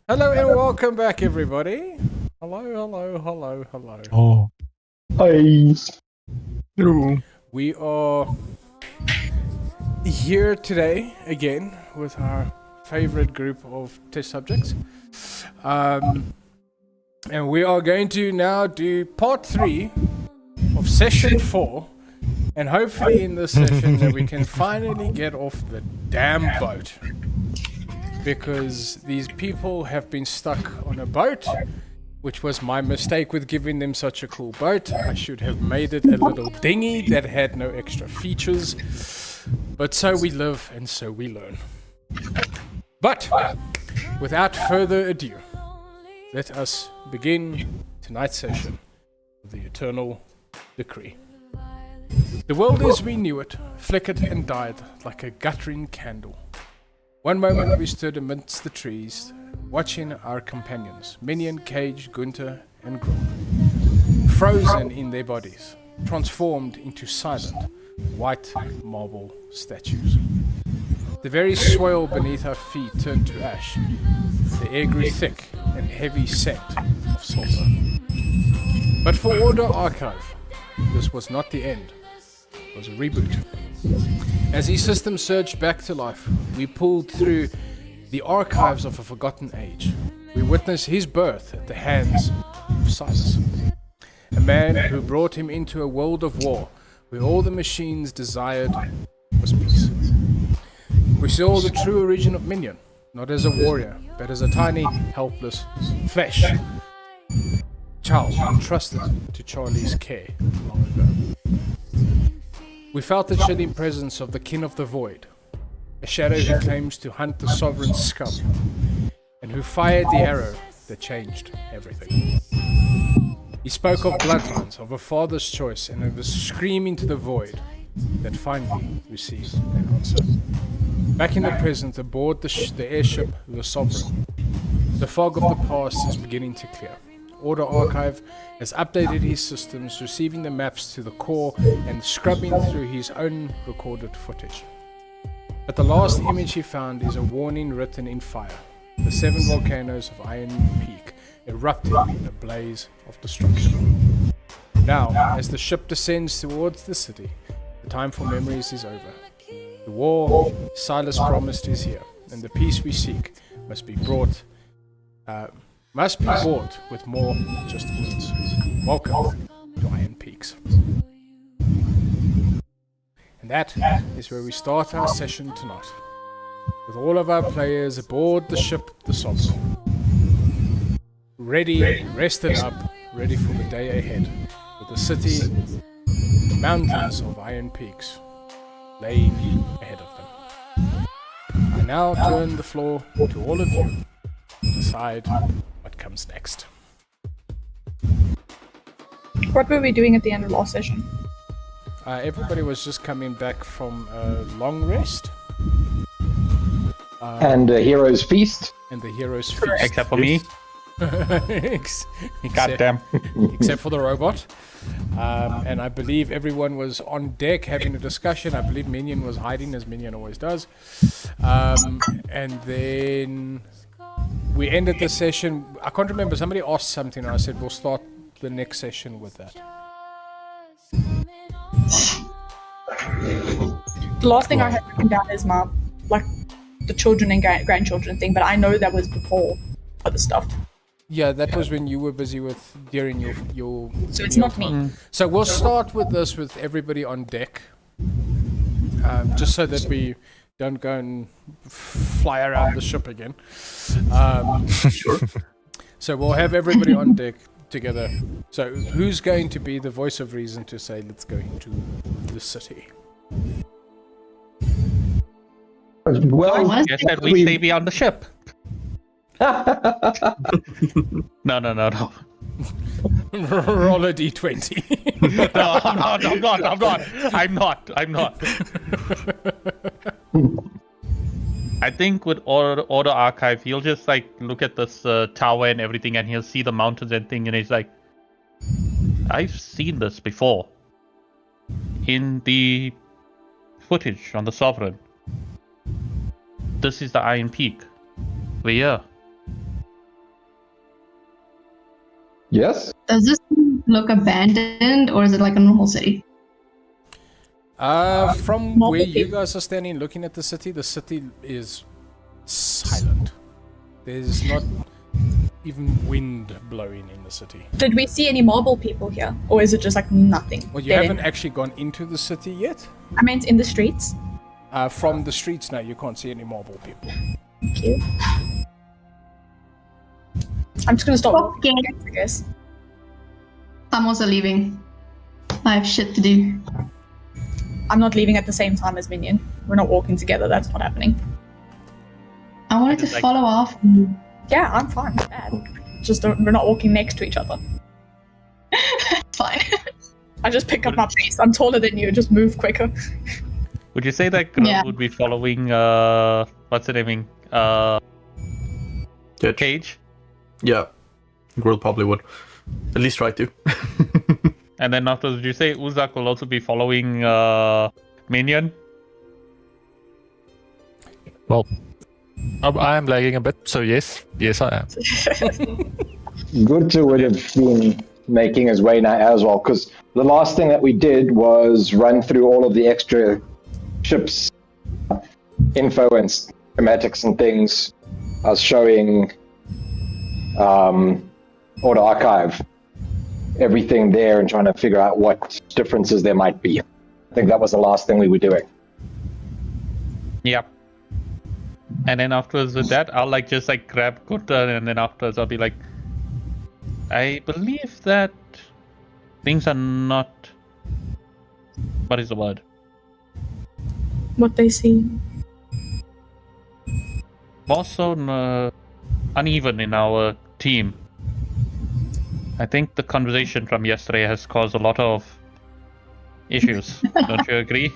Hello and welcome back, everybody. Hello. Oh. Hi. Hello. We are here today again with our favorite group of test subjects. And we are going to now do part 3 of session 4. And hopefully in this session that we can finally get off the damn boat. Because these people have been stuck on a boat, which was my mistake with giving them such a cool boat. I should have made it a little dinghy that had no extra features. But so we live and so we learn. But without further ado, let us begin tonight's session of the Eternal Decree. The world as we knew it flickered and died like a guttering candle. One moment we stood amidst the trees, watching our companions, Minion, Cage, Gunther, and Grog, frozen in their bodies, transformed into silent, white marble statues. The very soil beneath our feet turned to ash. The air grew thick and heavy scent of sulfur. But for Order Archive, this was not the end. It was a reboot. As these systems surged back to life, we pulled through the archives of a forgotten age. We witnessed his birth at the hands of Silas, a man who brought him into a world of war where all the machines desired was peace. We saw the true origin of Minion, not as a warrior, but as a tiny, helpless flesh child entrusted to Charlie's care long ago. We felt the chilling presence of the King of the Void, a shadow who claims to hunt the sovereign scum, and who fired the arrow that changed everything. He spoke of bloodlines, of a father's choice, and of a scream into the void that finally received an answer. Back in the present, aboard the airship The Sovereign, the fog of the past is beginning to clear. Order Archive has updated his systems, receiving the maps to the core and scrubbing through his own recorded footage. But the last image he found is a warning written in fire. The 7 volcanoes of Iron Peak erupting in a blaze of destruction. Now, as the ship descends towards the city, the time for memories is over. The war Silas promised is here, and the peace we seek must be bought with more than just words. Welcome to Iron Peaks. And that is where we start our session tonight, with all of our players aboard the ship The Sovereign. Ready, rested up, ready for the day ahead, with the city, the mountains of Iron Peaks, laying ahead of them. I now turn the floor to all of you to decide what comes next. What were we doing at the end of last session? Everybody was just coming back from a long rest. And Hero's Feast. And the hero's feast. Except for me. Goddamn. Except for the robot. And I believe everyone was on deck having a discussion. I believe Minion was hiding, as Minion always does. And then we ended the session. I can't remember. Somebody asked something, and I said we'll start the next session with that. The last thing I had written down is the children and grandchildren thing, but I know that was before other stuff. Yeah, that was when you were busy during your So it's not me. So we'll start with this with everybody on deck, just so that we don't go and fly around the ship again. Sure. So we'll have everybody on deck together. So who's going to be the voice of reason to say, let's go into the city? Well, Yes, that we stay beyond the ship. No. Roll a d20. No, I'm not. I think with Order Archive, he'll just look at this tower and everything, and he'll see the mountains and thing, and he's like, I've seen this before in the footage on the Sovereign. This is the Iron Peak. We're here. Yes? Does this look abandoned or is it like a normal city? From More where you people. guys are standing looking at the city is silent. There's not even wind blowing in the city. Did we see any marble people here? Or is it just like nothing? Well, you Dead haven't end? actually gone into the city yet. I meant in the streets. From the streets now, you can't see any marble people. Thank you. I'm just gonna stop walking, Okay. I guess. I'm also leaving. I have shit to do. I'm not leaving at the same time as Minion. We're not walking together, that's not happening. I wanted to just like- follow off. Yeah, I'm fine with that. Just we're not walking next to each other. It's fine. I just pick up my pace. I'm taller than you, just move quicker. Would you say that Grub Yeah. would be following what's the naming? Yeah, Cage? yeah. Grill probably would. At least try to. And then afterwards, would you say Uzak will also be following Minion? Well, I am lagging a bit, so yes, I am. Gunter would have been making his way now as well, because the last thing that we did was run through all of the extra ships info and schematics and things. I was showing Order Archive everything there and trying to figure out what differences there might be. I think that was the last thing we were doing. Yep. And then afterwards with that, I'll just grab Gunter, and then afterwards I'll be like, I believe that things are not. What is the word? What they see. More so uneven in our team. I think the conversation from yesterday has caused a lot of issues. Don't you agree?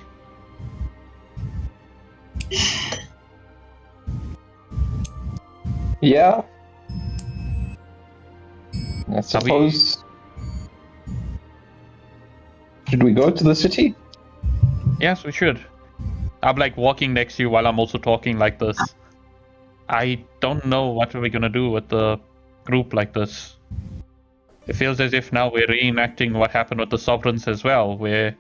Yeah. I suppose. Should we go to the city? Yes, we should. I'm walking next to you while I'm also talking like this. I don't know what we're gonna do with the group like this. It feels as if now we're reenacting what happened with the Sovereigns as well, where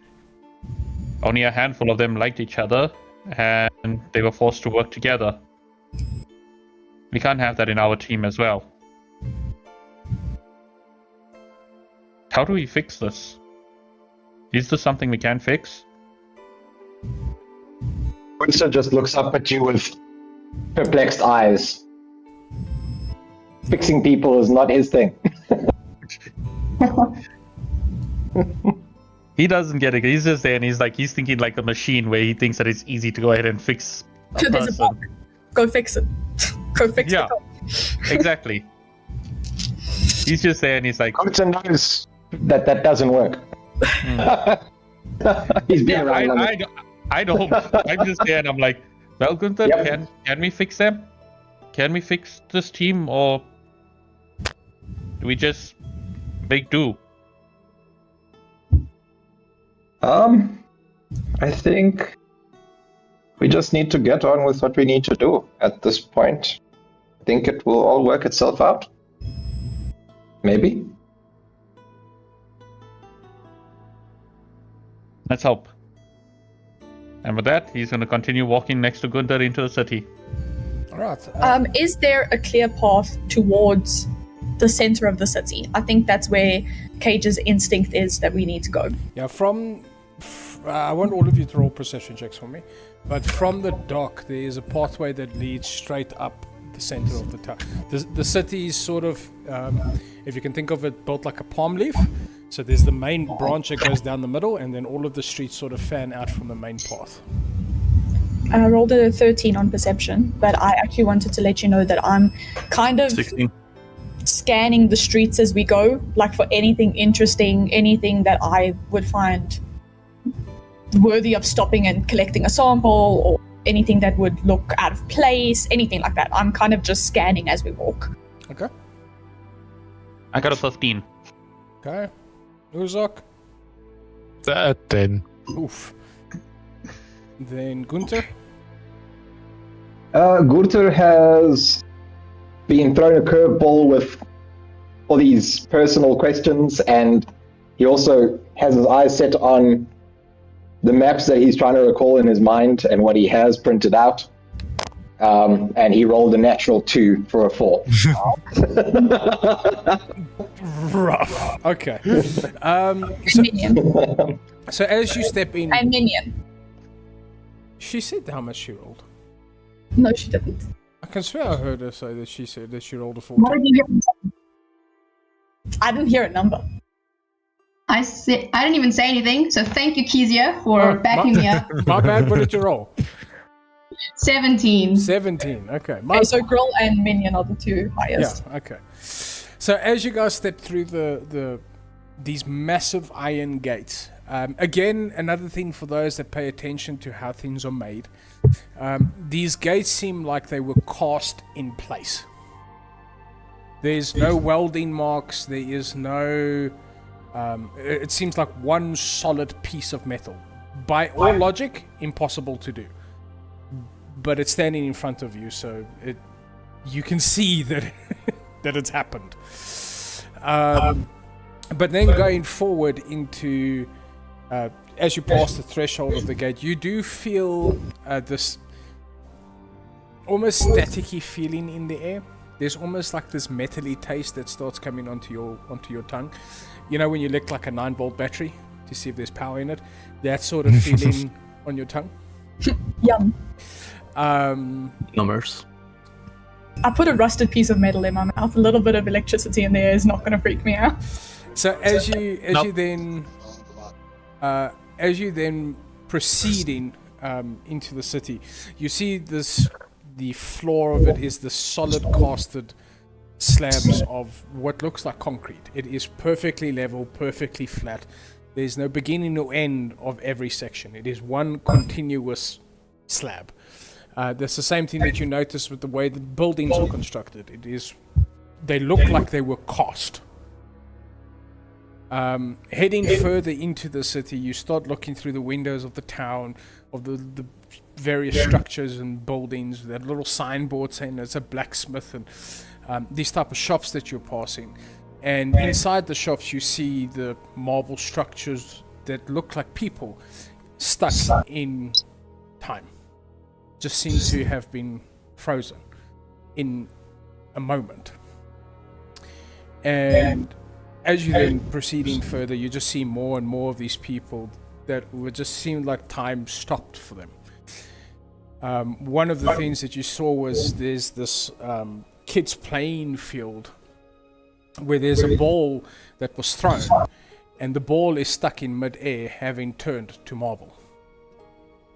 only a handful of them liked each other and they were forced to work together. We can't have that in our team as well. How do we fix this? Is this something we can fix? Winston just looks up at you with perplexed eyes. Fixing people is not his thing. He doesn't get it. He's just there and he's thinking like a machine where he thinks that it's easy to go ahead and fix a There's a person. bug. Go fix it. Go fix Yeah. the bug. Exactly. He's just there and he's like, Winston knows that that doesn't work. He's been around long enough. I don't. I'm just there and I'm like, well, Gunther, Yep. can we fix them? Can we fix this team, or do we just make do? I think we just need to get on with what we need to do at this point. I think it will all work itself out. Maybe. Let's hope. And with that, he's going to continue walking next to Gunther into the city. All right. Is there a clear path towards the center of the city? I think that's where Cage's instinct is that we need to go. Yeah, I want all of you to roll perception checks for me. But from the dock, there is a pathway that leads straight up the center of the town. The city is sort of, if you can think of it, built like a palm leaf. So there's the main branch that goes down the middle, and then all of the streets sort of fan out from the main path. I rolled a 13 on perception, but I actually wanted to let you know that I'm kind of 16. scanning the streets as we go, like for anything interesting, anything that I would find worthy of stopping and collecting a sample, or anything that would look out of place, anything like that. I'm kind of just scanning as we walk. Okay. I got a 15. Okay. Uzak. That then. Oof. Then Gunther. Gurter has been thrown a curveball with all these personal questions, and he also has his eyes set on the maps that he's trying to recall in his mind and what he has printed out. And he rolled a natural 2 for a 4. Rough. Okay. Minion. So as you step in, I'm minion. she said how much she rolled. No, she didn't. I can swear I heard her say that she said that she rolled a What 14. did you hear? I didn't hear a number. I didn't even say anything, so thank you, Kezia, for backing me up. My bad. What did you roll? 17. 17. Okay. Okay, so Grill and Minion are the two highest. Yeah. Okay. So as you guys step through these massive iron gates, again, another thing for those that pay attention to how things are made, these gates seem like they were cast in place. There's no welding marks. There is no. It seems like one solid piece of metal. By all logic, impossible to do. But it's standing in front of you, so you can see that that it's happened. But then going forward into, as you pass the threshold of the gate, you do feel this almost staticky feeling in the air. There's almost like this metally taste that starts coming onto your tongue. You know when you lick like a 9-volt battery to see if there's power in it? That sort of feeling on your tongue. Yum. Numbers. I put a rusted piece of metal in my mouth. A little bit of electricity in there is not going to freak me out. So as you then proceeding into the city, you see the floor of it is the solid casted slabs of what looks like concrete. It is perfectly level, perfectly flat. There's no beginning or end of every section. It is one continuous slab. That's the same thing that you notice with the way the buildings are constructed. They look like they were cast. Heading further into the city, you start looking through the windows of the town, of the various structures and buildings, that little signboard saying it's a blacksmith, and these type of shops that you're passing. And inside the shops you see the marble structures that look like people stuck in time. Just seem to have been frozen in a moment. And as you then proceeding further, you just see more and more of these people that would just seem like time stopped for them. One of the things that you saw was there's this kids playing field where there's a ball that was thrown, and the ball is stuck in mid-air, having turned to marble,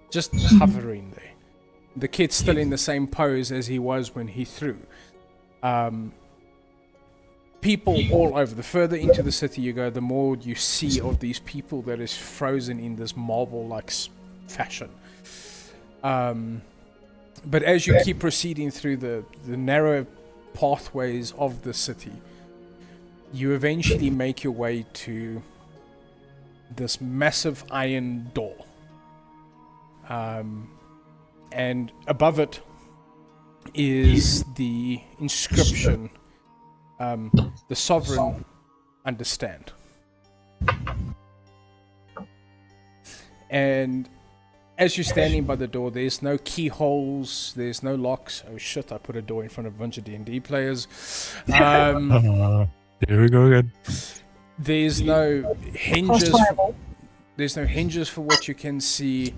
just hovering there. The kid's still in the same pose as he was when he threw. People all over. The further into the city you go, the more you see of these people that is frozen in this marble-like fashion. But as you keep proceeding through the narrow pathways of the city, you eventually make your way to this massive iron door. And above it is the inscription, the sovereign understand. And as you're standing by the door, there's no keyholes, there's no locks. Oh shit, I put a door in front of a bunch of D&D players. Here we go again. There's no hinges. There's no hinges for what you can see.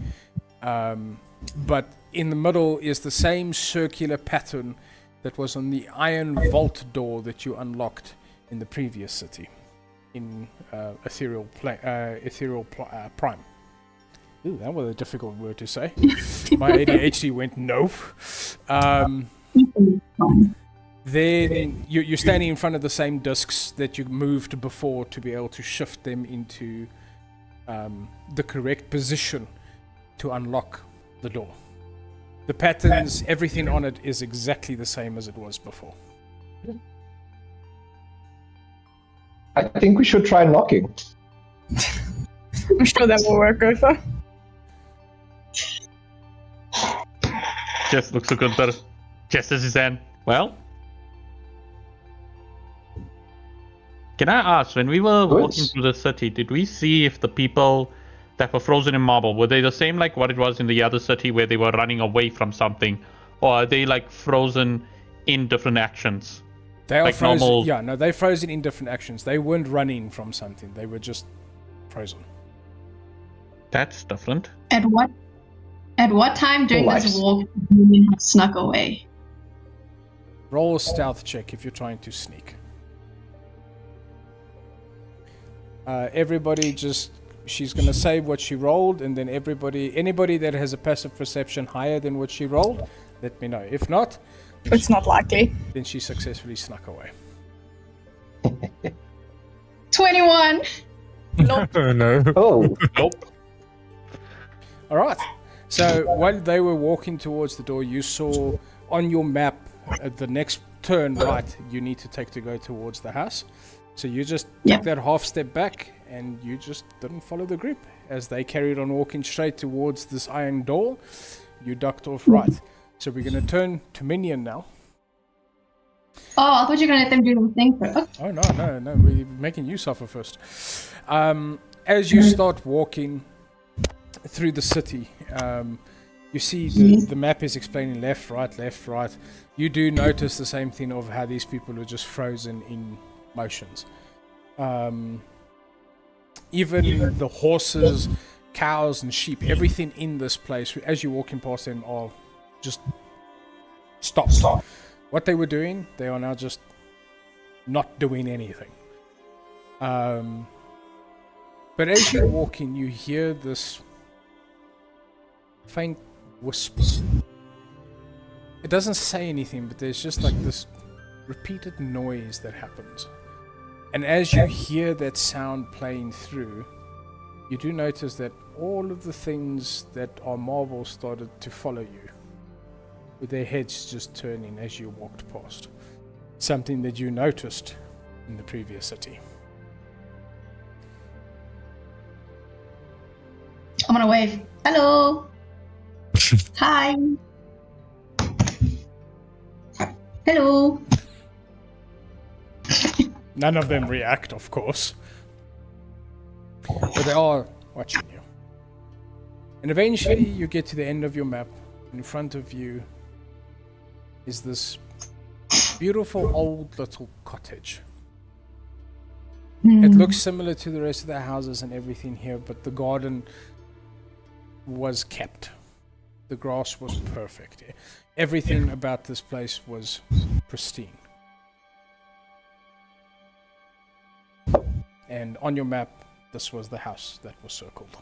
But in the middle is the same circular pattern that was on the iron vault door that you unlocked in the previous city, in Ethereal Prime. Ooh, that was a difficult word to say. My ADHD went no. Then you're standing in front of the same discs that you moved before to be able to shift them into the correct position to unlock the door. The patterns, everything on it is exactly the same as it was before. I think we should try knocking. I'm sure that will work, Gopher. Jess looks a good bit. Jess is his hand. Well, Can I ask, when we were Good. walking through the city, did we see if the people that were frozen in marble, were they the same like what it was in the other city where they were running away from something? Or are they like frozen in different actions? They are Like frozen. normal- Yeah, no, they're frozen in different actions. They weren't running from something. They were just frozen. That's different. At what time during Nice. this walk did you have snuck away? Roll a stealth check if you're trying to sneak. Everybody just, she's going to say what she rolled, and then anybody that has a passive perception higher than what she rolled, let me know. If not, It's not likely. then she successfully snuck away. 21. Nope. No. Oh, Nope. All right. So while they were walking towards the door, you saw on your map the next turn right you need to take to go towards the house. So you just Yep. took that half step back and you just didn't follow the group. As they carried on walking straight towards this iron door, you ducked off right. So we're going to turn to Minion now. Oh, I thought you were gonna let them do the thing first. Okay. Oh, no. We're making you suffer first. As you start walking through the city, you see the map is explaining left, right. You do notice the same thing of how these people are just frozen in motions. Even the horses, cows, and sheep, everything in this place, as you're walking past them, are just stopped. What they were doing, they are now just not doing anything. But as you're walking, you hear this faint whisper. It doesn't say anything, but there's just like this repeated noise that happens. And as you hear that sound playing through, you do notice that all of the things that are marble started to follow you, with their heads just turning as you walked past. Something that you noticed in the previous city. I'm gonna wave. Hello. Hi. Hello. None of them react, of course. But they are watching you. And eventually you get to the end of your map. In front of you is this beautiful old little cottage. It looks similar to the rest of the houses and everything here, but the garden was kept. The grass was perfect. Everything about this place was pristine. And on your map, this was the house that was circled.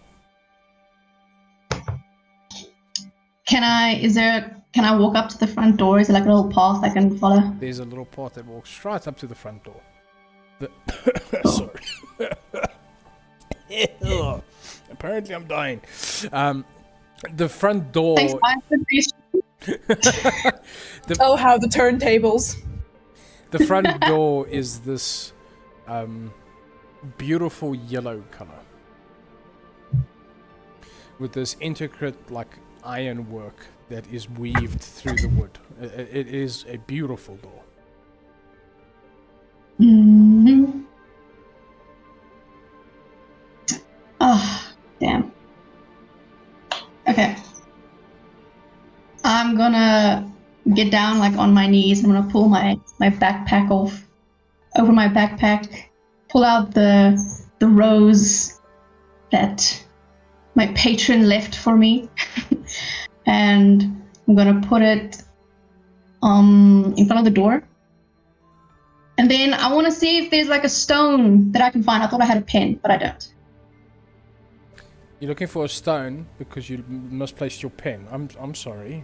Can I walk up to the front door? Is there like a little path I can follow? There's a little path that walks right up to the front door. Sorry. Apparently I'm dying. The front door... Thanks, Ryan, for the Oh, how the turntables. The front door is this beautiful yellow color. With this intricate, like, iron work that is weaved through the wood. It is a beautiful door. Mhm. Oh, damn. Okay. I'm gonna get down like on my knees. I'm gonna pull my backpack off. Open my backpack. Pull out the rose that my patron left for me. And I'm gonna put it in front of the door. And then I want to see if there's like a stone that I can find. I thought I had a pen, but I don't. You're looking for a stone because you misplaced your pen. I'm sorry.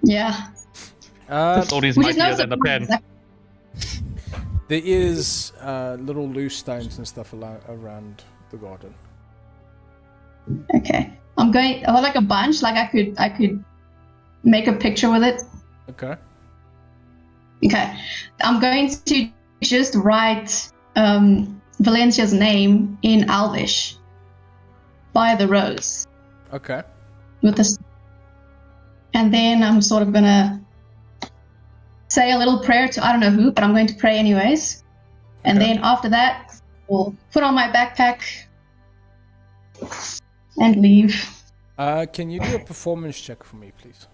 Yeah. The story's Which is no mightier than the pen. surprise. There is little loose stones and stuff around the garden. Okay. I'm going. I want like a bunch. Like I could make a picture with it. Okay. Okay. I'm going to just write Valencia's name in Elvish by the rose Okay. with this, and then I'm sort of gonna say a little prayer to I don't know who, but I'm going to pray anyways. And Okay. then after that, we'll put on my backpack and leave. Can you do a performance check for me, please?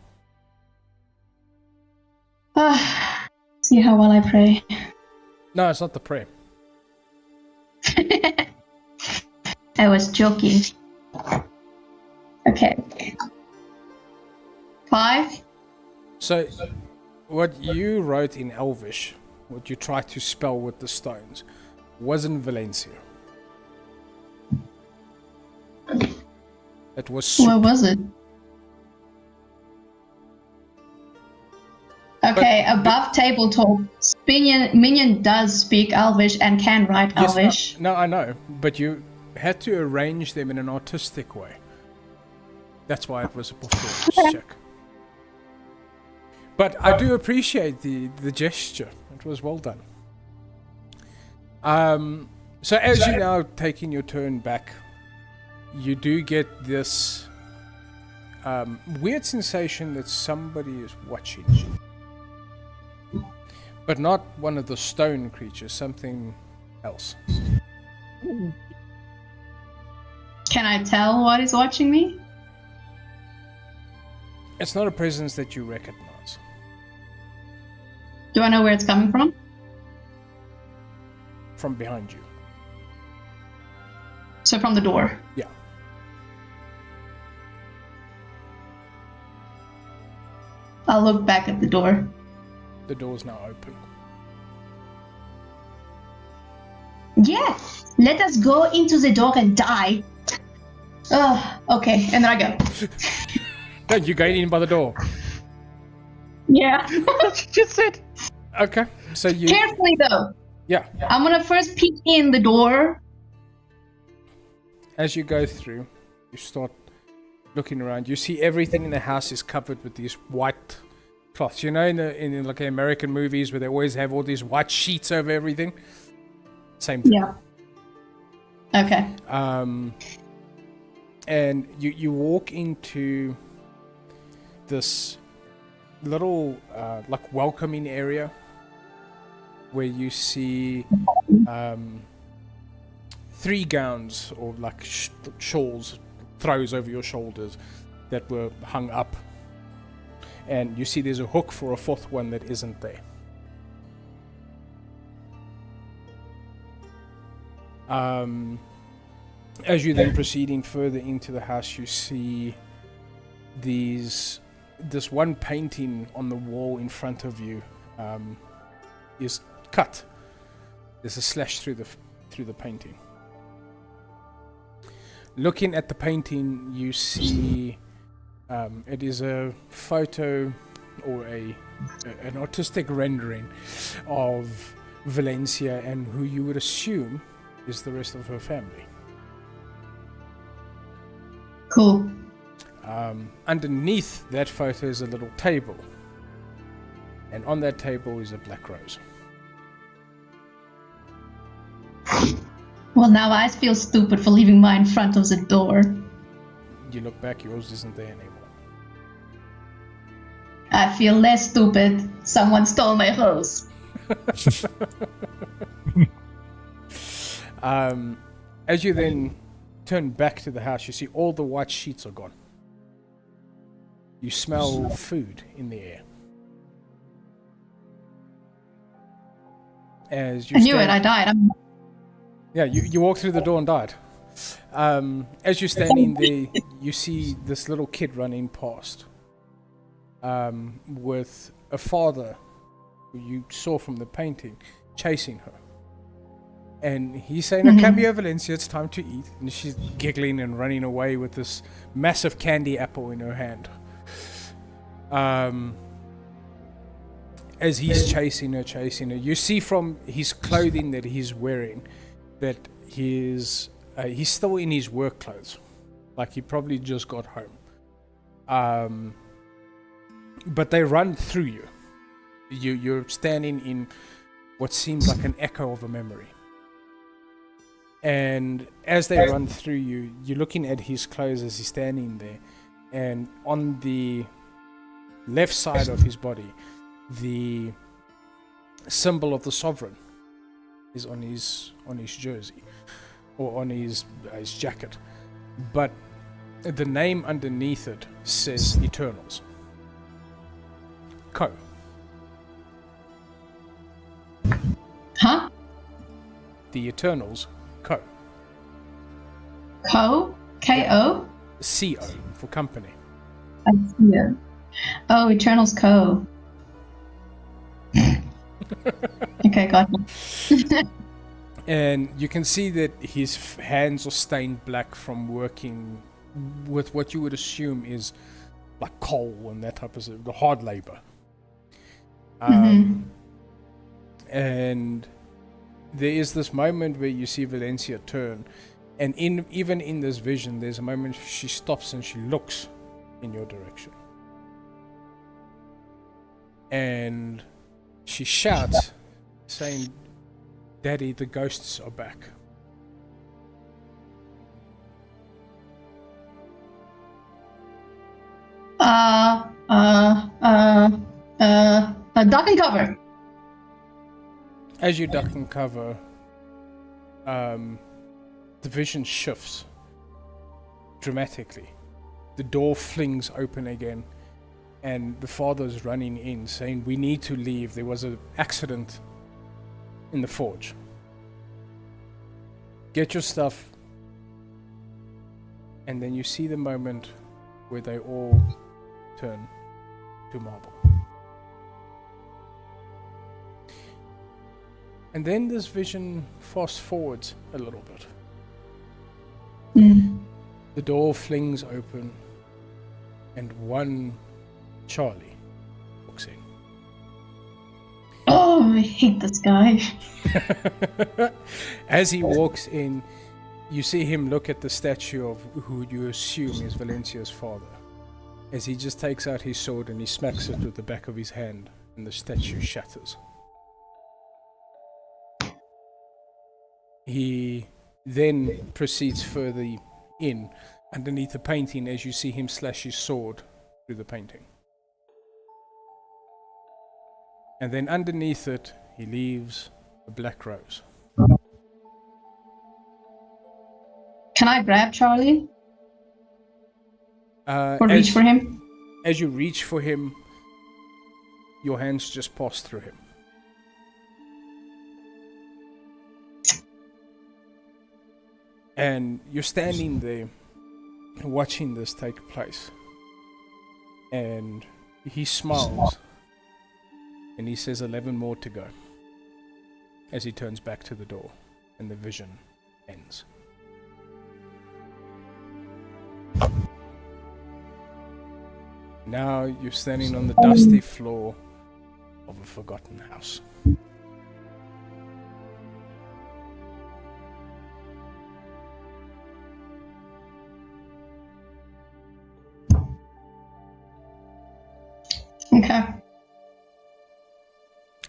See how well I pray. No, it's not the prayer. I was joking. Okay. 5. So, what you wrote in Elvish, what you tried to spell with the stones, wasn't Valencia. It was What was it? Okay, above table talk, Minion does speak Elvish and can write Yes, Elvish. no, I know, but you had to arrange them in an artistic way. That's why it was a performance check. But I do appreciate the gesture. It was well done. So as you're now taking your turn back, you do get this weird sensation that somebody is watching you. But not one of the stone creatures, something else. Can I tell what is watching me? It's not a presence that you recognize. Do I know where it's coming from? From behind you. So from the door. Yeah. I'll look back at the door. The door's now open. Yeah, let us go into the door and die. Oh, okay, and then I go. No, you're going in by the door. Yeah. That's what you said. Okay, so you... Carefully though. Yeah, I'm gonna first peek in the door. as you go through, you start looking around. You see everything in the house is covered with these white cloths. You know, in like American movies where they always have all these white sheets over everything? Same thing. Yeah. Okay. And you walk into this little like welcoming area where you see 3 gowns or like shawls, throws over your shoulders that were hung up, and you see there's a hook for a 4th one that isn't there. As you then proceeding further into the house, you see this one painting on the wall in front of you is cut. There's a slash through the painting. Looking at the painting, you see it is a photo or an artistic rendering of Valencia and who you would assume is the rest of her family. Cool. Underneath that photo is a little table, and on that table is a black rose. Well, now I feel stupid for leaving mine in front of the door. You look back, yours isn't there anymore. I feel less stupid. Someone stole my rose. As you then turn back to the house, you see all the white sheets are gone. You smell food in the air. As you I knew it. I died. Yeah, you walk through the door and died. As you're standing there, you see this little kid running past with a father who you saw from the painting chasing her. And he's saying, "Come here, Valencia, it's time to eat." And she's giggling and running away with this massive candy apple in her hand. As he's chasing her, you see from his clothing that he's wearing that he's still in his work clothes, like he probably just got home. But they run through you. You're standing in what seems like an echo of a memory. And as they run through you, you're looking at his clothes as he's standing there, and on the left side of his body, the symbol of the sovereign is on his jersey or on his jacket, but the name underneath it says Eternals. Co. Huh? The Eternals Co. Co? K-O? CO for company. I see it. Oh, Eternals Co. Okay, got it. And you can see that his hands are stained black from working with what you would assume is like coal and that type of the hard labor. And there is this moment where you see Valencia turn, and even in this vision, there's a moment she stops and she looks in your direction. And she shouts, saying, "Daddy, the ghosts are back." Duck and cover. As you duck and cover, the vision shifts dramatically. The door flings open again, and the father's running in, saying, "We need to leave. There was an accident in the forge. Get your stuff." And then you see the moment where they all turn to marble. And then this vision fast forwards a little bit. The door flings open, and one Charlie walks in. Oh, I hate this guy. As he walks in, you see him look at the statue of who you assume is Valencia's father. As he just takes out his sword and he smacks it with the back of his hand, and the statue shatters. He then proceeds further in, underneath the painting, as you see him slash his sword through the painting. And then underneath it, he leaves a black rose. Can I grab Charlie? Or As reach for him? As you reach for him, your hands just pass through him. And you're standing there watching this take place. And he smiles and he says 11 more to go as he turns back to the door and the vision ends. Now you're standing on the dusty floor of a forgotten house. Okay.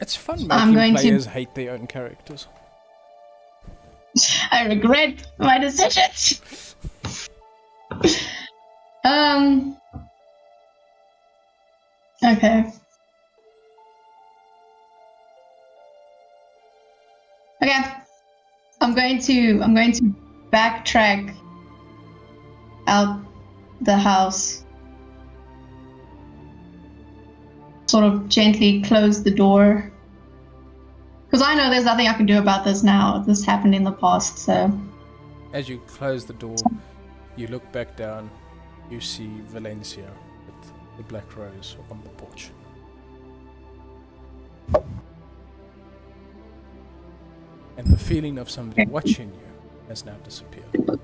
It's fun I'm making going to- players hate their own characters. I regret my decisions. Okay. Okay. I'm going to backtrack out the house. Sort of gently close the door. Because I know there's nothing I can do about this now. This happened in the past, so. As you close the door, you look back down, you see Valencia with the black rose on the porch. And the feeling of somebody watching you has now disappeared.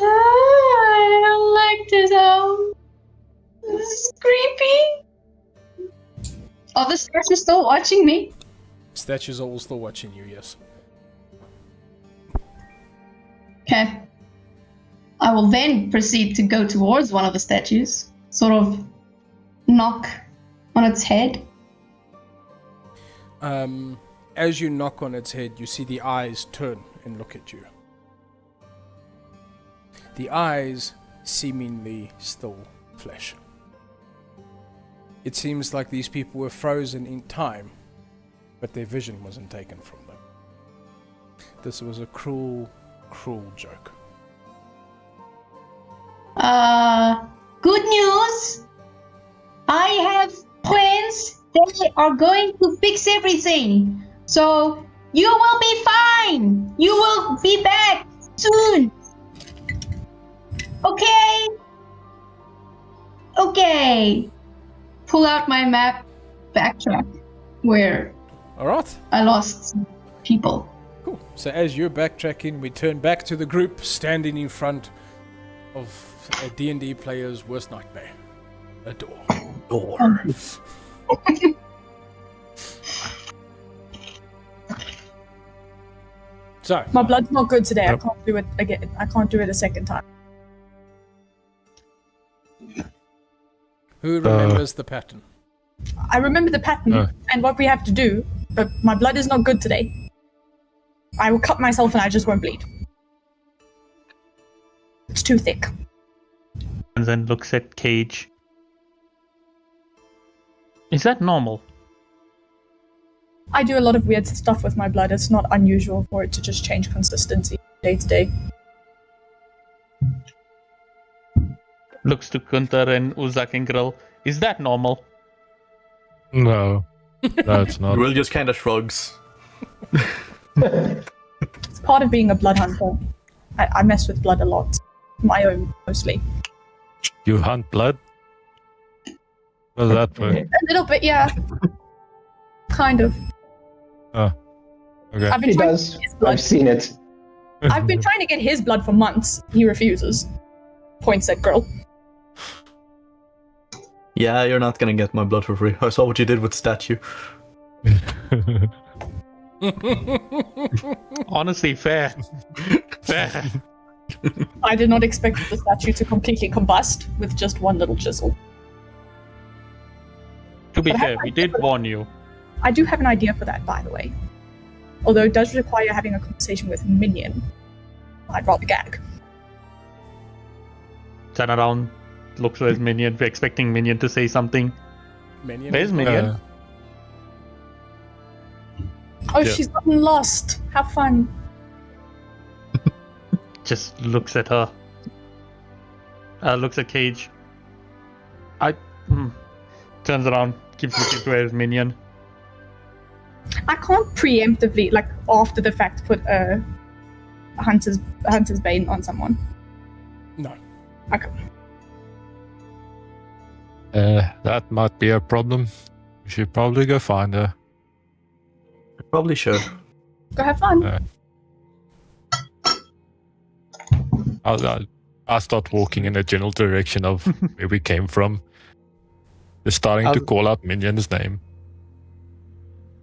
I don't like this home. This is creepy. Are the statues still watching me? Statues are all still watching you, yes. Okay. I will then proceed to go towards one of the statues, sort of knock on its head. As you knock on its head, you see the eyes turn and look at you. The eyes seemingly still flesh. It seems like these people were frozen in time but their vision wasn't taken from them. This was a cruel, cruel joke. Good news. I have plans. They are going to fix everything. So you will be fine. You will be back soon. Okay. Okay. Pull out my map, backtrack where Alright, I lost people. cool. So as you're backtracking, we turn back to the group standing in front of a D&D player's worst nightmare. A door. Door. So, My blood's not good today. Yep. I can't do it again. I can't do it a second time. who remembers the pattern? I remember the pattern and what we have to do, but my blood is not good today. I will cut myself and I just won't bleed. It's too thick. And then looks at Cage. Is that normal? I do a lot of weird stuff with my blood. It's not unusual for it to just change consistency day to day. Looks to Gunther and Uzak and Grill. Is that normal? No. No, it's not. Will just kind of shrugs. It's part of being a blood hunter. I mess with blood a lot. My own, mostly. You hunt blood? What does that work? A little bit, yeah. Kind of. Okay. I've been He trying does. to get his blood. I've seen it. I've been trying to get his blood for months. He refuses. Points at girl. Yeah, you're not gonna get my blood for free. I saw what you did with statue. Honestly, fair. Fair. I did not expect the statue to completely combust with just one little chisel. To be But fair, we did warn you. I do have an idea for that, by the way. Although it does require having a conversation with Minion. I'd rather gag. Turn around, looks at his minion. We're expecting Minion to say something. Minion? Where's Minion? Oh, Yeah. she's gotten lost. Have fun. Just looks at her. Looks at Cage. Turns around, keeps looking to his minion. I can't preemptively, like after the fact, put a hunter's bane on someone. No. Okay. That might be a problem. We should probably go find her. Probably should. Go have fun. I'll start walking in the general direction of where we came from. They're starting to call out Minion's name.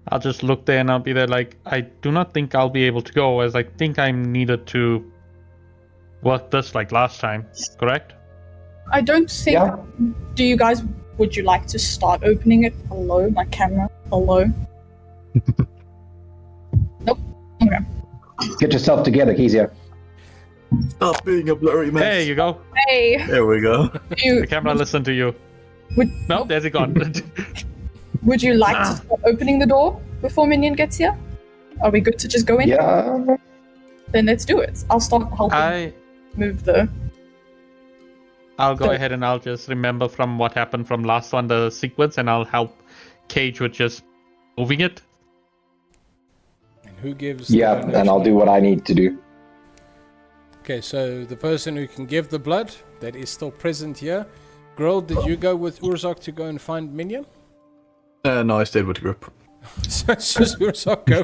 I'll just look there and I'll be there like, I do not think I'll be able to go, as I think I'm needed to work this like last time, correct? I don't think. Yeah. Do you guys? Would you like to start opening it? Hello, my camera. Hello. Nope. Okay. Get yourself together, Kezia. Stop being a blurry mess. There you go. Hey, There we go. you, The camera listened to you. would, No, there's it gone. would you like to start opening the door before Minion gets here? Are we good to just go in? Yeah. Then let's do it. I'll start helping move the. I'll go ahead and I'll just remember from what happened from last one, the sequence, and I'll help Cage with just moving it. And who gives the Yeah, donation? and I'll do what I need to do. Okay, so the person who can give the blood that is still present here. Girl, did you go with Urzak to go and find Minion? No, I stayed with the group. So it's just Urzak go.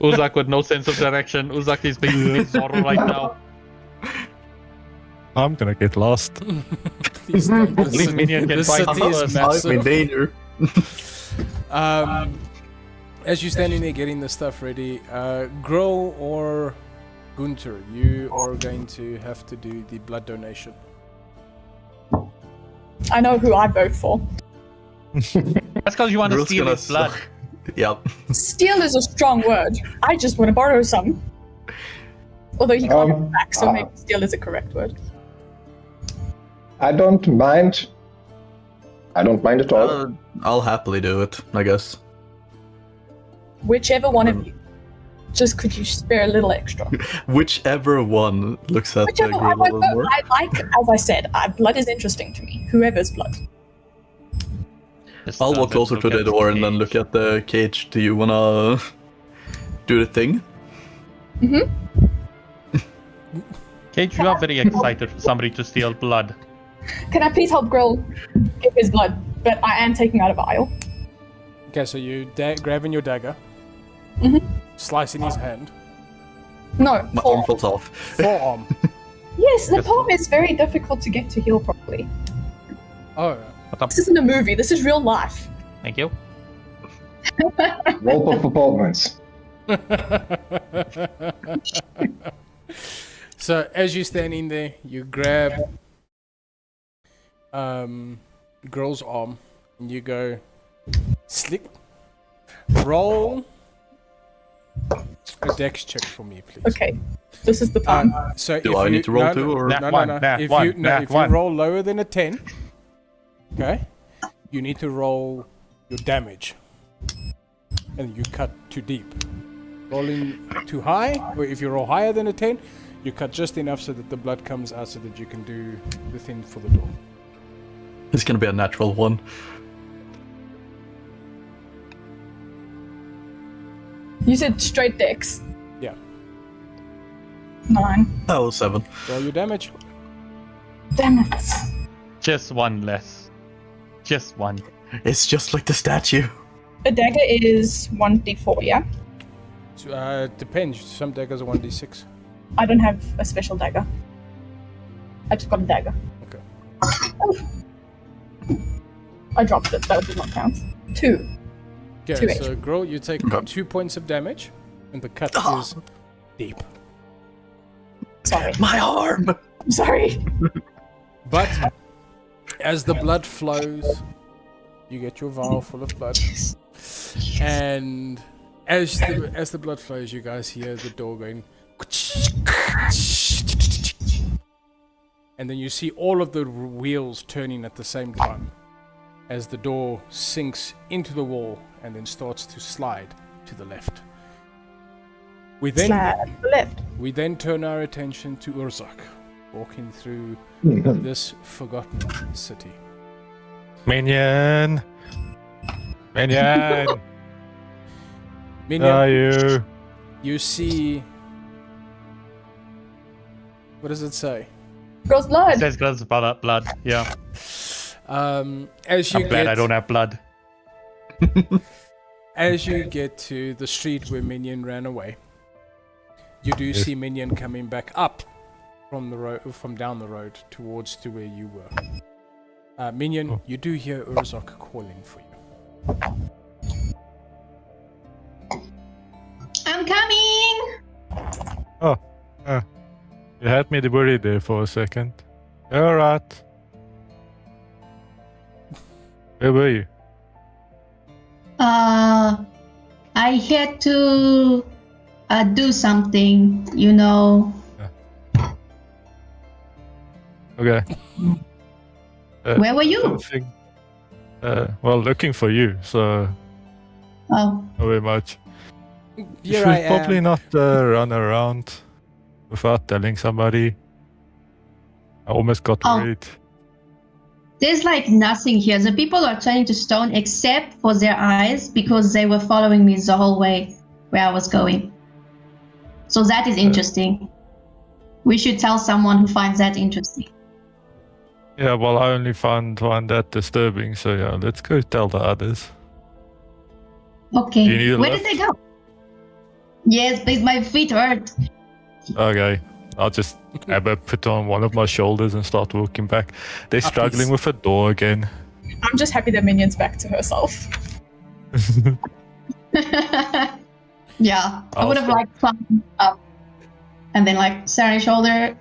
Uzak with no sense of direction. Uzak is being sorrow right now. I'm gonna get lost. Please don't. At least Minion can This find city us. is I'm in massive. danger. As you're standing there getting the stuff ready, Grill or Gunter, you are going to have to do the blood donation. I know who I vote for. That's because you want to Girl's steal gonna his blood. suck. Yep. Steal is a strong word. I just want to borrow some. Although he can't give it back, so maybe steal is a correct word. I don't mind. I don't mind at all. I'll happily do it, I guess. Whichever one of you. Just could you spare a little extra? Whichever one looks at the Whichever grill a one. little more. I like, as I said, blood is interesting to me. Whoever's blood. Just, I'll walk let's closer look to the at door and then cage. look at the cage. Do you wanna do the thing? Cage, you are very excited for somebody to steal blood. Can I please help Grill get his blood? But I am taking out a vial. Okay, so you grabbing your dagger, slicing his hand, No, My four. arm falls off. forearm. Yes, the palm is very difficult to get to heal properly. Oh, This isn't a movie. This is real life. Thank you. Roll for performance. so as you're standing there, you grab girl's arm and you go slick. Roll a dex check for me, please. Okay, this is the time. So Do if I you, need to roll no, too, no, or- no, Nat no, one, no. nat If one, you nat if one. you roll lower than a 10, okay, you need to roll your damage, and you cut too deep. Rolling too high, or if you roll higher than a 10, you cut just enough so that the blood comes out, so that you can do the thing for the door. It's gonna be a natural one. You said straight dex. Yeah. 9. Oh, 7. Roll your damage. Damn it. Just one less. Just one. It's just like the statue. A dagger is 1d4, yeah? So, depends. Some daggers are 1d6. I don't have a special dagger. I just got a dagger. Okay. I dropped it. That does not count. 2. Okay, 2 so girl, you take Okay. 2 points of damage, and the cut is deep. Sorry. My arm! I'm sorry. But as the blood flows, you get your vial full of blood, and as the blood flows, you guys hear the door going, and then you see all of the wheels turning at the same time as the door sinks into the wall and then starts to slide to the left. We then Slide to the left. we then turn our attention to Urzak, walking through this forgotten city. Minion! Minion! Minion, Are you? you see. What does it say? Girl's blood. Says girls blood. Yeah. As you I'm glad get I don't have blood. as you get to the street where Minion ran away, you do see Minion coming back up from the road, from down the road towards to where you were. Minion, you do hear Urzak calling for you. I'm coming. You had me worried there for a second. Alright. Where were you? I had to do something, you know. Okay. Where were you? Something. Well, looking for you, so Oh, not very much. You Here should I am. probably not run around without telling somebody. I almost got Oh. worried. there's like nothing here. The people are turning to stone except for their eyes because they were following me the whole way where I was going. So that is interesting. We should tell someone who finds that interesting. Yeah, well, I only find that disturbing, so yeah, let's go tell the others. Okay. Do you need a Where lift? did they go? Yes, please. My feet hurt. Okay, I'll just have a put on one of my shoulders and start walking back. They're struggling please. with a door again. I'm just happy that Minion's back to herself. Yeah, I would have Awesome. like climbed up and then like sat on your shoulder.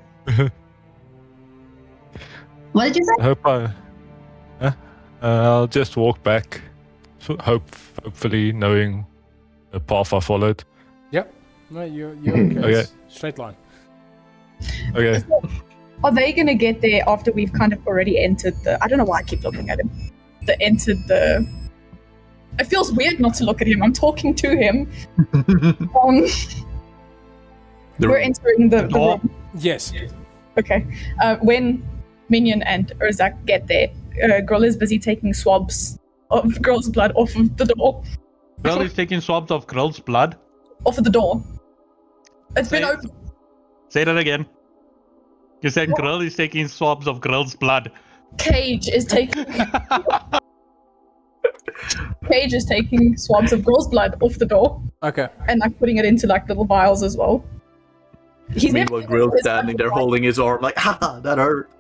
What did you say? I hope I'll just walk back. So hopefully knowing the path I followed. No, you're okay. Okay. It's straight line. Okay. Are they gonna get there after we've kind of already entered the? I don't know why I keep looking at him. Entered the It feels weird not to look at him. I'm talking to him. We're entering the room. Yes. Okay. When Minion and Urzak get there, Grill is busy taking swabs of Grill's blood off of the door. Grill is taking swabs of Grill's blood. Off of the door. It's been open. Say that again. You said Grill is taking swabs of Grill's blood. Cage is taking swabs of Grill's blood off the door Okay. and like putting it into like little vials as well. He's Meanwhile, Grill's standing there holding his arm like, ha, that hurt.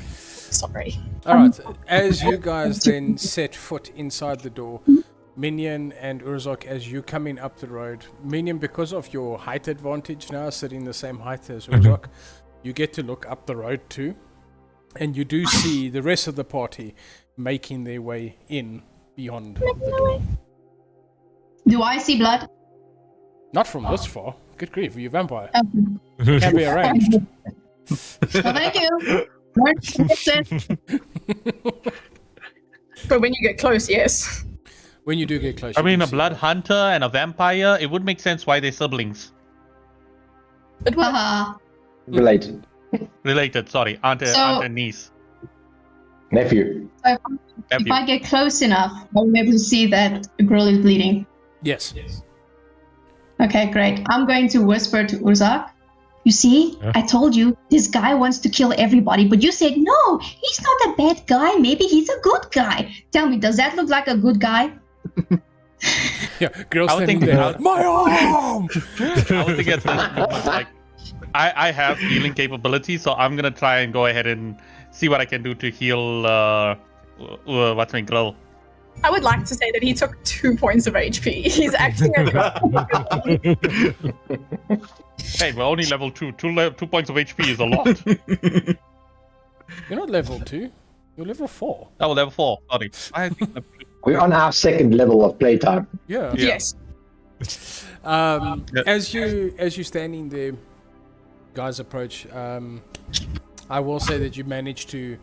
Sorry. All right. As you guys then set foot inside the door, Minion and Urzok, as you coming up the road, Minion, because of your height advantage now, sitting the same height as Urzok, you get to look up the road too, and you do see the rest of the party making their way in beyond the door. Do I see blood? Not from this far. Good grief, are you a vampire? Um, Can be arranged. no, thank you. That's it. But when you get close, yes. When you do get close. I you mean, do a see blood that. hunter and a vampire, it would make sense why they're siblings. It will. Haha. Related. Related, sorry. Aunt and niece. Nephew. So if Nephew. I get close enough, I'll be able to see that the girl is bleeding. Yes. Okay, great. I'm going to whisper to Urzak. You see, Yeah. I told you this guy wants to kill everybody, but you said no, he's not a bad guy. Maybe he's a good guy. Tell me, does that look like a good guy? Yeah, girl I would standing think there. that- My arm! I would think at this moment, like, I have healing capabilities, so I'm gonna try and go ahead and see what I can do to heal, what's my girl. I would like to say that he took 2 points of HP. He's acting Hey, we're only level 2. 2 points of HP is a lot. You're not level 2. You're level 4. Oh, level 4. Sorry. I think We're on our second level of playtime. Yeah. Yes. As you standing there, guys approach. I will say that you managed to.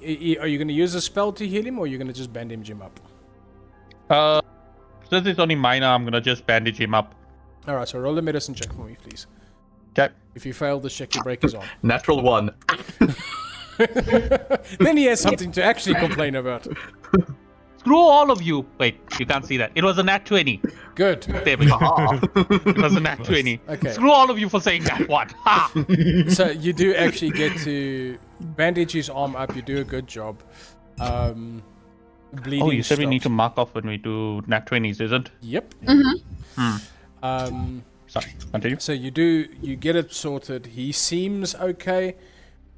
Are you going to use a spell to heal him, or are you going to just bandage him up? since it's only minor, I'm gonna just bandage him up. All right. So roll a medicine check for me, please. Okay. If you fail this check, you break his arm. Natural 1. Then he has something to actually complain about. Screw all of you. Wait, you can't see that. It was a nat 20. Good. There we go. It was a nat 20. Okay. Screw all of you for saying that one. Ha! So you do actually get to bandage his arm up. You do a good job. Bleeding. Oh, you said we need to stops. mark off when we do nat 20s, isn't? Yep. Sorry, continue. So you get it sorted. He seems okay.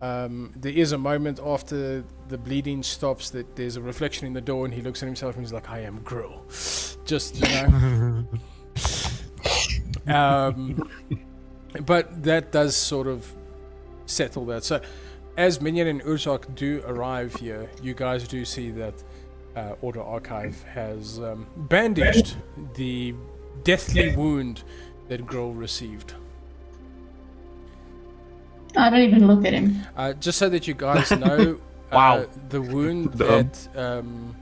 There is a moment after the bleeding stops that there's a reflection in the door, and he looks at himself and he's like, "I am Grill." Just but that does sort of settle that. So as Minion and Urzak do arrive here, you guys do see that Order Archive has bandaged the deathly wound that Grill received. I don't even look at him. Just so that you guys know, Wow. the wound Dumb. that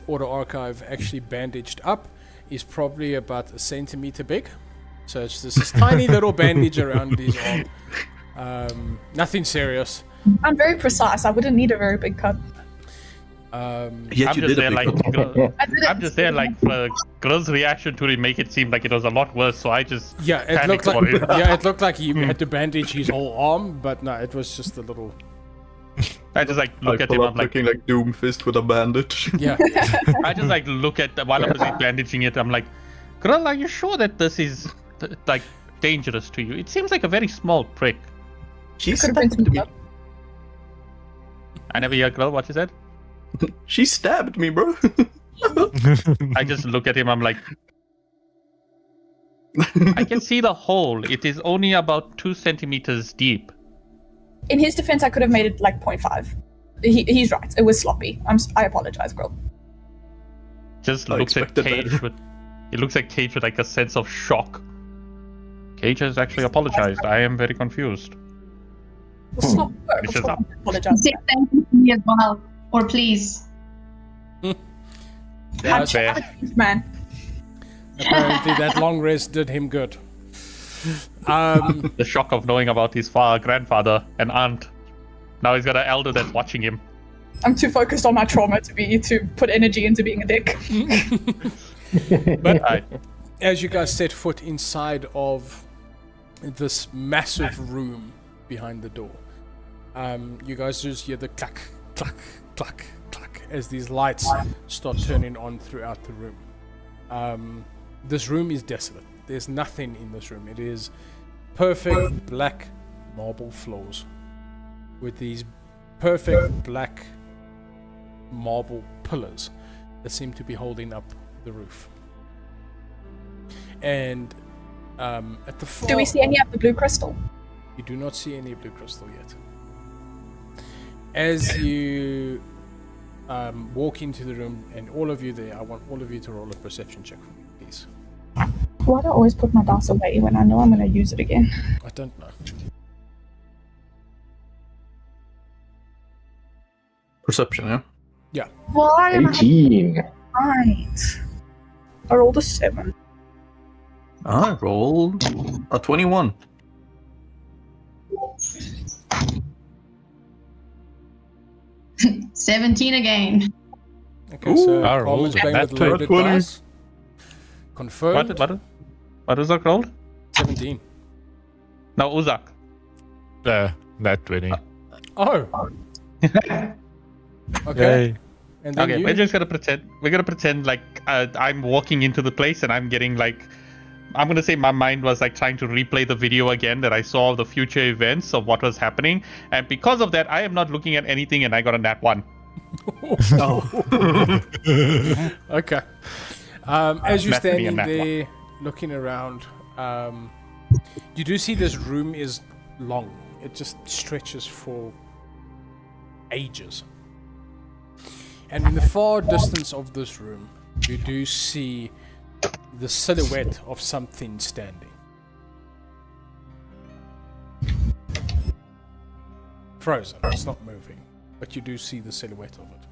Order Archive actually bandaged up is probably about a centimeter big. So it's just this tiny little bandage around his arm. Nothing serious. I'm very precise. I wouldn't need a very big cut. Yet I'm you just did there a big like one. I did it I'm just there like for Grill's reaction to it make it seem like it was a lot worse, so I just Yeah, it panicked looked like for it. it looked like he had to bandage his whole arm, but no, it was just a little. I just like look I at him. pull I'm up like, looking like Doomfist with a bandage. Yeah. I just like look at while I'm busy bandaging it. I'm like, Grill, are you sure that this is like dangerous to you? It seems like a very small prick. She Could have been stabbed me. some I never hear Grill. What you said? She stabbed me, bro. I just look at him. I'm like, I can see the hole. It is only about 2 centimeters deep. In his defense, I could have made it like 0.5. He's right. It was sloppy. I apologize, Grill. Just I looks at expected Cage that. with. It looks like Cage with like a sense of shock. Cage has actually apologized. I am very confused. It was sloppy work. Which Of is course, up. I apologize. Say thank you to me as well. Or please. Yes, Fair. Man, apparently that long rest did him good. The shock of knowing about his grandfather and aunt. Now he's got an elder that's watching him. I'm too focused on my trauma to put energy into being a dick. But Right. as you guys set foot inside of this massive room behind the door, you guys just hear the clack, clack, clack, clack as these lights start turning on throughout the room. This room is desolate. There's nothing in this room. It is perfect black marble floors with these perfect black marble pillars that seem to be holding up the roof. And at the far, Do we see any of the blue crystal? you do not see any blue crystal yet. As you walk into the room, and all of you there, I want all of you to roll a perception check for me, please. Why do I always put my dice away when I know I'm going to use it again? I don't know. Perception, yeah. Yeah. Why am I 18. right? I rolled a 7. I rolled a 21. $17 again. Okay, so I Carmen's rolled a playing nat with loaded 20. dice. Confirmed. What is that called? 17. No, Uzak. Nat 20. Oh. Okay. Yay. And then Okay, you? we're just gonna pretend. We're gonna pretend like I'm walking into the place and I'm getting like. I'm gonna say my mind was like trying to replay the video again that I saw of the future events of what was happening, and because of that, I am not looking at anything, and I got a nat 1. Okay. As you're Nat 20 standing and nat there looking around, you do see this room is long. It just stretches for ages. And in the far distance of this room, you do see the silhouette of something standing. Frozen. It's not moving, but you do see the silhouette of it.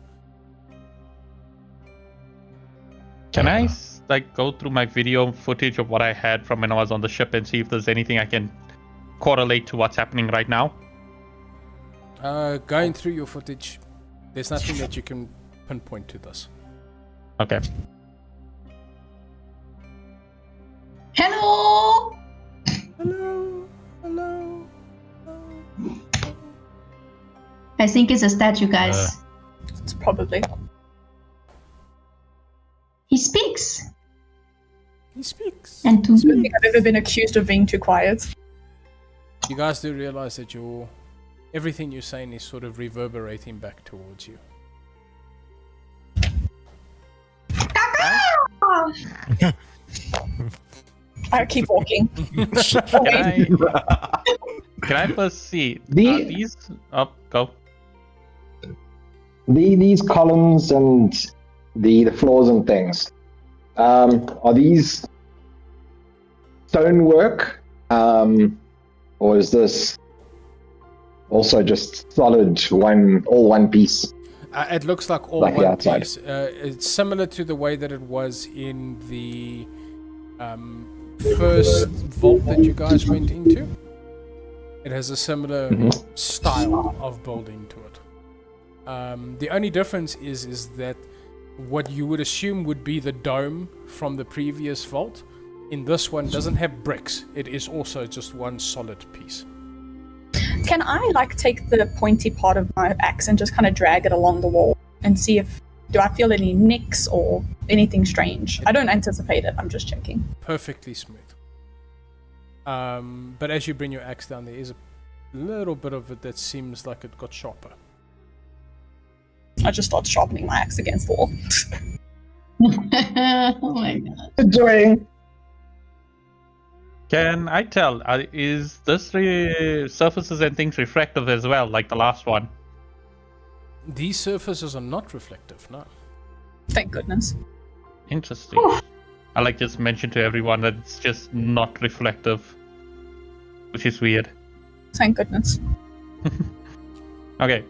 Can I like go through my video footage of what I had from when I was on the ship and see if there's anything I can correlate to what's happening right now? Going through your footage, there's nothing that you can pinpoint to this. Okay. Hello! Hello, hello. I think it's a statue, guys. It's probably. He speaks. He speaks. And to I don't think I've ever been accused of being too quiet. You guys do realize that everything you're saying is sort of reverberating back towards you. I keep walking. Can I first see The- these? Up, go. These columns and the floors and things, are these stonework, or is this also just solid all one piece? It looks like all Like the one outside. piece. It's similar to the way that it was in the first vault that you guys went into. It has a similar style of building to it. The only difference is that what you would assume would be the dome from the previous vault, in this one doesn't have bricks. It is also just one solid piece. Can I take the pointy part of my axe and just kind of drag it along the wall and see do I feel any nicks or anything strange? I don't anticipate it. I'm just checking. Perfectly smooth. But as you bring your axe down, there is a little bit of it that seems like it got sharper. I just start sharpening my axe against the wall. Oh my god. Enjoying. Can I tell? Is this surfaces and things refractive as well, like the last one? These surfaces are not reflective, no. Thank goodness. Interesting. I like just mention to everyone that it's just not reflective, which is weird. Thank goodness. Okay,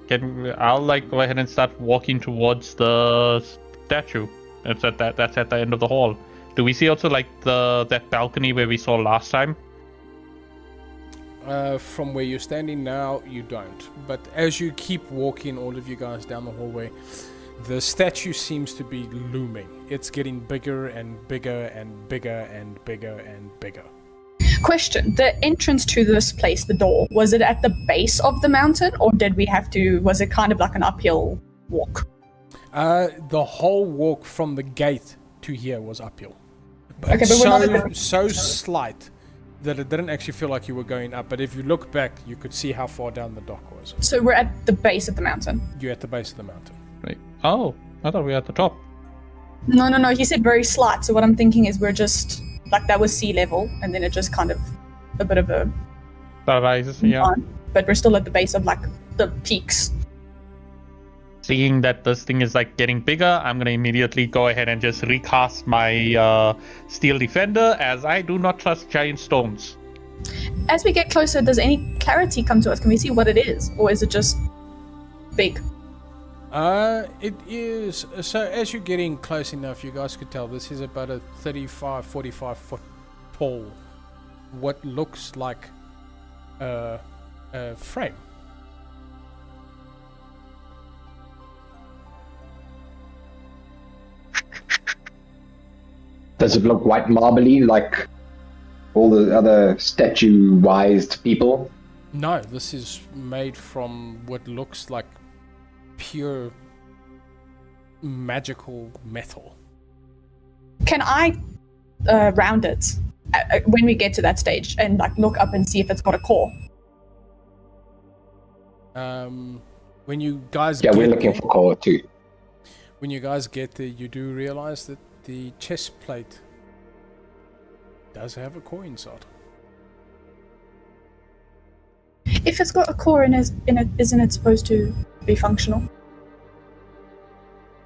I'll go ahead and start walking towards the statue That's at the end of the hall. Do we see also like that balcony where we saw last time? From where you're standing now, you don't. But as you keep walking, all of you guys down the hallway, the statue seems to be looming. It's getting bigger and bigger and bigger and bigger and bigger. Question: the entrance to this place, the door, was it at the base of the mountain, or was it kind of like an uphill walk? The whole walk from the gate to here was uphill. Okay, but we're not at the- so slight that it didn't actually feel like you were going up. But if you look back, you could see how far down the dock was. So we're at the base of the mountain. You're at the base of the mountain. Right. Oh, I thought we were at the top. No. He said very slight. So what I'm thinking is we're just like that was sea level, and then it just kind of a bit of a That rises, yeah. but we're still at the base of like the peaks. Seeing that this thing is like getting bigger, I'm gonna immediately go ahead and just recast my Steel Defender, as I do not trust giant stones. As we get closer, does any clarity come to us? Can we see what it is, or is it just big? It is. So as you're getting close enough, you guys could tell this is about a 45 foot tall, what looks like a frame. Does it look white marbly like all the other statue-wised people? No, this is made from what looks like pure magical metal. Can I round it when we get to that stage and like look up and see if it's got a core? When you guys Yeah, get we're looking there, for core too. when you guys get there, you do realize that the chest plate does have a core inside. If it's got a core in it, isn't it supposed to be functional?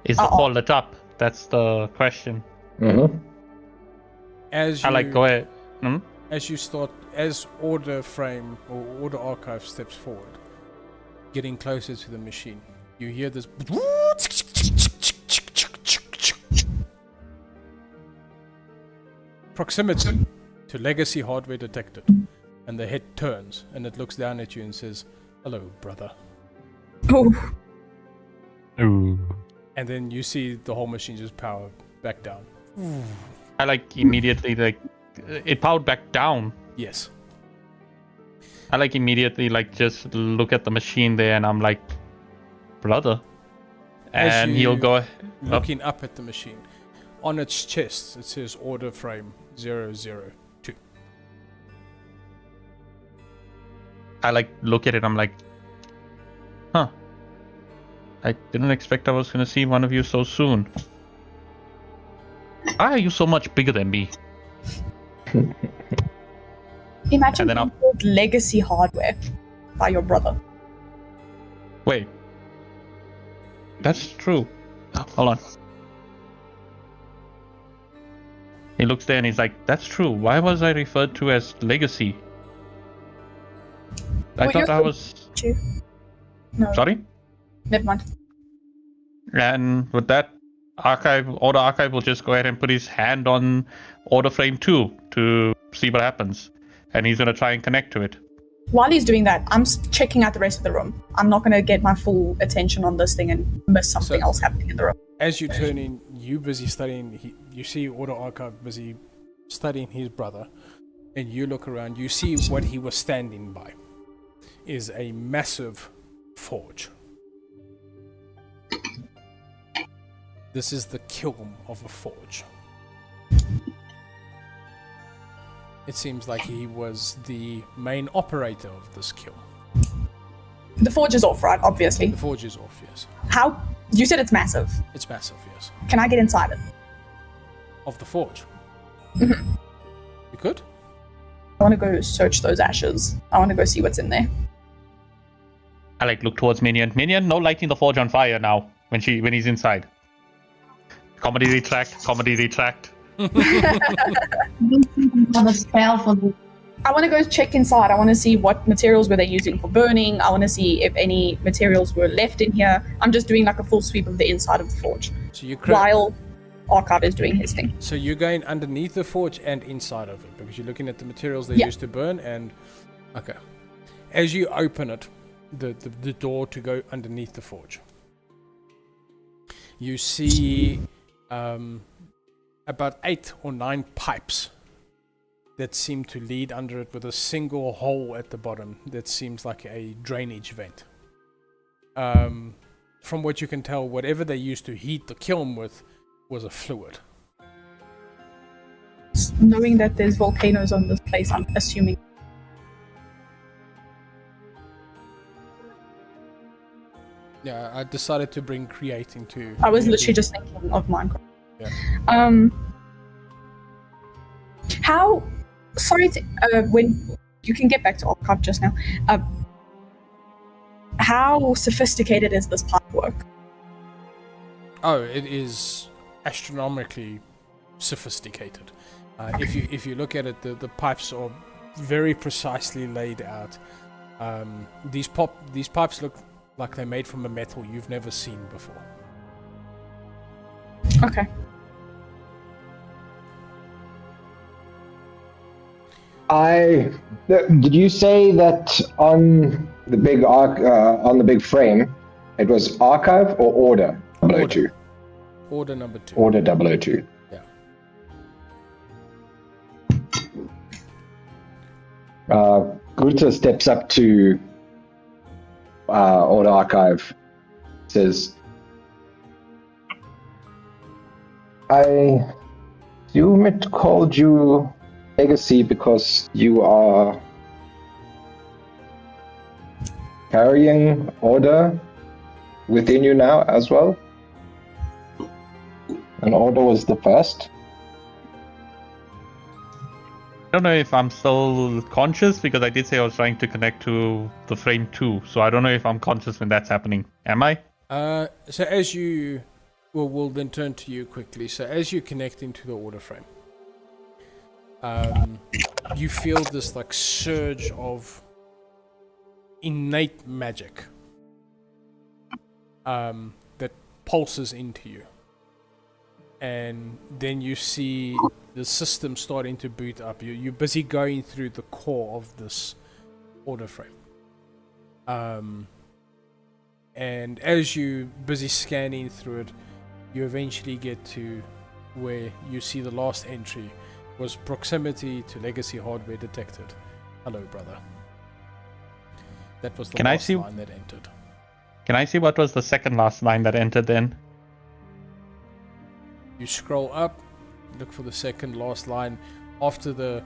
Is the core lit up? That's the question. Mm-hmm. As I you like go ahead. Hmm? as Order Frame or Order Archive steps forward, getting closer to the machine, you hear this proximity to legacy hardware detected, and the head turns and it looks down at you and says, "Hello, brother." Oh, Ooh. And then you see the whole machine just power back down. I like immediately like it powered back down. Yes. I like immediately like just look at the machine there and I'm like, brother. As And you he'll go up. Looking up at the machine, on its chest it says Order Frame 002. I like look at it. I'm like, huh. I didn't expect I was gonna see one of you so soon. Why are you so much bigger than me? imagine And then being called legacy hardware by your brother. Wait. That's true. Oh, hold on. He looks there and he's like, that's true. Why was I referred to as Legacy? I Well, thought you're I was... You? No, Sorry? never mind. And with that, Order Archive will just go ahead and put his hand on Order Frame 2 to see what happens. And he's going to try and connect to it. While he's doing that, I'm checking out the rest of the room. I'm not going to get my full attention on this thing and miss something else happening in the room. As you turn in, you busy studying, you see Order Archive busy studying his brother, and you look around, you see what he was standing by is a massive forge. This is the kiln of a forge. It seems like he was the main operator of this kiln. The forge is off, right? Obviously. The forge is off, yes. How? You said it's massive. It's massive, yes. Can I get inside it? Of the forge. Mhm. You could? I want to go search those ashes. I want to go see what's in there. I like look towards Minion. Minion, no lighting the forge on fire now when he's inside. Comedy retract. Comedy retract. Have a spell for the I want to go check inside. I want to see what materials were they using for burning. I want to see if any materials were left in here. I'm just doing like a full sweep of the inside of the forge. So you Archive is doing his thing. So you're going underneath the forge and inside of it because you're looking at the materials they Yeah. used to burn and okay. As you open it, the door to go underneath the forge, you see about 8 or 9 pipes that seem to lead under it with a single hole at the bottom that seems like a drainage vent. From what you can tell, whatever they used to heat the kiln with was a fluid. Knowing that there's volcanoes on this place, I'm assuming. Yeah, I decided to bring creating to. I was literally just thinking of Minecraft. Yeah. How? Sorry to when you can get back to Archive just now. How sophisticated is this pipe work? Oh, it is astronomically sophisticated. If you look at it, the pipes are very precisely laid out. These pipes look like they're made from a metal you've never seen before. Okay. Did you say that on the big on the big frame, it was Archive or Order 002? Order number 2. Order 002. Yeah. Guta steps up to Order Archive, says, I assume it called you Legacy because you are carrying Order within you now as well? And Order was the first? I don't know if I'm still conscious because I did say I was trying to connect to the frame 2, so I don't know if I'm conscious when that's happening. Am I? So as you... we'll then turn to you quickly. So as you connect into the Order frame, you feel this like surge of innate magic that pulses into you. And then you see the system starting to boot up. You're busy going through the core of this Order frame. And as you're busy scanning through it, you eventually get to where you see the last entry was proximity to legacy hardware detected. Hello, brother. That was the Can I last see- line that entered. Can I see what was the second last line that entered then? You scroll up, look for the second last line after the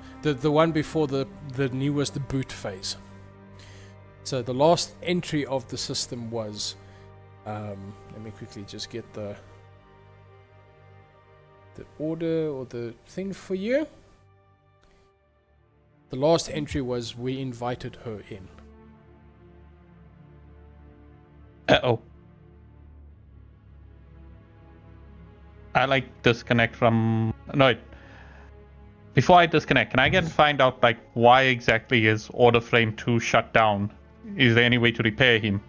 one before the newest boot phase. So the last entry of the system was, let me quickly just get the order or the thing for you. The last entry was, we invited her in. Uh-oh. I like disconnect from... No, wait. Before I disconnect, can I find out like why exactly is Order Frame 2 shut down? Is there any way to repair him?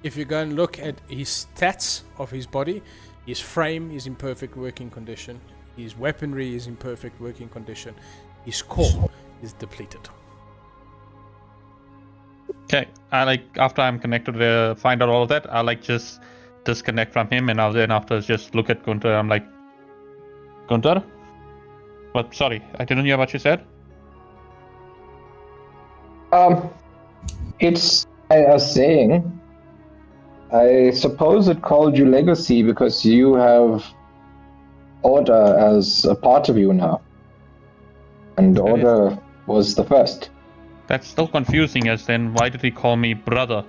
If you go and look at his stats of his body, his frame is in perfect working condition. His weaponry is in perfect working condition. His core is depleted. Okay, I like after I'm connected to find out all of that, I like just disconnect from him and I'll then after just look at Gunter. I'm like, Gunter? What? Sorry, I didn't hear what you said. It's, I was saying, I suppose it called you Legacy because you have Order as a part of you now. And Okay. Order was the first. That's still confusing as then why did he call me brother?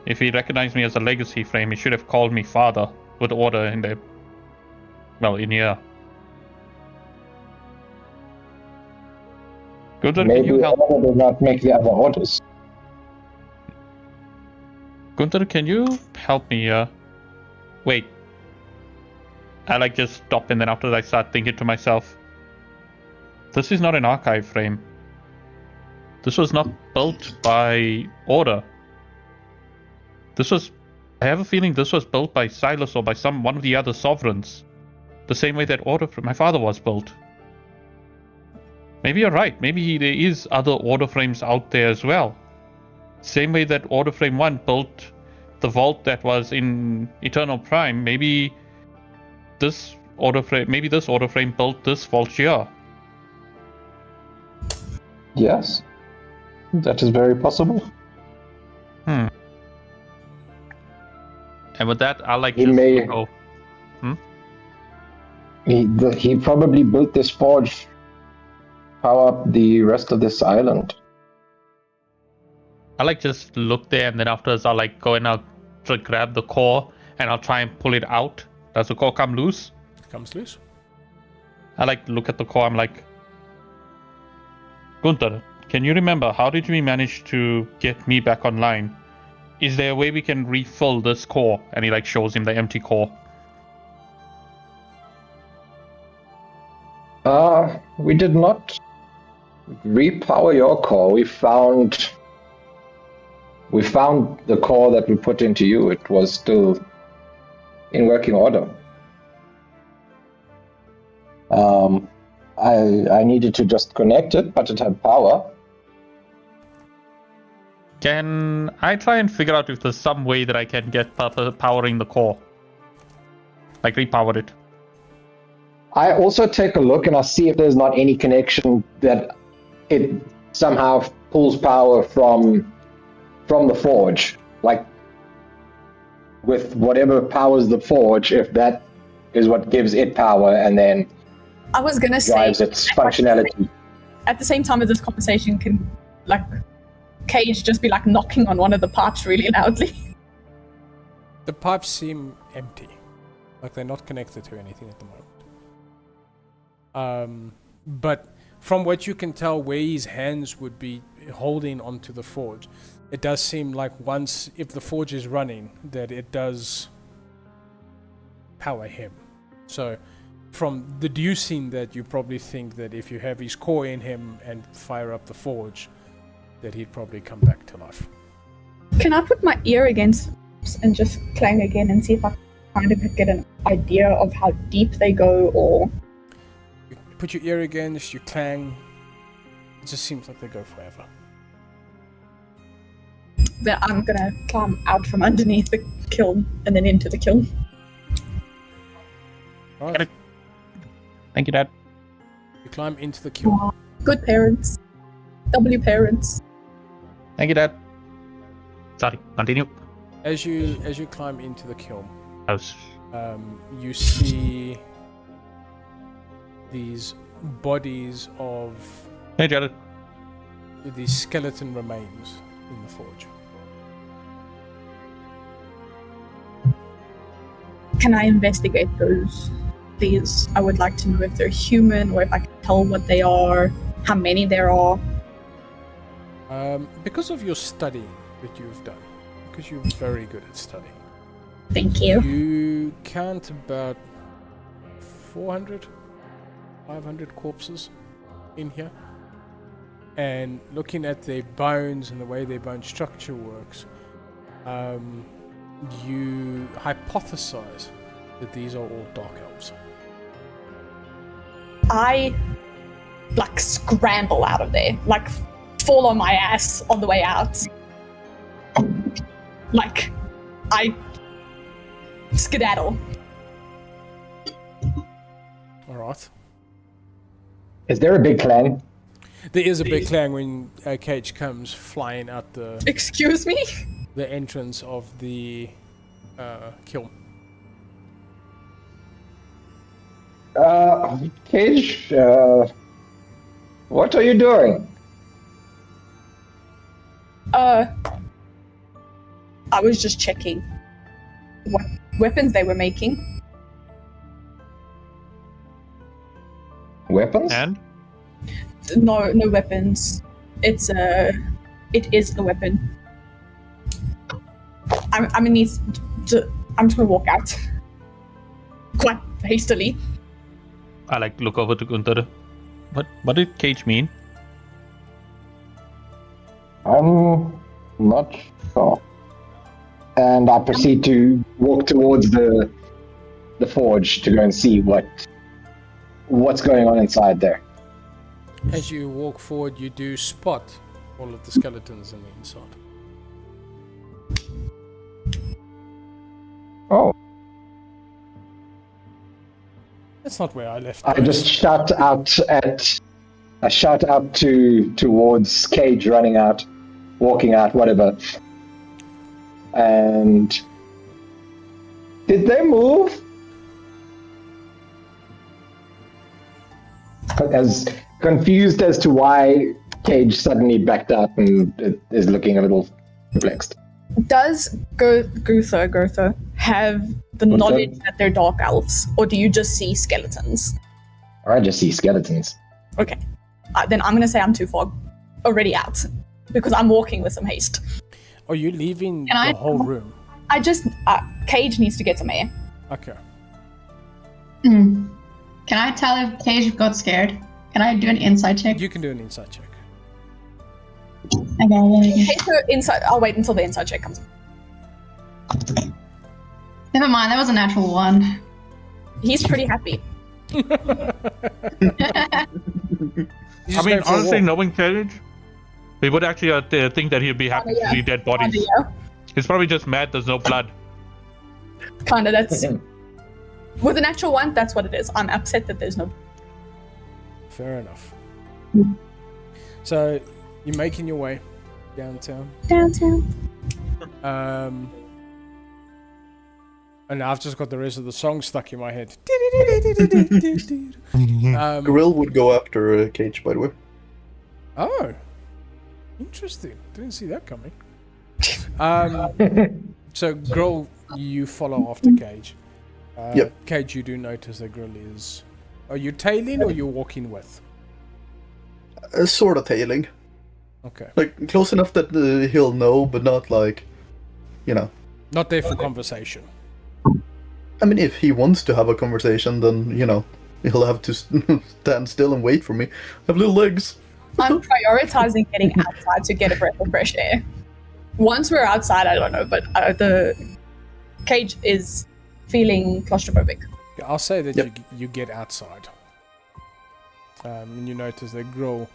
If he recognized me as a legacy frame, he should have called me father with Order in there. Well, in here. Gunter, can Maybe you help? Order did not make the other orders. Gunter, can you help me here? Wait. I like just stop and then after that I start thinking to myself, this is not an archive frame. This was not built by Order. This was I have a feeling this was built by Silas or by one of the other sovereigns. The same way that Order my father was built. Maybe you're right. Maybe there is other Order frames out there as well. Same way that Order Frame 1 built the vault that was in Eternal Prime. Maybe this Order Frame built this vault here. Yes, that is very possible. And with that, I'll He may- go. He probably built this forge to power up the rest of this island. I just look there, and then afterwards I'll go and I'll try to grab the core and I'll try and pull it out. Does the core come loose? It comes loose. I look at the core. I'm like, Gunther, can you remember how did we manage to get me back online? Is there a way we can refill this core? And he shows him the empty core. We did not repower your core. We found the core that we put into you. It was still in working order. I needed to just connect it, but it had power. Can I try and figure out if there's some way that I can get powering the core? Repower it. I also take a look and I see if there's not any connection that it somehow pulls power from the forge, with whatever powers the forge, if that is what gives it power and then I was gonna drives say its functionality. at the same time as this conversation, can Cage just be knocking on one of the pipes really loudly? The pipes seem empty. They're not connected to anything at the moment. But from what you can tell where his hands would be holding onto the forge, it does seem like if the forge is running, that it does power him. So from deducing that, you probably think that if you have his core in him and fire up the forge, that he'd probably come back to life. Can I put my ear against and just clang again and see if I kind of get an idea of how deep they go, or... You put your ear against, you clang. It just seems like they go forever. Then I'm gonna climb out from underneath the kiln and then into the kiln. Right. Thank you, Dad. You climb into the kiln. Good parents. W parents. Thank you, Dad. Sorry, continue. As you climb into the kiln, I was... you see these bodies of Hey, Jared. these skeleton remains in the forge. Can I investigate those, please? I would like to know if they're human or if I can tell what they are, how many there are. Because of your studying that you've done, because you're very good at studying, Thank you. you count about 400, 500 corpses in here. And looking at their bones and the way their bone structure works, you hypothesize that these are all dark elves. I scramble out of there, fall on my ass on the way out. I skedaddle. Alright. Is there a big clan? There is a big clang when Cage comes flying out the Excuse me? entrance of the kiln. Cage, what are you doing? I was just checking what weapons they were making. Weapons? And? No weapons. It is the weapon. I'm just gonna walk out quite hastily. I look over to Gunther. What did Cage mean? I'm not sure. and I proceed to walk towards the forge to go and see what's going on inside there. As you walk forward, you do spot all of the skeletons on the inside. Oh. That's not where I left. I those. just shout out towards Cage running out, walking out, whatever. And did they move? As confused as to why Cage suddenly backed out and is looking a little perplexed. Does Gotha have the knowledge that they're dark elves, or do you just see skeletons? Or I just see skeletons. Okay. Then I'm going to say I'm too far already out because I'm walking with some haste. Are you leaving Can the I- whole room? I just... Cage needs to get some air. Okay. Can I tell if Cage got scared? Can I do an insight check? You can do an insight check. Okay. Okay, so inside... I'll wait until the inside check comes. Never mind, that was a natural one. He's pretty happy. You I just mean, go for a honestly, walk. knowing Cage, we would actually think that he'd be happy to see dead bodies. Yeah, He's probably just mad there's no blood. kind of. That's... With an actual one, that's what it is. I'm upset that there's no... Fair enough. So, you're making your way downtown. And I've just got the rest of the song stuck in my head. Grill would go after Cage, by the way. Oh, interesting. Didn't see that coming. So Grill, you follow after Cage. Yep. Cage, you do notice that Grill is... Are you tailing or you're walking with? Sort of tailing. Okay. Like, close enough that he'll know, but not like, you know. Not there for conversation. I mean, if he wants to have a conversation, then, you know, he'll have to stand still and wait for me. I have little legs. I'm prioritizing getting outside to get a breath of fresh air. Once we're outside, I don't know, but the Cage is feeling claustrophobic. I'll say that Yep. you get outside. And you notice that Grill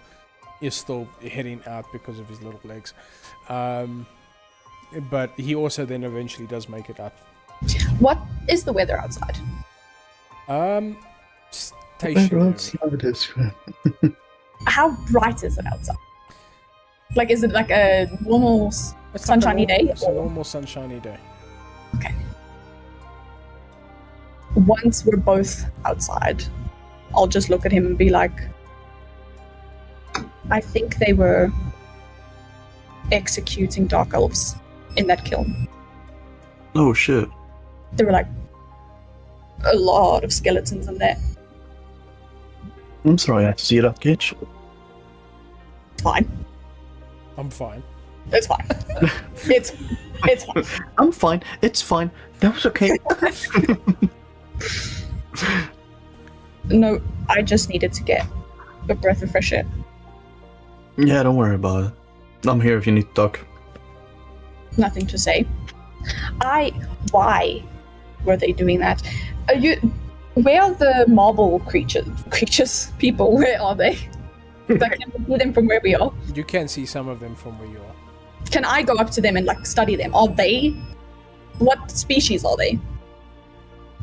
is still heading out because of his little legs. But he also then eventually does make it up. What is the weather outside? Stationary. How bright is it outside? Like, is it like a normal It's like a sunshiny normal- day? It's a normal sunshiny day. Once we're both outside, I'll just look at him and be like, I think they were executing dark elves in that kiln. Oh shit. There were like a lot of skeletons in there. I'm sorry I had to see that, Cage. It's fine. I'm fine. It's fine. it's fine. I'm fine. It's fine. That was okay. No, I just needed to get a breath of fresh air. Yeah, don't worry about it. I'm here if you need to talk. Nothing to say. Why were they doing that? Where are the marble creatures? People, where are they? Like, can we see them from where we are? You can see some of them from where you are. Can I go up to them and like study them? Are they? What species are they?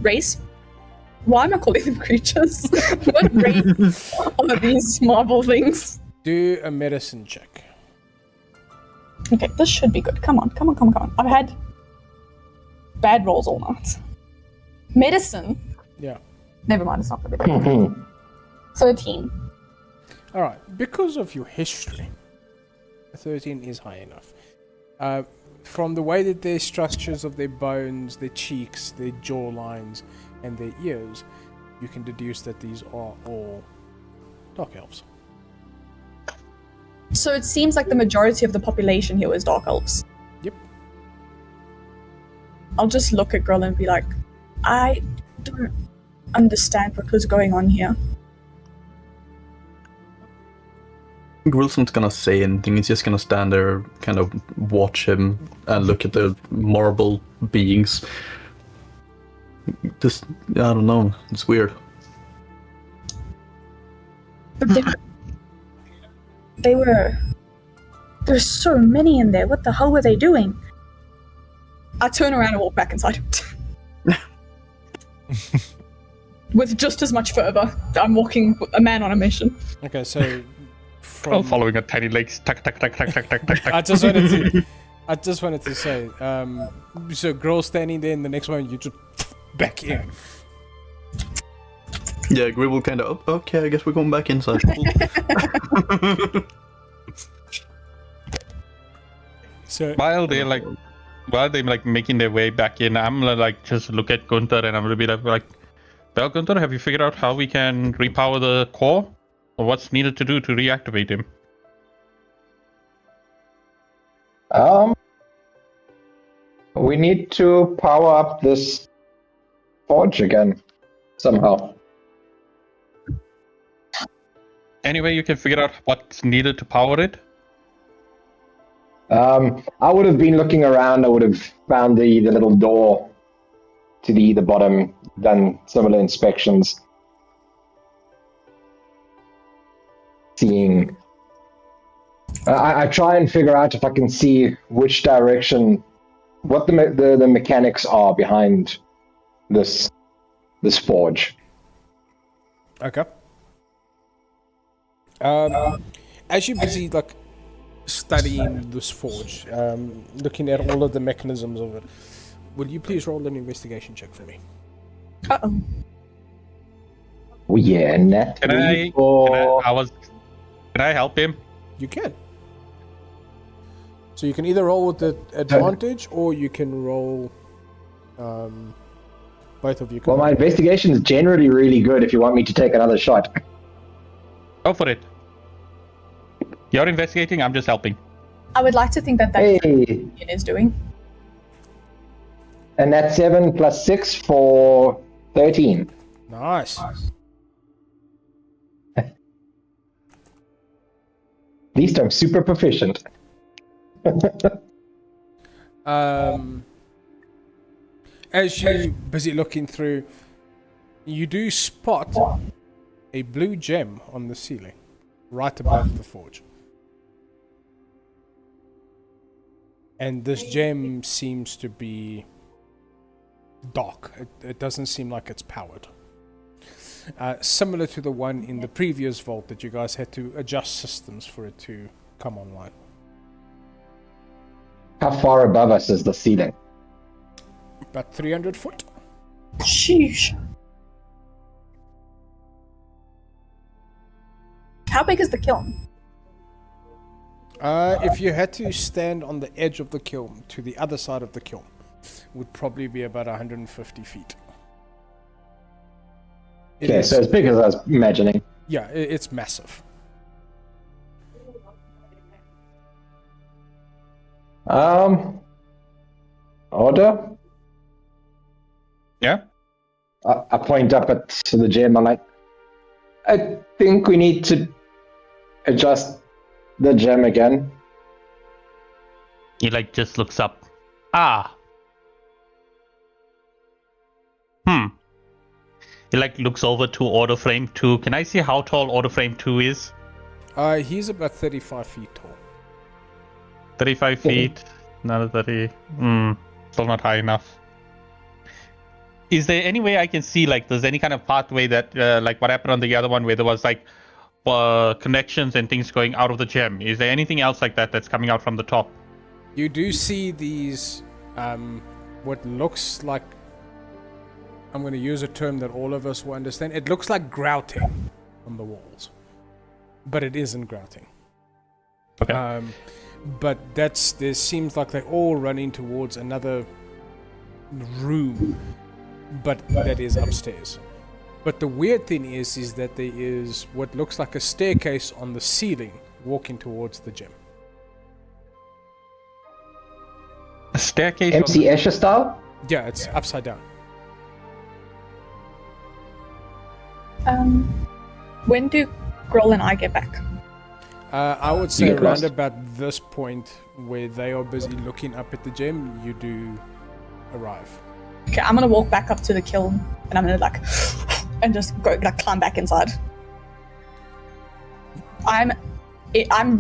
Race? Why am I calling them creatures? What race are these marble things? Do a medicine check. Okay, this should be good. Come on. I've had bad rolls all night. Medicine? Yeah. Never mind, it's not going to be bad. 13. All right. Because of your history, 13 is high enough. From the way that their structures of their bones, their cheeks, their jaw lines, and their ears, you can deduce that these are all dark elves. So it seems like the majority of the population here is dark elves. Yep. I'll just look at Grill and be like, I don't understand what was going on here. Grill's not gonna say anything. He's just gonna stand there, kind of watch him and look at the marble beings. Just, I don't know. It's weird. But they were. There's so many in there. What the hell were they doing? I turn around and walk back inside. With just as much fervor. I'm walking a man on a mission. Okay, so Oh, following a tiny legs. Tuck, tuck, tuck, tuck, tuck, tuck, tuck, tuck. I just wanted to say, so girl standing there, and the next moment you just back in. Yeah, Grill will kind of, okay, I guess we're going back inside. So While they're making their way back in, I'm gonna like just look at Gunther and I'm gonna be like, well, Gunther, have you figured out how we can repower the core? Or what's needed to do to reactivate him? We need to power up this forge again somehow. Anyway, you can figure out what's needed to power it? I would have been looking around. I would have found the little door to the bottom, done similar inspections. Seeing. I try and figure out if I can see which direction, what the mechanics are behind this forge. okay. As you're busy like studying this forge, looking at all of the mechanisms of it, will you please roll an investigation check for me? Uh-oh. Oh yeah, net Can I help him? You can. So you can either roll with the advantage, or you can roll. Both of you can. Well, my investigation is generally really good. If you want me to take another shot. Go for it. You're investigating, I'm just helping. I would like to think that that's Hey, what it is doing. and that's 7 plus 6 for 13. Nice. At least I'm super proficient. As you busy looking through, you do spot a blue gem on the ceiling, right above the forge. And this gem seems to be dark. It doesn't seem like it's powered. Similar to the one in the previous vault that you guys had to adjust systems for it to come online. How far above us is the ceiling? About 300 foot. Sheesh. How big is the kiln? If you had to stand on the edge of the kiln to the other side of the kiln, would probably be about 150 feet. It Okay, is- so as big as I was imagining. yeah, it's massive. Order? Yeah? I point up at the gem. I'm like, I think we need to adjust the gem again. He like just looks up. Ah. He like looks over to Order Frame 2. Can I see how tall Order Frame 2 is? He's about 35 feet tall. 35 feet. Another 30. Still not high enough. Is there any way I can see, like, there's any kind of pathway that, like what happened on the other one where there was, like, connections and things going out of the gem? Is there anything else like that that's coming out from the top? You do see these, what looks like, I'm going to use a term that all of us will understand. It looks like grouting on the walls, but it isn't grouting. Okay. But there seems like they're all running towards another room, but that is upstairs. But the weird thing is that there is what looks like a staircase on the ceiling walking towards the gem. A staircase? MC Escher style? Yeah, it's upside down. When do Groll and I get back? I would say get around lost. about this point where they are busy looking up at the gem, you do arrive. Okay, I'm gonna walk back up to the kiln and I'm gonna like and just go like climb back inside. I'm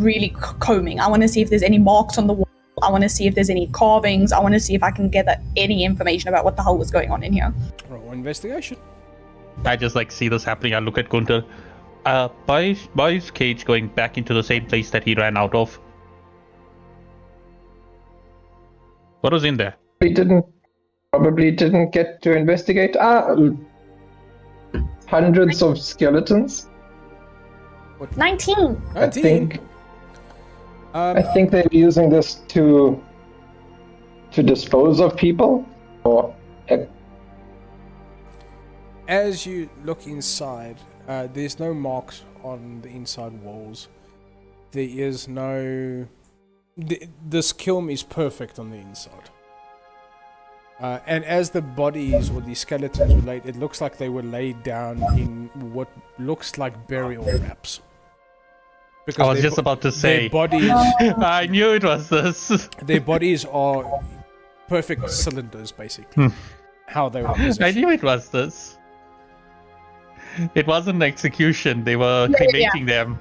really combing. I want to see if there's any marks on the wall. I want to see if there's any carvings. I want to see if I can gather any information about what the hell was going on in here. Roll investigation. I just like see this happening. I look at Gunther. Why is Cage going back into the same place that he ran out of? What was in there? We probably didn't get to investigate. Hundreds of skeletons. 19. I think. Um, I think they're using this to dispose of people. Or As you look inside, there's no marks on the inside walls. There is no... This kiln is perfect on the inside. And as the bodies or the skeletons were laid, it looks like they were laid down in what looks like burial wraps. Because I was their just about to say. their bodies, I knew it was this. their bodies are perfect cylinders, basically. How they were positioned. I knew it was this. It wasn't execution. They were cremating them.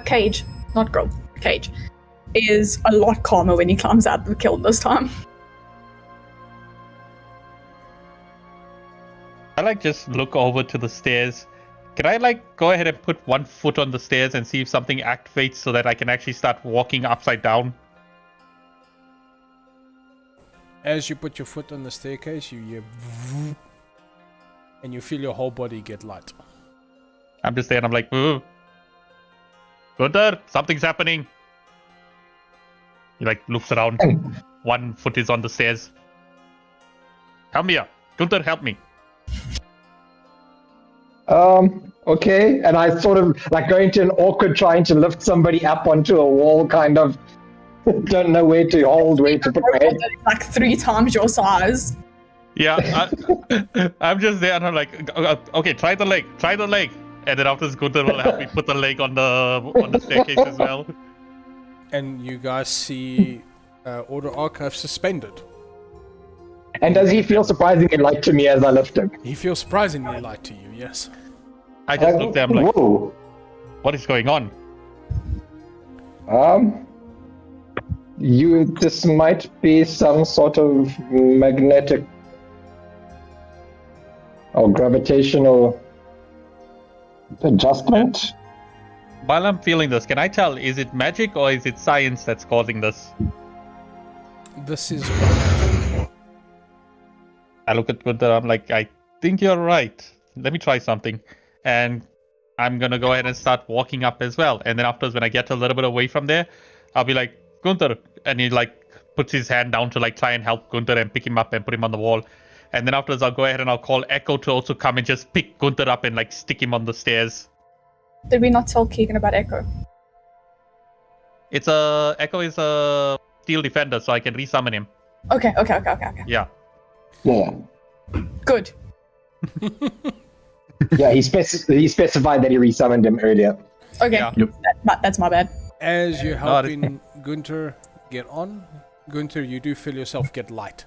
Cage, not Grill, Cage, is a lot calmer when he climbs out of the kiln this time. I like just look over to the stairs. Can I like go ahead and put one foot on the stairs and see if something activates so that I can actually start walking upside down? As you put your foot on the staircase, you hear vroom, and you feel your whole body get light. I'm just there and I'm like, ooh. Gunther, something's happening. He like looks around. One foot is on the stairs. Come here. Gunther, help me. Okay. And I sort of like go into an awkward trying to lift somebody up onto a wall, kind of. Don't know where to hold, where to put my head. Like 3 times your size. Yeah, I'm just there and I'm like, okay, try the leg. And then after this, Gunther will help me put the leg on the staircase as well. And you guys see Order Archive suspended. And does he feel surprisingly light to me as I lift him? He feels surprisingly light to you, yes. I just looked at him like, whoa. what is going on? This might be some sort of magnetic or gravitational adjustment. While I'm feeling this, can I tell, is it magic or is it science that's causing this? This is... I look at Gunther, I'm like, I think you're right. Let me try something. And I'm gonna go ahead and start walking up as well. And then afterwards, when I get a little bit away from there, I'll be like, Gunther. And he like puts his hand down to like try and help Gunther and pick him up and put him on the wall. And then afterwards, I'll go ahead and I'll call Echo to also come and just pick Gunther up and like stick him on the stairs. Did we not tell Keegan about Echo? Echo is a steel defender, so I can resummon him. Okay. Yeah. Yeah. Good. Yeah, he specified that he resummoned him earlier. Okay, Yeah. that's my bad. As you're helping Gunther get on, Gunther, you do feel yourself get light.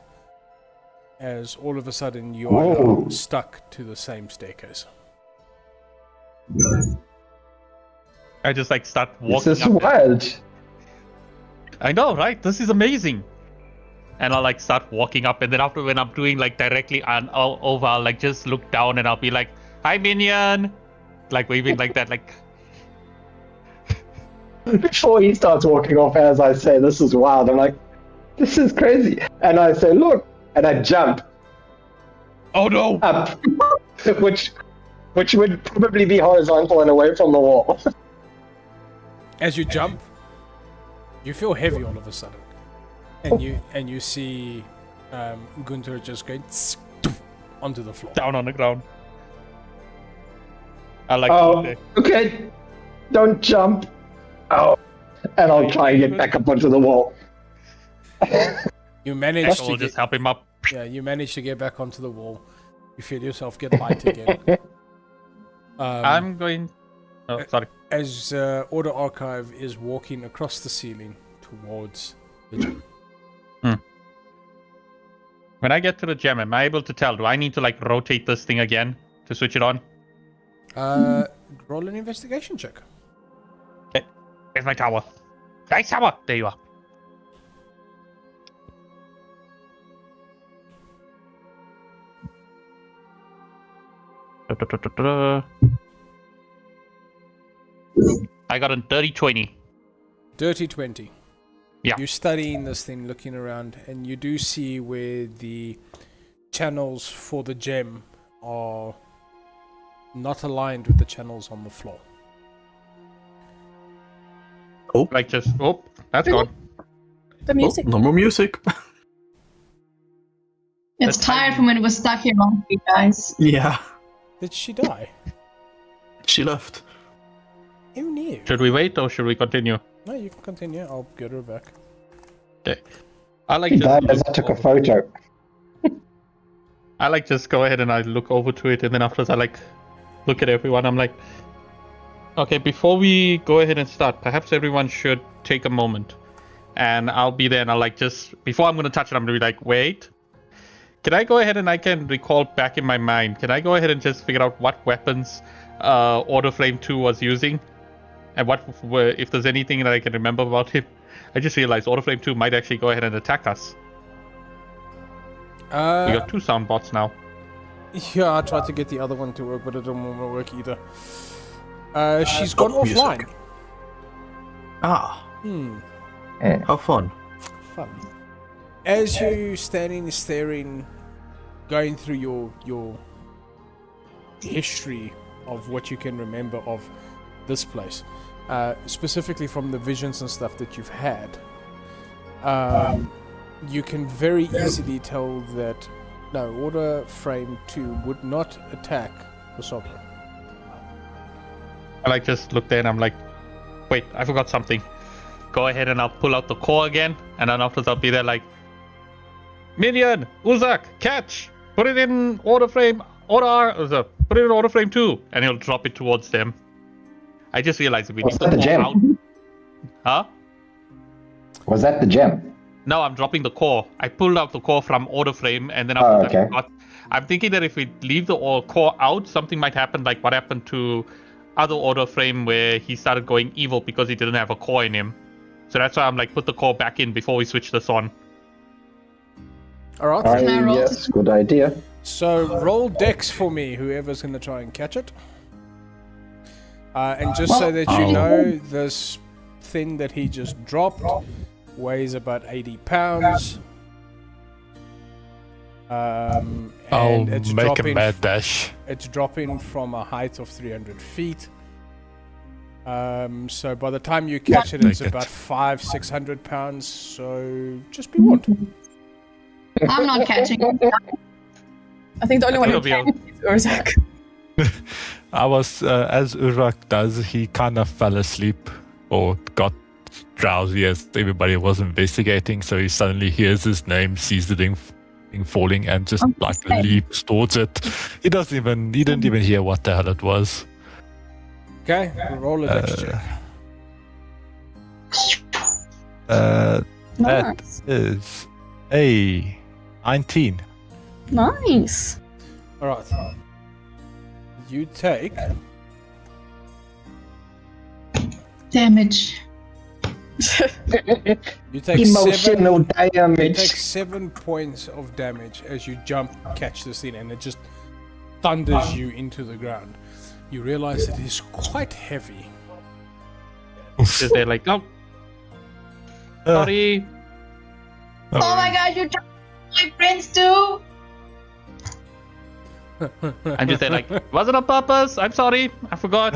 As all of a sudden you are now stuck to the same staircase. I just like start walking This is up. wild. I know, right? This is amazing. And I'll like start walking up, and then after when I'm doing like directly over, I'll like just look down and I'll be like, "Hi, minion," like waving like that, like. Before he starts walking off, as I say, this is wild. I'm like, this is crazy. And I say, look, and I jump Oh no! up, which would probably be horizontal and away from the wall. As you jump, you feel heavy all of a sudden. And you see Gunther just going onto the floor. Down on the ground. I like. Oh, okay. Don't jump. Oh, and I'll try and get back up onto the wall. You manage Echo to will just help him up. you manage to get back onto the wall. You feel yourself get light again. I'm going Oh, sorry. As Order Archive is walking across the ceiling towards the gem. When I get to the gem, am I able to tell? Do I need to like rotate this thing again to switch it on? Roll an investigation check. Where's my tower? Nice tower! There you are. I got a dirty 20. Dirty 20. Yeah. You're studying this thing, looking around, and you do see where the channels for the gem are not aligned with the channels on the floor. Like just, oh, that's gone. The music. No more music. It's tired from when it was stuck here on you guys. Yeah, Did she die? she left. Who knew? Should we wait or should we continue? No, you can continue. I'll get her back. Okay. I like He just died as I took a photo. I like just go ahead and I look over to it, and then afterwards I like look at everyone. I'm like, okay, before we go ahead and start, perhaps everyone should take a moment, and I'll be there, and I'll like just before I'm gonna touch it, I'm gonna be like, wait, can I go ahead and I can recall back in my mind? Can I go ahead and just figure out what weapons Order Flame 2 was using, and what if there's anything that I can remember about him? I just realized Order Flame 2 might actually go ahead and attack us. We got 2 sound bots now. Yeah, I tried to get the other one to work, but it didn't want to work either. She's gone music. offline. Ah, how fun. Fun. As you standing staring, going through your history of what you can remember of this place, specifically from the visions and stuff that you've had, you can very easily tell that no, Order Frame 2 would not attack the Sovereign. I like just look there and I'm like, wait, I forgot something. Go ahead and I'll pull out the core again, and then afterwards I'll be there like, Minion, Uzak, catch, put it in Order Frame, put it in Order Frame 2, and he'll drop it towards them. I just realized that we Was need that the to gem? out. Huh? Was that the gem? No, I'm dropping the core. I pulled out the core from Order Frame, and then Oh, after okay. that, I'm thinking that if we leave the core out, something might happen like what happened to other Order Frame where he started going evil because he didn't have a core in him. So that's why I'm like, put the core back in before we switch this on. Alright, Can I roll? Yes, good idea. so roll Dex for me, whoever's going to try and catch it. And just so that you know, this thing that he just dropped weighs about 80 pounds. I'll And it's make a dropping, mad dash. it's dropping from a height of 300 feet. So by the time you catch it, it's Make it. about 500-600 pounds. So just be warned. I'm not catching it. I think the only one who It'll be can is Urzak. I was, as Urak does, he kind of fell asleep or got drowsy as everybody was investigating. So he suddenly hears his name, sees the thing falling, and just like leaps towards it. He didn't even hear what the hell it was. Okay, roll a Dex check. That Nice. is a 19. Nice. Alright. You take Damage. you take Emotional You take damage. 7 points of damage as you jump, catch this thing, and it just thunders you into the ground. You realize it is quite heavy. Just they're like, oh, sorry. Oh my god, you dropped my friends too! I'm just there like, wasn't on purpose. I'm sorry. I forgot.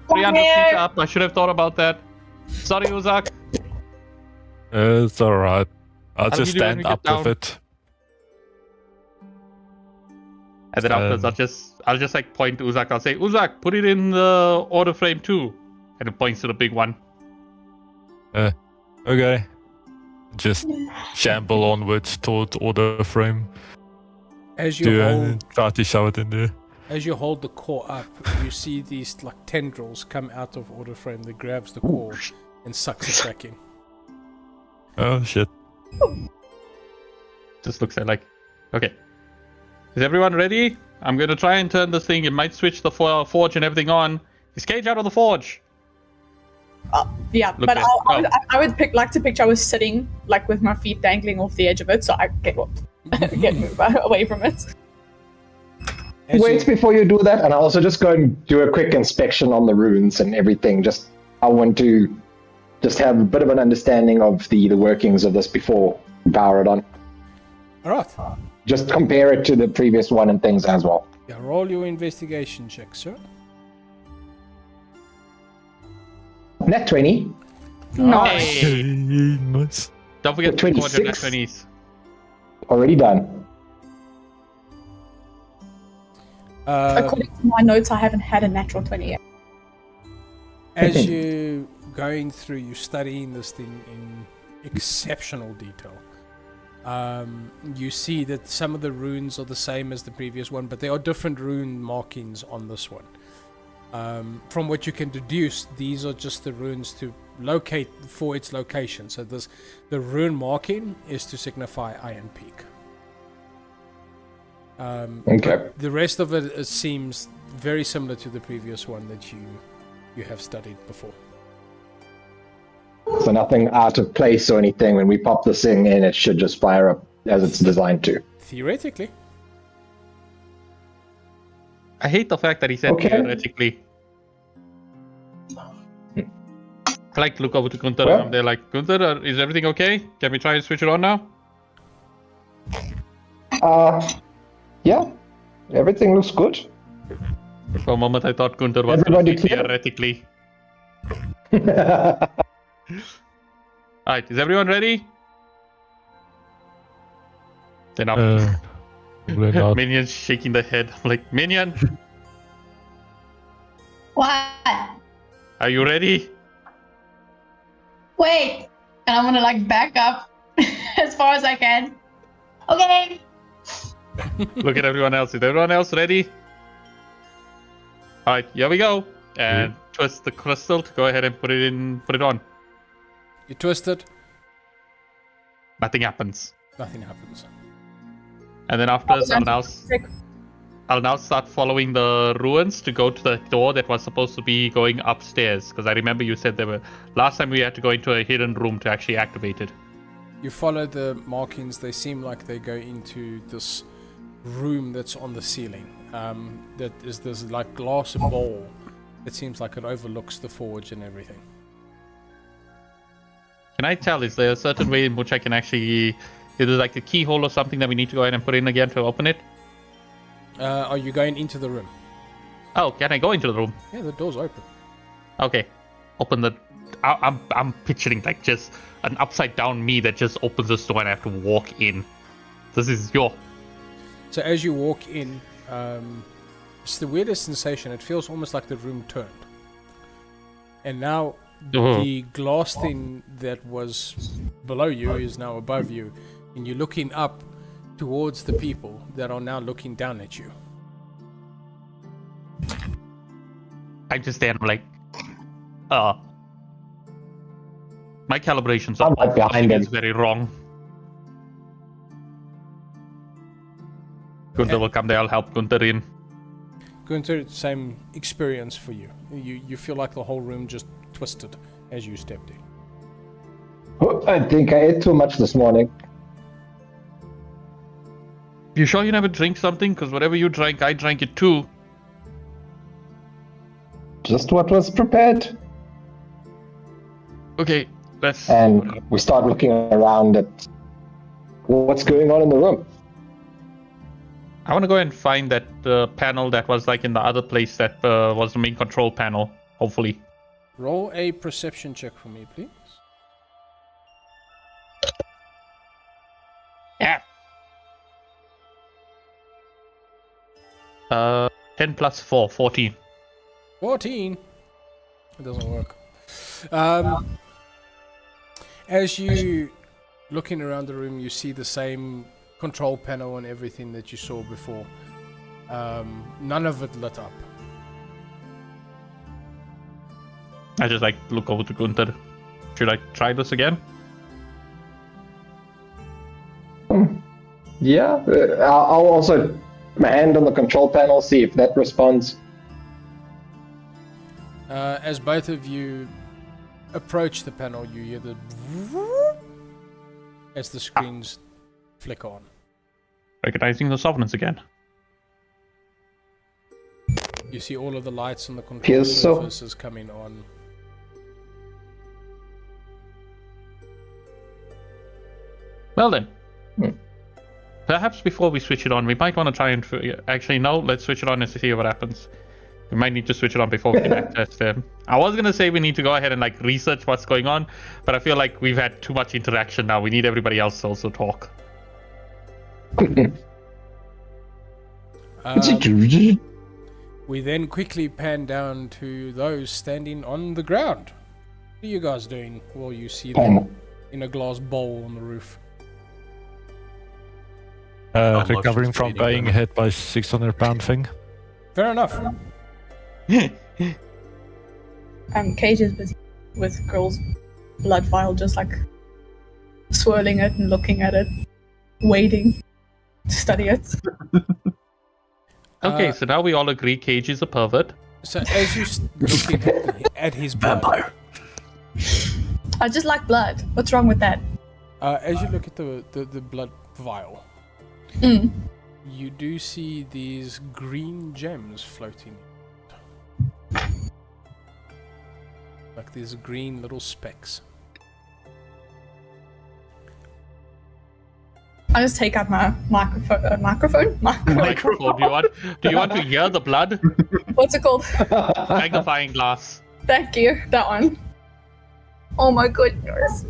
300 feet up. I should have thought about that. Sorry, Uzak. It's alright. I'll I'll just give you when stand we get up with down. it. And then afterwards, I'll just like point to Uzak. I'll say, Uzak, put it in the Order Frame 2. And it points to the big one. Okay. Just shamble onwards towards Order Frame. As you hold, Try to shove it in there. As you hold the core up, you see these like tendrils come out of Order Frame that grabs the core and sucks it back in. Oh shit. Just looks at like, okay. Is everyone ready? I'm gonna try and turn this thing. It might switch the forge and everything on. Is Cage out of the forge? Yeah, Look but at- I would like to picture I was sitting like with my feet dangling off the edge of it, so I get moved away from it. As Wait you- before you do that, and I'll also just go and do a quick inspection on the runes and everything. I want to just have a bit of an understanding of the workings of this before we power it on. All right. Just compare it to the previous one and things as well. Yeah, roll your investigation check, sir. Net 20. Nice. Hey! Nice. Don't forget to record your 26. 20s. Already done. According to my notes, I haven't had a natural 20 yet. As you going through, you studying this thing in exceptional detail. You see that some of the runes are the same as the previous one, but there are different rune markings on this one. From what you can deduce, these are just the runes to locate for its location. So the rune marking is to signify Iron Peak. Okay. The rest of it seems very similar to the previous one that you have studied before. So nothing out of place or anything. When we pop this thing in, it should just fire up as it's designed to. Theoretically. I hate the fact that he said Okay. theoretically. I like to look over to Gunther Well- and I'm there like, Gunther, is everything okay? Can we try and switch it on now? Yeah. Everything looks good. For a moment I thought Gunther was Everybody going to say clear? theoretically. Alright, is everyone ready? Then I'm Probably not. Minion's shaking the head. I'm like, Minion, What? are you ready? Wait. And I'm gonna like back up as far as I can. Okay. Look at everyone else. Is everyone else ready? Alright, here we go. And twist the crystal to go ahead and put it on. You twist it, Nothing happens. nothing happens. And then after this, Sick. I'll now start following the ruins to go to the door that was supposed to be going upstairs. Because I remember you said last time we had to go into a hidden room to actually activate it. You follow the markings, they seem like they go into this room that's on the ceiling. That is this like glass bowl. It seems like it overlooks the forge and everything. Can I tell, is there a certain way in which I can actually... Is there like a keyhole or something that we need to go ahead and put in again to open it? Are you going into the room? Oh, can I go into the room? Yeah, the door's open. Okay. Open the... I'm picturing like just an upside down me that just opens this door and I have to walk in. This is your... So as you walk in, it's the weirdest sensation. It feels almost like the room turned. And now the glass thing that was below you is now above you. And you're looking up towards the people that are now looking down at you. I just stand like... My calibrations are I'm right behind It's him. very wrong. Gunther will come there, I'll help Gunther in. Gunther, same experience for you. You feel like the whole room just twisted as you stepped in. I think I ate too much this morning. You sure you never drink something? Because whatever you drank, I drank it too. Just what was prepared. Okay, let's... And we start looking around at what's going on in the room. I want to go and find that panel that was like in the other place that was the main control panel, hopefully. Roll a perception check for me, please. Yeah. 10 plus 4, 14. 14. It doesn't work. As you looking around the room, you see the same control panel and everything that you saw before. None of it lit up. I just like look over to Gunther. Should I try this again? Yeah, I'll also put my hand on the control panel, see if that responds. As both of you approach the panel, you hear the as the screens flick on. Recognizing the sovereigns again. You see all of the lights on the control Feels so. surfaces coming on. Well then. Hmm. Perhaps before we switch it on, we might want to try and... Actually, no, let's switch it on and see what happens. We might need to switch it on before we can access them. I was going to say we need to go ahead and like research what's going on, but I feel like we've had too much interaction now. We need everybody else to also talk. We then quickly pan down to those standing on the ground. What are you guys doing while you see them in a glass bowl on the roof? Recovering from eating being them. hit by 600-pound thing. Fair enough. Kate is busy with girl's blood vial, just like swirling it and looking at it, waiting to study it. Okay, so now we all agree Cage is a pervert. So as you look at his blood, Vampire. I just like blood. What's wrong with that? as you look at the blood vial, Mm. you do see these green gems floating. Like these green little specks. I just take out my microphone. Microphone? Microphone. Do you want to hear the blood? What's it called? Magnifying glass. Thank you. That one. Oh my goodness.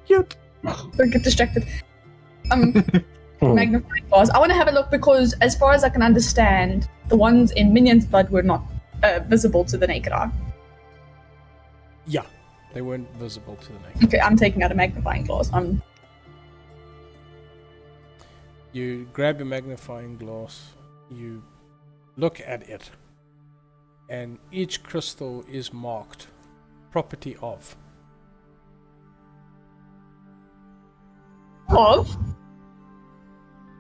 Cute. Don't get distracted. Magnifying glass. I want to have a look because, as far as I can understand, the ones in Minion's blood were not visible to the naked eye. Yeah, they weren't visible to the naked. Okay, I'm taking out a magnifying glass. You grab your magnifying glass, you look at it, and each crystal is marked property of. Of?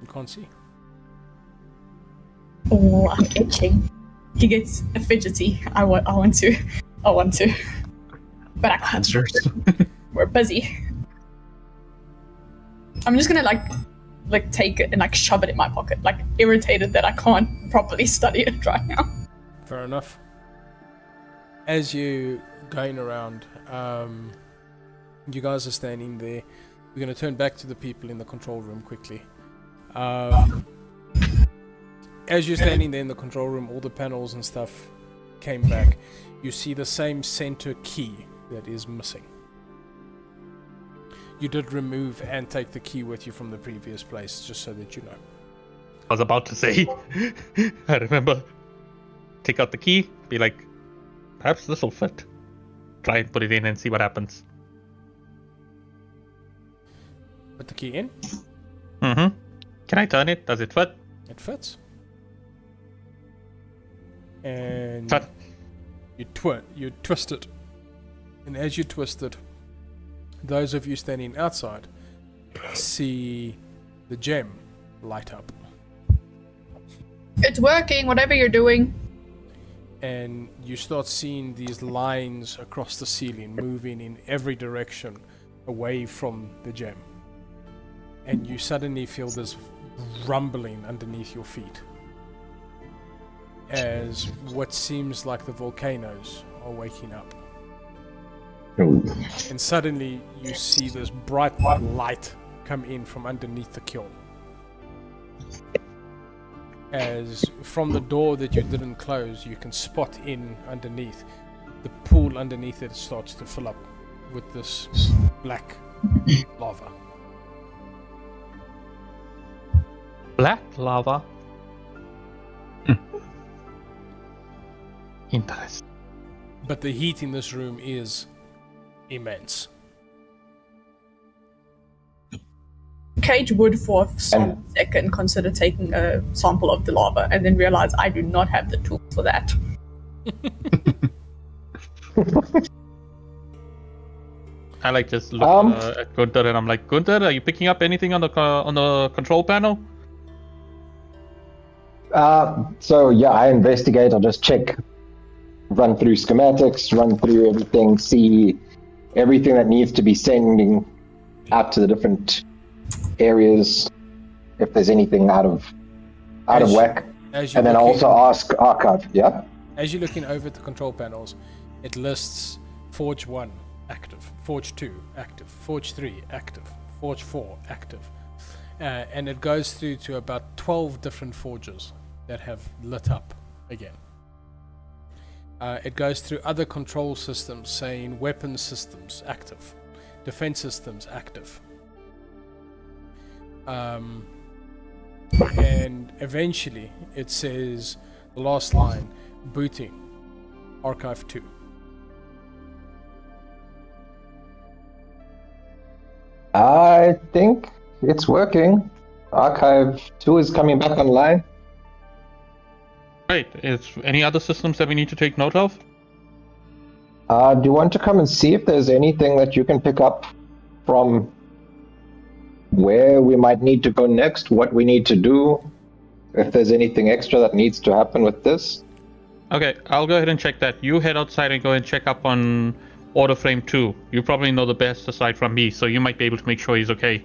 You can't see. Oh, I'm itching. He gets a fidgety. I want to. But I can't. Answers. We're busy. I'm just gonna like take it and like shove it in my pocket, like irritated that I can't properly study it right now. Fair enough. As you going around, you guys are standing there. We're going to turn back to the people in the control room quickly. As you're standing there in the control room, all the panels and stuff came back. You see the same center key that is missing. You did remove and take the key with you from the previous place, just so that you know. I was about to say. I remember. Take out the key, be like, perhaps this will fit. Try and put it in and see what happens. Put the key in. Mm-hmm. Can I turn it? Does it fit? It fits. And Fit. you twist it. And as you twist it, those of you standing outside see the gem light up. It's working, whatever you're doing. And you start seeing these lines across the ceiling moving in every direction away from the gem. And you suddenly feel this rumbling underneath your feet as what seems like the volcanoes are waking up. And suddenly you see this bright light come in from underneath the kiln. As from the door that you didn't close, you can spot in underneath. The pool underneath it starts to fill up with this black lava. Black lava. Interesting. But the heat in this room is immense. Cage would for a second consider taking a sample of the lava and then realize I do not have the tools for that. I like just look at Gunther and I'm like, Gunther, are you picking up anything on the control panel? So yeah, I investigate. I'll just check, run through schematics, run through everything, see everything that needs to be sending out to the different areas. If there's anything out of whack, and then I also ask Archive. Yeah. As you're looking over at the control panels, it lists Forge 1 active, Forge 2 active, Forge 3 active, Forge 4 active, and it goes through to about 12 different forges that have lit up again. It goes through other control systems saying weapon systems active, defense systems active. And eventually it says the last line, booting Archive 2. I think it's working. Archive 2 is coming back online. Right. Is any other systems that we need to take note of? Do you want to come and see if there's anything that you can pick up from where we might need to go next, what we need to do, if there's anything extra that needs to happen with this? Okay, I'll go ahead and check that. You head outside and go and check up on Order Frame 2. You probably know the best aside from me, so you might be able to make sure he's okay.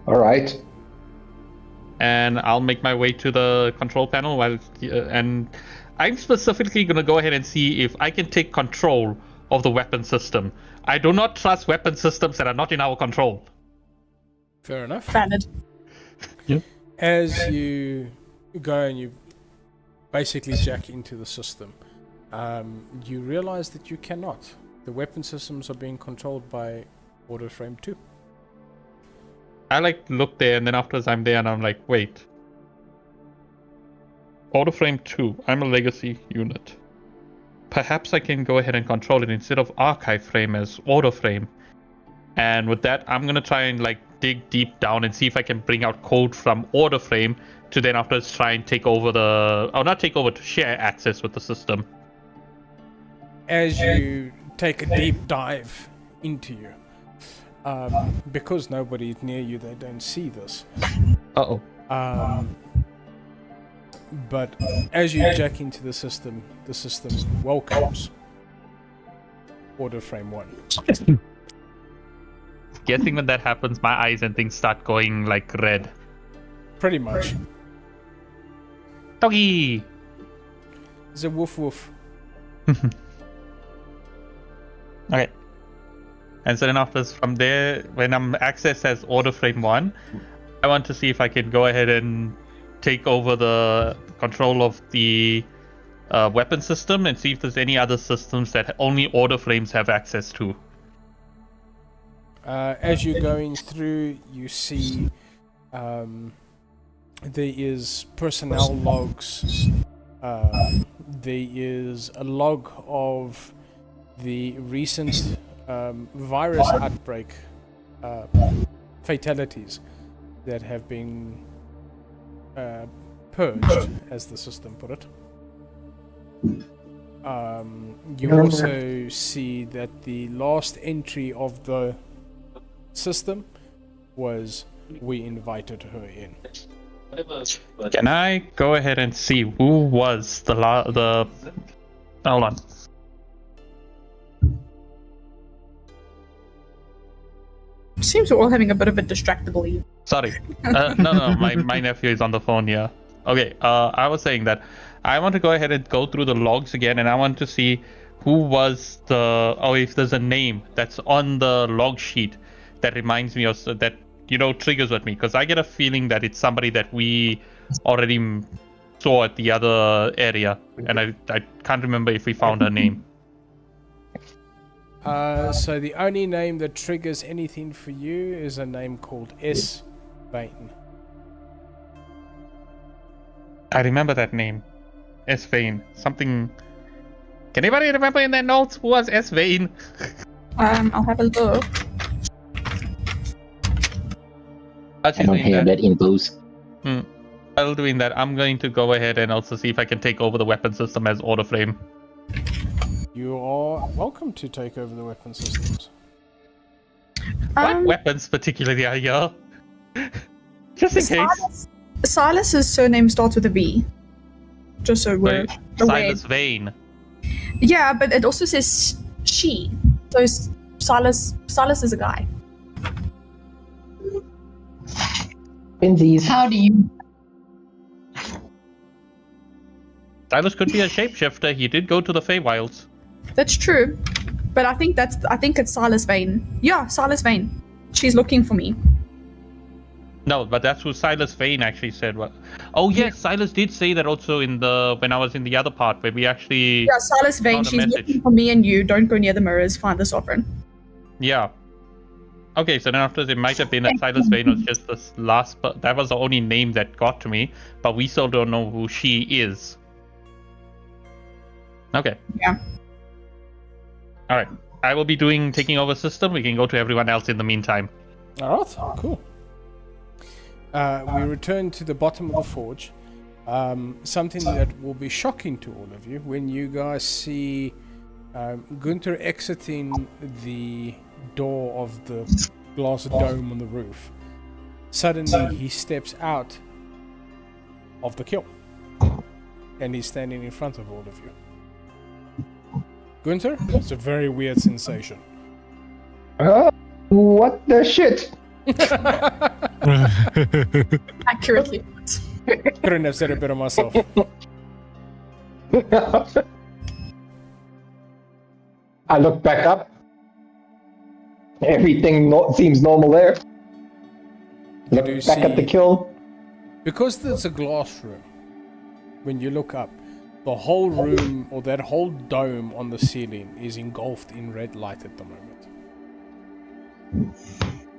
All right. And I'll make my way to the control panel and I'm specifically going to go ahead and see if I can take control of the weapon system. I do not trust weapon systems that are not in our control. Fair enough. Valid. Yep. As you go and you basically jack into the system, you realize that you cannot. The weapon systems are being controlled by Order Frame 2. I look there, and then afterwards I'm there and I'm like, wait. Order Frame 2, I'm a legacy unit. Perhaps I can go ahead and control it instead of Archive Frame as Order Frame. And with that, I'm gonna try and dig deep down and see if I can bring out code from Order Frame to then afterwards try and take over to share access with the system. As you take a deep dive into you, because nobody's near you, they don't see this. Uh-oh. But as you jack into the system welcomes Order Frame 1. Guessing when that happens, my eyes and things start going red. Pretty much. Doggy! It's a woof woof. Okay. And so then after from there, when I'm accessed as Order Frame 1, I want to see if I can go ahead and take over the control of the weapon system and see if there's any other systems that only Order Frames have access to. As you're going through, you see there is personnel logs. There is a log of the recent virus outbreak fatalities that have been purged, as the system put it. You also see that the last entry of the system was, we invited her in. Can I go ahead and see who was the hold on. Seems we're all having a bit of a distractible evening. Sorry. No, my nephew is on the phone here. Okay, I was saying that I want to go ahead and go through the logs again, and I want to see who was if there's a name that's on the log sheet that reminds me of, that, triggers with me, because I get a feeling that it's somebody that we already saw at the other area, and I can't remember if we found her name. So the only name that triggers anything for you is a name called S. Vane. I remember that name. S. Vane. Something... Can anybody remember in their notes who was S. Vane? I'll have a look. As I she's don't doing have that infos. While doing that, I'm going to go ahead and also see if I can take over the weapon system as order frame. You are welcome to take over the weapon systems. What weapons particularly are here? Just in case. Silas's surname starts with a V. Just so we're Wait, aware. Silas Vane. Yeah, but it also says she. So Silas is a guy. Pinsies. How do you? Silas could be a shapeshifter. He did go to the Feywilds. That's true. But I think it's Silas Vane. Yeah, Silas Vane. She's looking for me. No, but that's who Silas Vane actually said. Oh yes, Silas did say that also when I was in the other part where we actually. Yeah, Silas Vane. found a She's message. looking for me and you. Don't go near the mirrors. Find the sovereign. Yeah. Okay, so then after it might have been that Silas Vane was just this last. But that was the only name that got to me. But we still don't know who she is. Okay. Yeah. All right. I will be taking over system. We can go to everyone else in the meantime. All right, cool. We return to the bottom of the forge. Something that will be shocking to all of you when you guys see Gunther exiting the door of the glass dome on the roof. Suddenly, he steps out of the kiln, and he's standing in front of all of you. Gunther, it's a very weird sensation. What the shit? Accurately put. Couldn't have said it better myself. I look back up. Everything seems normal there. Look do back at the see- kiln. Because it's a glass room, when you look up, the whole room, or that whole dome on the ceiling, is engulfed in red light at the moment.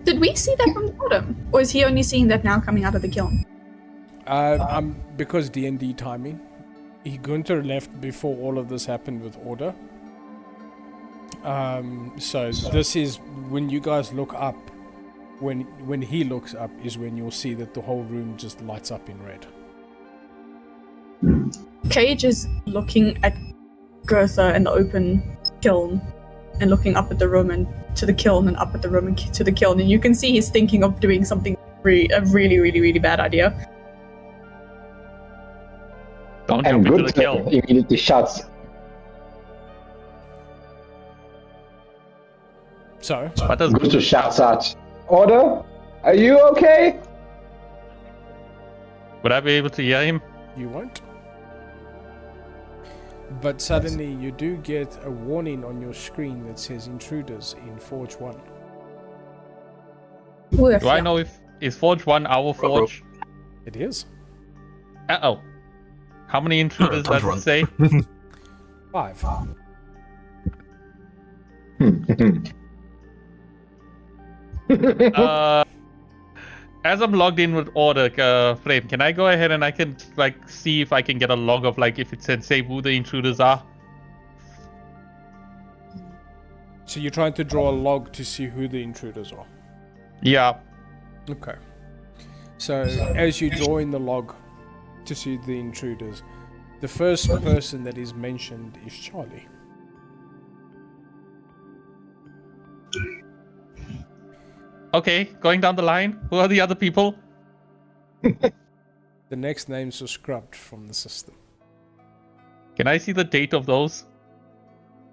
Did we see that from the bottom? Or is he only seeing that now coming out of the kiln? Because D&D timing, Gunther left before all of this happened with Order. So this is, when you guys look up, when he looks up, is when you'll see that the whole room just lights up in red. Cage is looking at Gertha in the open kiln and looking up at the room and to the kiln and up at the room and to the kiln, and you can see he's thinking of doing something a really, really, really bad idea. Don't And jump into the Gunther kill. immediately shouts, So, What does Gunther shouts out, Order? Are you okay? Would I be able to hear him? you won't. But suddenly you do get a warning on your screen that says intruders in Forge 1. Ooh, Do I know if is Forge 1 our Forge? It is. Uh-oh. How many intruders Don't does it run. say? 5. As I'm logged in with Order Frame, can I go ahead and I can see if I can get a log of if it said say who the intruders are? So you're trying to draw a log to see who the intruders are. Yeah. Okay. So as you draw in the log to see the intruders, the first person that is mentioned is Charlie. Okay, going down the line. Who are the other people? The next names are scrubbed from the system. Can I see the date of those?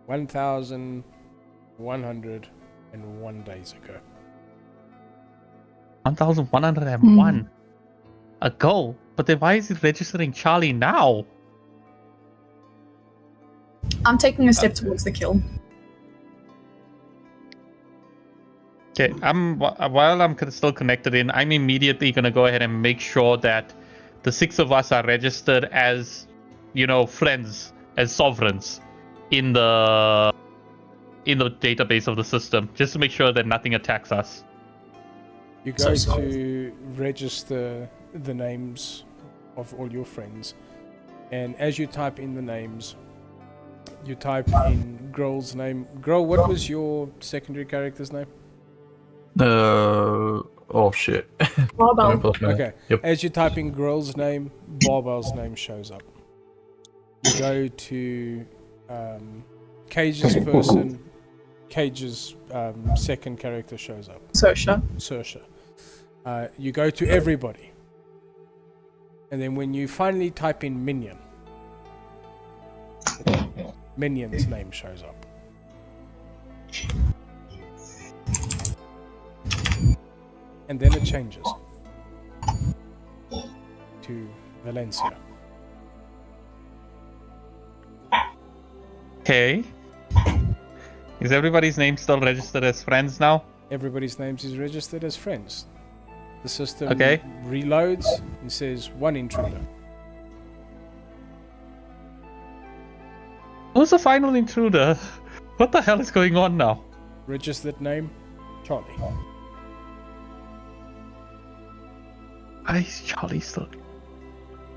1,101 days ago. 1,101 ago. But then why is it registering Charlie now? I'm taking a step towards the kill. Okay, while I'm still connected in, I'm immediately gonna go ahead and make sure that the 6 of us are registered as, friends, as sovereigns in the database of the system, just to make sure that nothing attacks us. You go to register the names of all your friends, and as you type in the names, you type in Grol's name. Grol, what was your secondary character's name? Oh shit. Barbell. Okay. Yep. As you type in Grill's name, Barbell's name shows up. You go to Cage's person. Cage's second character shows up. Saoirse. You go to everybody. And then when you finally type in Minion, Minion's name shows up. And then it changes to Valencia. Okay. Is everybody's name still registered as friends now? Everybody's names is registered as friends. The system Okay. reloads and says one intruder. Who's the final intruder? What the hell is going on now? Registered name, Charlie. Why is Charlie still?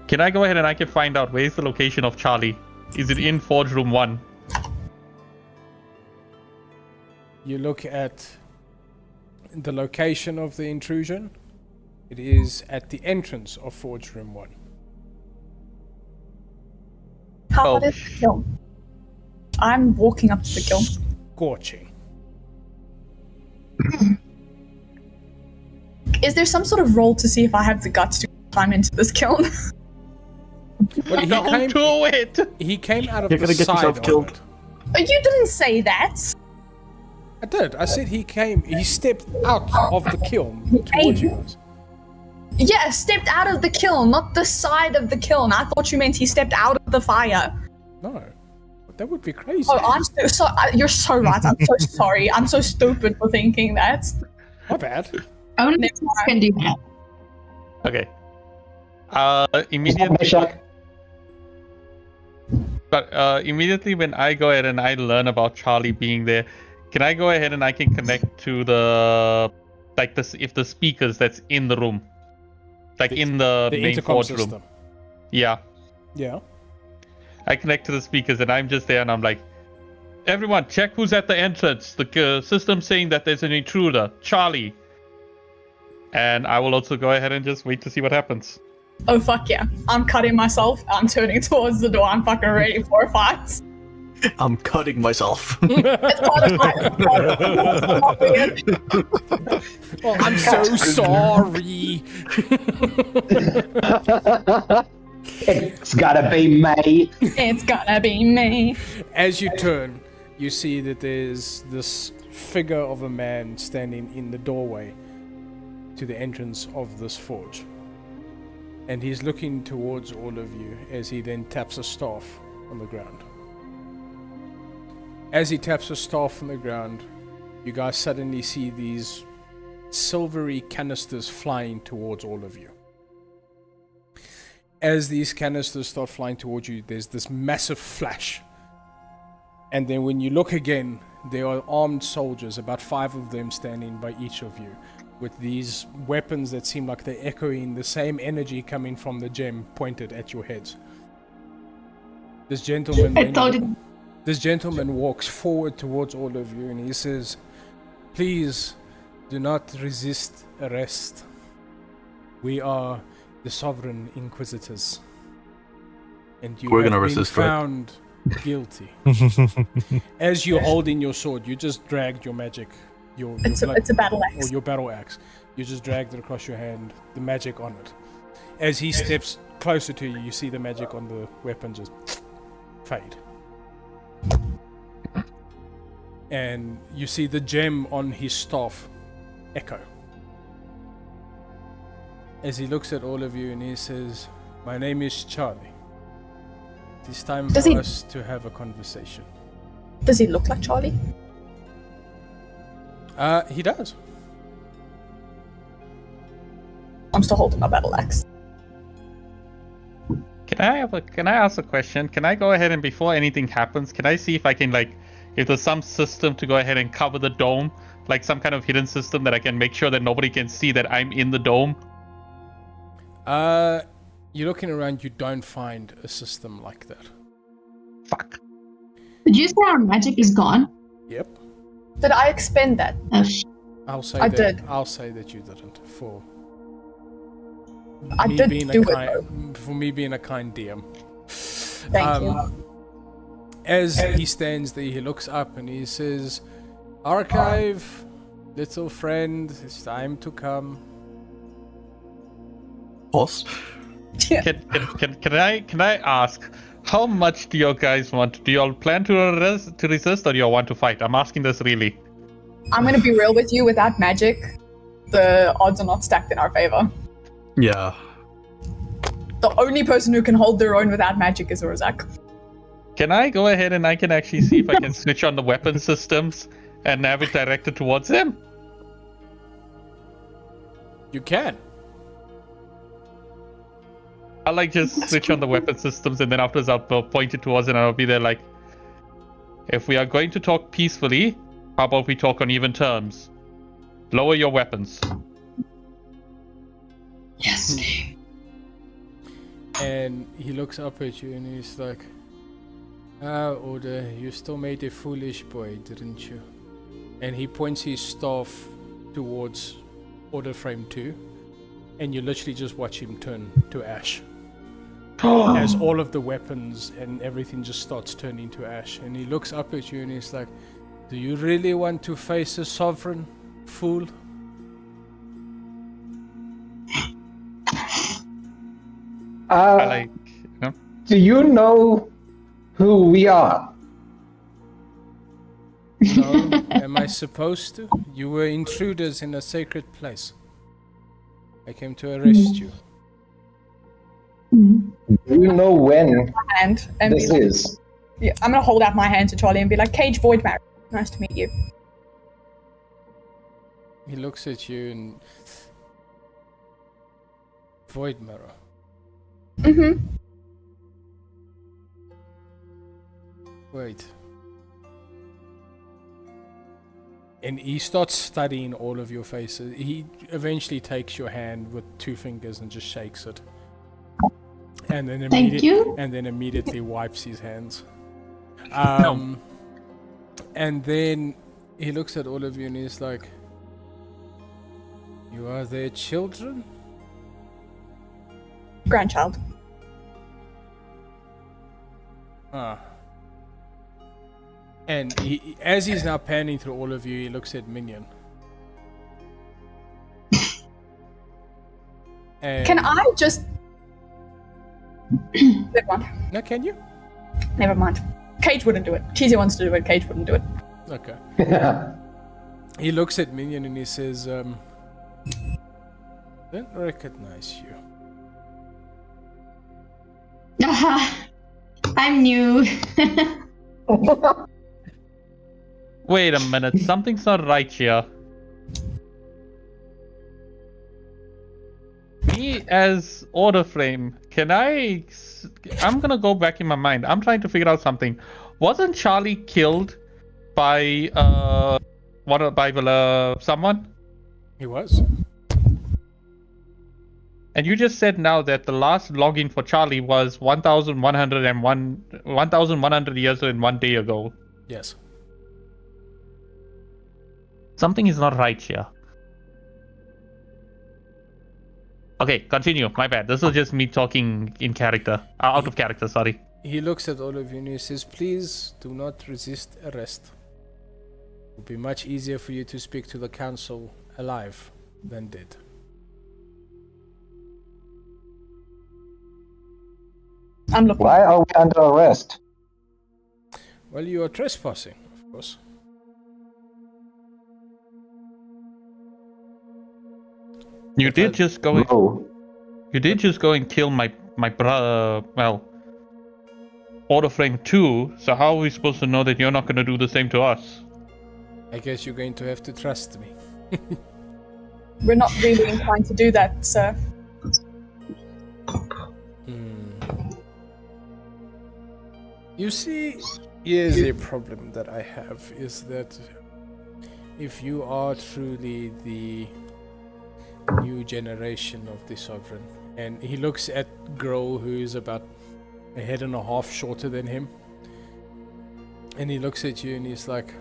Can I go ahead and I can find out where's the location of Charlie? Is it in Forge Room 1? You look at the location of the intrusion. It is at the entrance of Forge Room 1. How Oh. about the kiln? I'm walking up to the kiln. Scorching. Is there some sort of roll to see if I have the guts to climb into this kiln? Well, Don't do it! he came out of You're the gonna get side yourself of killed. it. You didn't say that. I did. I said he stepped out of the kiln towards you guys. Yeah, stepped out of the kiln, not the side of the kiln. I thought you meant he stepped out of the fire. No. That would be crazy. Oh, I'm so you're so right. I'm so sorry. I'm so stupid for thinking that. My bad. Only Next Tess can do that. Okay. Immediately. But immediately when I go ahead and I learn about Charlie being there, can I go ahead and I can connect to the if the speakers that's in the room, in the The main intercom forge system. room? Yeah, Yeah. I connect to the speakers and I'm just there and I'm like, everyone, check who's at the entrance. The system saying that there's an intruder, Charlie. And I will also go ahead and just wait to see what happens. Oh fuck yeah. I'm cutting myself. I'm turning towards the door. I'm fucking ready for a fight. I'm cutting myself. It's part of my Oh, I'm so sorry. It's gotta be me. It's gonna be me. As you turn, you see that there's this figure of a man standing in the doorway to the entrance of this forge. And he's looking towards all of you as he then taps a staff on the ground. As he taps a staff on the ground, you guys suddenly see these silvery canisters flying towards all of you. As these canisters start flying towards you, there's this massive flash. And then when you look again, there are armed soldiers, about 5 of them standing by each of you, with these weapons that seem like they're echoing the same energy coming from the gem pointed at your heads. This gentleman walks forward towards all of you and he says, "Please do not resist arrest. We are the Sovereign Inquisitors. And you We're have gonna been resist, right? found guilty." As you're holding your sword, you just dragged your magic, your It's a battle axe. or your battle axe. You just dragged it across your hand, the magic on it. As he steps closer to you, you see the magic on the weapon just fade. And you see the gem on his staff echo. As he looks at all of you and he says, "My name is Charlie. It is time Does for he- us to have a conversation." Does he look like Charlie? He does. I'm still holding my battle axe. Can I ask a question? Can I go ahead and before anything happens, can I see if I can if there's some system to go ahead and cover the dome, like some kind of hidden system that I can make sure that nobody can see that I'm in the dome? You're looking around, you don't find a system like that. Fuck. Did you say our magic is gone? Yep. Did I expend that? Oh, I'll say I that. did. I'll say that you didn't. For I me did being do a it, kind, for me being a kind DM. Thank you. As he stands there, he looks up and he says, "Archive, little friend, it's time to come." Boss? Can I ask, how much do you guys want? Do you all plan to resist, or do you all want to fight? I'm asking this really. I'm gonna be real with you. Without magic, the odds are not stacked in our favor. Yeah. The only person who can hold their own without magic is Urzak. Can I go ahead and I can actually see if I can switch on the weapon systems and have it directed towards him? You can. I'll like just switch on the weapon systems, and then afterwards I'll point it towards it, and I'll be there like, if we are going to talk peacefully, how about we talk on even terms? Lower your weapons. Yes. And he looks up at you and he's like, "Ah, Order, you still made a foolish boy, didn't you?" And he points his staff towards Order Frame 2, and you literally just watch him turn to ash. As all of the weapons and everything just starts turning to ash. And he looks up at you and he's like, "Do you really want to face a sovereign, fool?" I like, Do you know who we are? No, am I supposed to? You were intruders in a sacred place. I came to arrest you. Do you know when And be this like, is? yeah, I'm gonna hold out my hand to Charlie and be like, "Cage Void Mary, nice to meet you." He looks at you and... Void Mirror. Mm-hmm. Wait. And he starts studying all of your faces. He eventually takes your hand with 2 fingers and just shakes it. And then Thank you. And then immediately wipes his hands. And then he looks at all of you and he's like, "You are their children?" Grandchild. Ah. And as he's now panning through all of you, he looks at Minion. And Can I just? Good one. No, can you? Never mind. Cage wouldn't do it. Cheesy wants to do it. Cage wouldn't do it. Okay. He looks at Minion and he says, "Don't recognize you." I'm new. wait a minute, something's not right here. Me as Order Frame, I'm gonna go back in my mind. I'm trying to figure out something. Wasn't Charlie killed by someone? He was. And you just said now that the last login for Charlie was 1,100 years and 1 day ago. Yes. Something is not right here. Okay, continue. My bad. This is just me talking in character. Out of character, sorry. He looks at all of you and he says, "Please do not resist arrest. It would be much easier for you to speak to the council alive than dead." I'm looking. Why are we under arrest? Well, you are trespassing, of course. You did just go. No. You did just go and kill my brother. Well, Order Frame 2. So how are we supposed to know that you're not going to do the same to us? I guess you're going to have to trust me. We're not really inclined to do that, sir. You see, here's a problem that I have, is that if you are truly the new generation of the Sovereign, and he looks at Grohl, who is about a head and a half shorter than him, and he looks at you and he's like,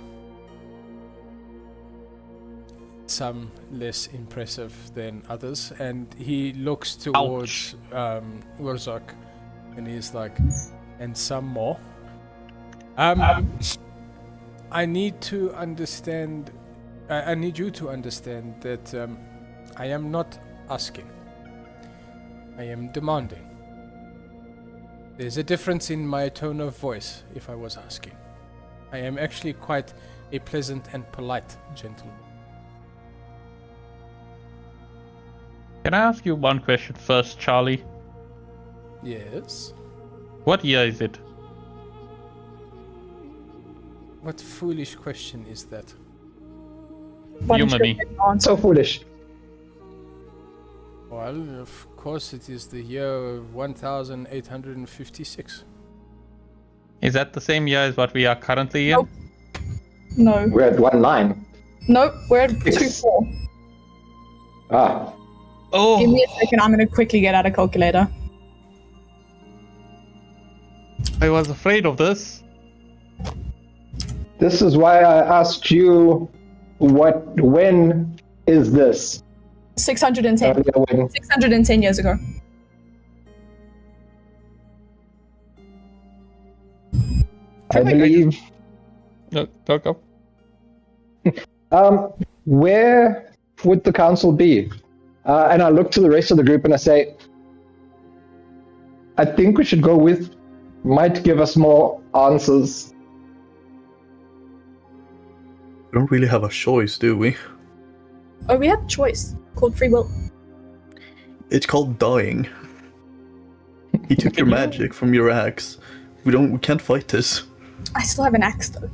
some less impressive than others, and he looks towards Urzak, and he's like, and some more. I need to understand. I need you to understand that I am not asking. I am demanding. There's a difference in my tone of voice if I was asking. I am actually quite a pleasant and polite gentleman. Can I ask you one question first, Charlie? Yes? What year is it? What foolish question is that? Why don't you Humany. go ahead and answer? So foolish. Well, of course it is the year 1856. Is that the same year as what we are currently in? Nope. No. We're at 1-9. Nope, we're at Six. 2-4. Ah, Oh, Give me a second, I'm gonna quickly get out a calculator. I was afraid of this. this is why I asked you, when is this? 610. Earlier when 610 years ago. I believe. No, go. Where would the council be? And I look to the rest of the group and I say, I think we should go with, might give us more answers. We don't really have a choice, do we? Oh, we have a choice called free will. It's called dying. He took your magic from your axe. We can't fight this. I still have an axe though.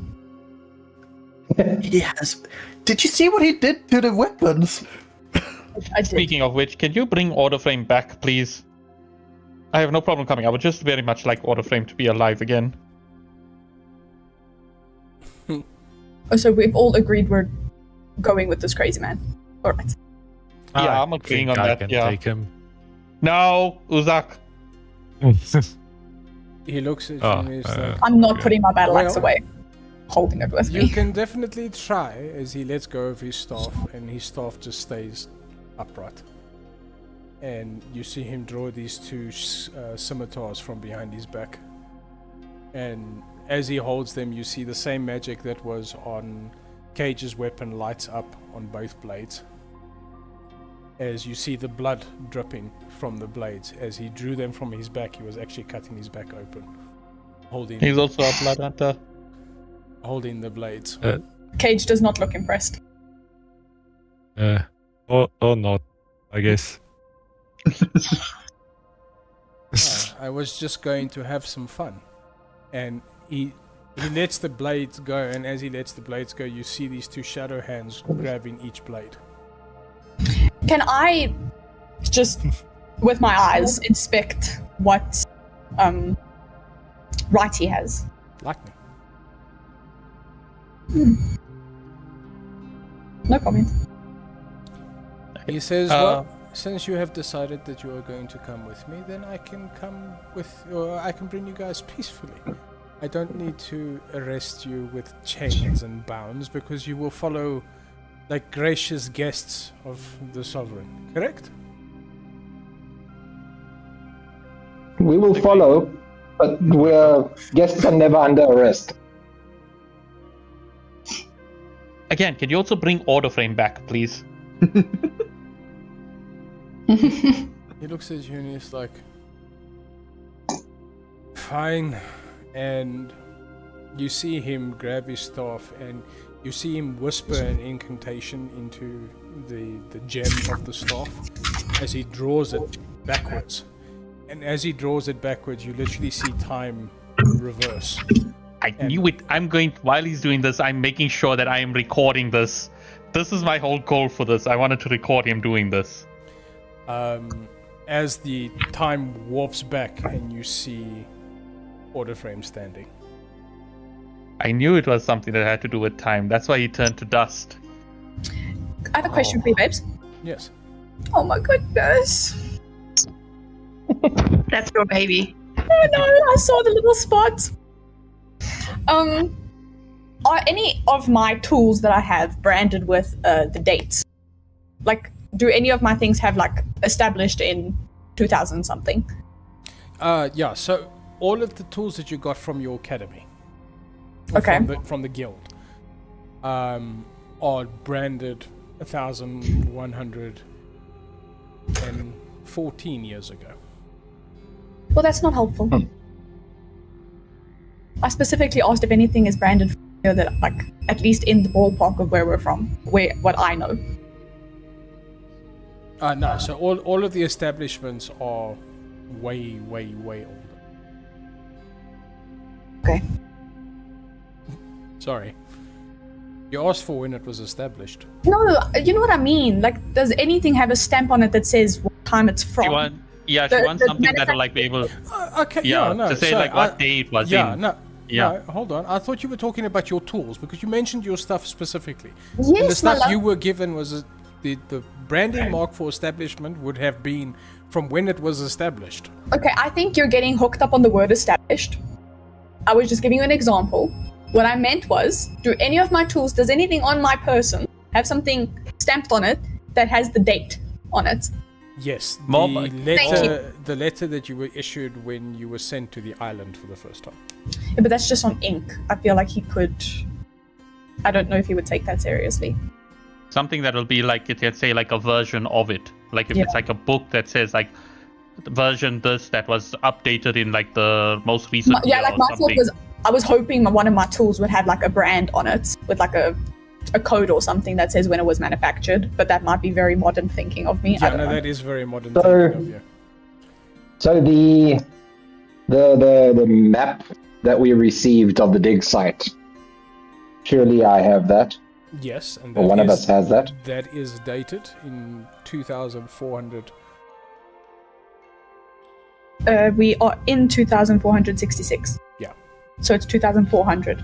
He has. Did you see what he did to the weapons? I did. Speaking of which, can you bring Orderframe back, please? I have no problem coming. I would just very much like Orderframe to be alive again. Oh, so we've all agreed we're going with this crazy man. Alright. Yeah, I I'm agreeing on think I that, can yeah. take him. No, Uzak. He looks at you Oh, and he's like, I'm not putting my battle axe Well, away. Holding it with you me. can definitely try as he lets go of his staff, and his staff just stays upright. And you see him draw these two scimitars from behind his back. And as he holds them, you see the same magic that was on Cage's weapon lights up on both blades. As you see the blood dripping from the blades. As he drew them from his back, he was actually cutting his back open. He's also a blood hunter. Holding the blades. Cage does not look impressed. Or not, I guess. I was just going to have some fun. And he lets the blades go, and as he lets the blades go, you see these two shadow hands grabbing each blade. Can I just, with my eyes, inspect what right he has? Lightning. No comment. He says, well, since you have decided that you are going to come with me, then I can come with, or I can bring you guys peacefully. I don't need to arrest you with chains and bounds, because you will follow like gracious guests of the sovereign, correct? We will follow, but guests are never under arrest. Again, can you also bring Orderframe back, please? He looks at you and he's like, fine. And you see him grab his staff, and you see him whisper an incantation into the gem of the staff as he draws it backwards. And as he draws it backwards, you literally see time reverse. I knew it. While he's doing this, I'm making sure that I am recording this. This is my whole goal for this. I wanted to record him doing this. As the time warps back and you see Orderframe standing. I knew it was something that had to do with time. That's why he turned to dust. I have a question for you, babes. Yes. Oh my goodness. That's your baby. Oh no, I saw the little spot. Are any of my tools that I have branded with the dates Like, do any of my things have like established in 2000 something? Yeah, so all of the tools that you got from your academy, or Okay. from the guild, are branded 1,114 years ago. Well, that's not helpful. I specifically asked if anything is branded here that, like, at least in the ballpark of where we're from, what I know. No, so all of the establishments are way older. Okay. Sorry. You asked for when it was established. No, you know what I mean. Like, does anything have a stamp on it that says what time it's from? She wants The something that'll like be able, Okay, yeah, no. to say so like what day it was Yeah, in. no. Yeah. No, hold on. I thought you were talking about your tools because you mentioned your stuff specifically. And the Yes, my stuff love. you were given was the branding mark for establishment would have been from when it was established. Okay, I think you're getting hooked up on the word established. I was just giving you an example. What I meant was, do any of my tools, does anything on my person have something stamped on it that has the date on it? Yes, Mom, the letter that you were issued when you were sent to the island for the first time. Yeah, but that's just on ink. I feel like he could. I don't know if he would take that seriously. Something that'll be like, let's say, like a version of it. Like if Yeah. it's like a book that says like version this that was updated in like the most recent year Like or my thought something. was, I was hoping one of my tools would have like a brand on it with like a code or something that says when it was manufactured. But that might be very modern thinking of me. I Yeah, don't no, know. that is very modern So- thinking of you. So the map that we received of the dig site. Surely I have that, Yes, and or that one of is- us has that. That is dated in 2,400. We are in 2,466. Yeah. So it's 2,400.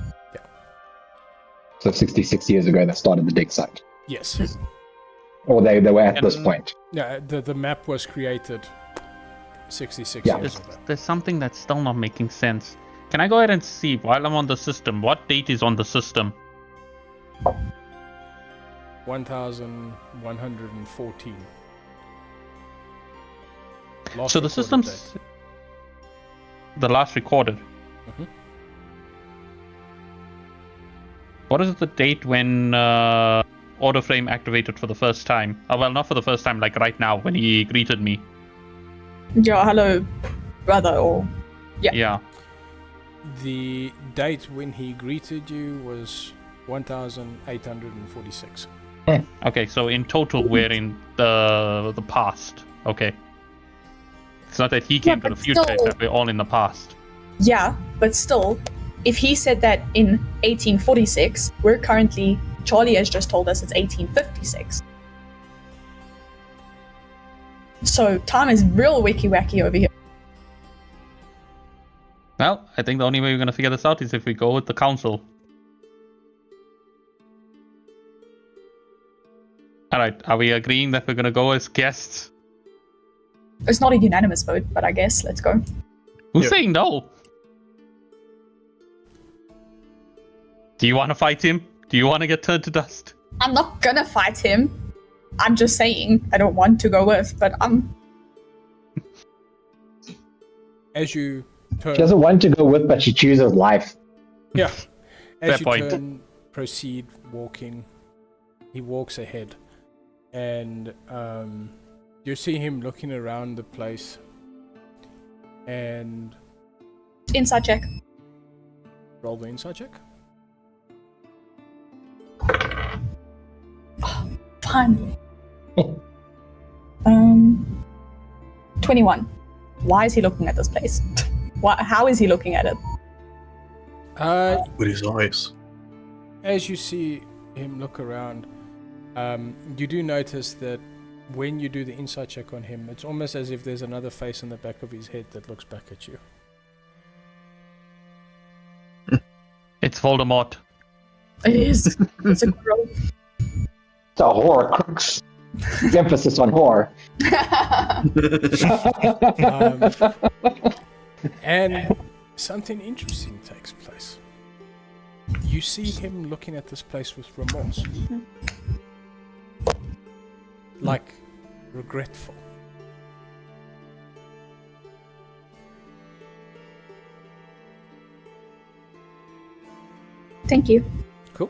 So 66 years ago, they started the dig site, Yes. or they were at this And- point. Yeah, the map was created 66 Yeah. years ago. There's something that's still not making sense. Can I go ahead and see while I'm on the system what date is on the system? 1,114. Last So the recorded system's date. the last recorded. Mhm. What is the date when Order Frame activated for the first time? Well, not for the first time, like right now when he greeted me. Yeah, hello, brother, or Yeah. Yeah. The date when he greeted you was 1,846. Okay, so in total we're in the past. Okay. It's not that he came to but the future, it's still- that we're all in the past. yeah, but still, if he said that in 1846, we're currently, Charlie has just told us it's 1856. So time is real wicky-wacky over here. Well, I think the only way we're gonna figure this out is if we go with the council. Alright, are we agreeing that we're gonna go as guests? It's not a unanimous vote, but I guess let's go. Who's Yeah. saying no? Do you wanna fight him? Do you wanna get turned to dust? I'm not gonna fight him. I'm just saying I don't want to go with, but As you turn, She doesn't want to go with, but she chooses life. yeah, as Fair you point. proceed walking, he walks ahead, and you see him looking around the place, and inside check. roll the insight check. Fine. 21. Why is he looking at this place? How is he looking at it? With his eyes. As you see him look around, you do notice that when you do the insight check on him, it's almost as if there's another face in the back of his head that looks back at you. It's Voldemort. It is. It's a good roll. It's a horror crux. Emphasis on horror. And something interesting takes place. You see him looking at this place with remorse. like regretful. Thank you. Cool.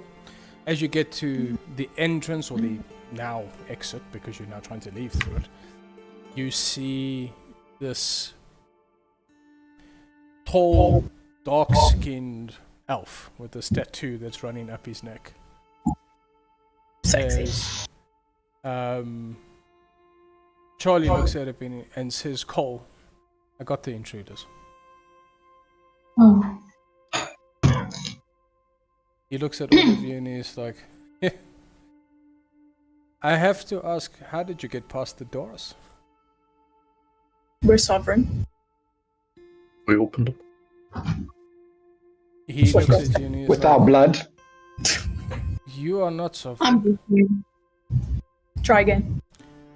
As you get to the entrance, or the now exit, because you're now trying to leave through it, you see this tall, dark-skinned elf with this tattoo that's running up his neck. Sexy. Charlie looks at it and says, "Cole, I got the intruders." Oh. He looks at all of you and he's like, I have to ask, how did you get past the doors? We're sovereign. We opened them. He looks at you and he's With like, our blood. you are not sovereign. I'm with you. Try again.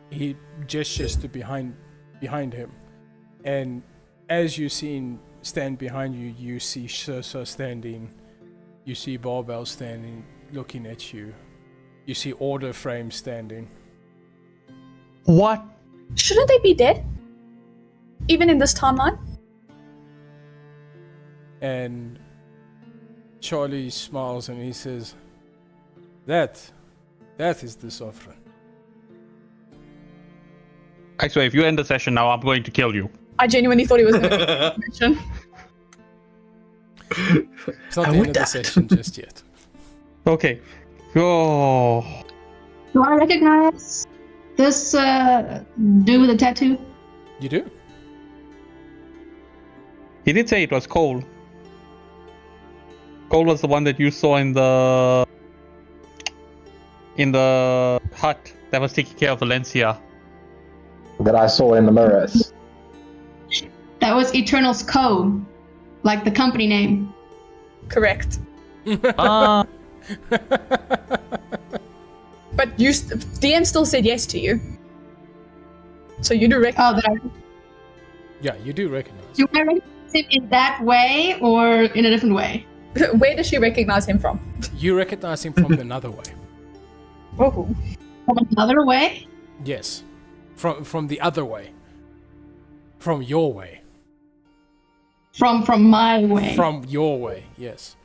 He gestures to behind him, and as you see him stand behind you, you see Shirsa standing, you see Barbell standing, looking at you. You see Order Frame standing. What? Shouldn't they be dead? Even in this timeline? And Charlie smiles and he says, that is the sovereign. I swear, if you end the session now, I'm going to kill you. I genuinely thought he was going to mention. It's not the end of the session just yet. Okay. Oh. Do I recognize this dude with the tattoo? You do? He did say it was Cole. Cole was the one that you saw in the hut that was taking care of Valencia. That I saw in the mirrors. That was Eternal's Co. Like the company name. Correct. Ah. But DM still said yes to you. So you do recognize. Oh, that I, Yeah, you do recognize. do I recognize him in that way or in a different way? Where does she recognize him from? You recognize him from another way. Oh. From another way? Yes. From the other way. From your way. From my way. From your way, yes.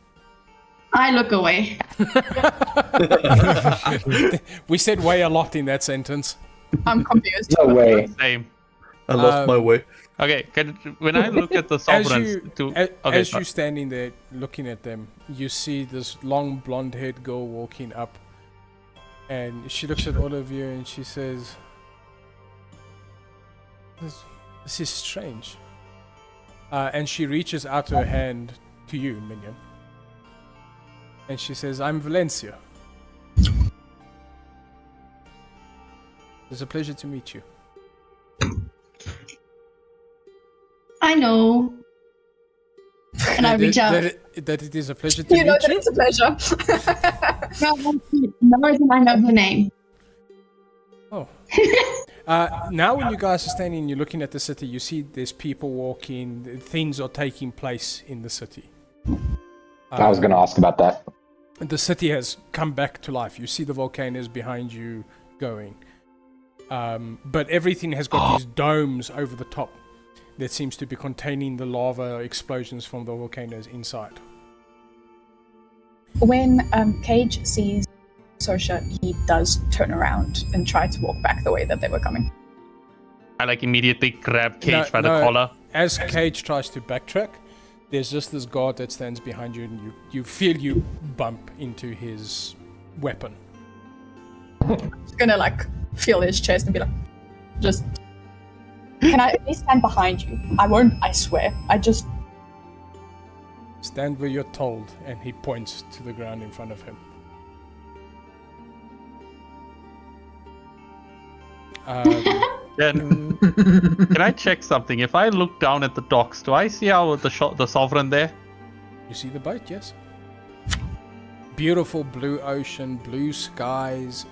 I look away. We said way a lot in that sentence. I'm confused. No way. Same. I lost my way. Okay, when I look at the sovereigns, As you standing there looking at them, you see this long blonde-haired girl walking up, and she looks at all of you and she says, "This is strange." And she reaches out her hand to you, Minion, and she says, "I'm Valencia. It's a pleasure to meet you." I know. And I reach out. That it is a pleasure to You know meet that you. it's a pleasure. No reason I know the name. Oh. Now when you guys are standing and you're looking at the city, you see there's people walking, things are taking place in the city. I was going to ask about that. The city has come back to life. You see the volcanoes behind you going. But everything has got these domes over the top that seems to be containing the lava explosions from the volcanoes inside. When Cage sees Sosha, he does turn around and try to walk back the way that they were coming. I like immediately grab Cage by the No. collar. As Cage tries to backtrack, there's just this guard that stands behind you, and you feel you bump into his weapon. He's gonna feel his chest and be like, just, can I at least stand behind you? I won't, I swear. I just, Stand where you're told, and he points to the ground in front of him. Can I check something? If I look down at the docks, do I see how the sovereign there? You see the boat, yes? Beautiful blue ocean, blue skies.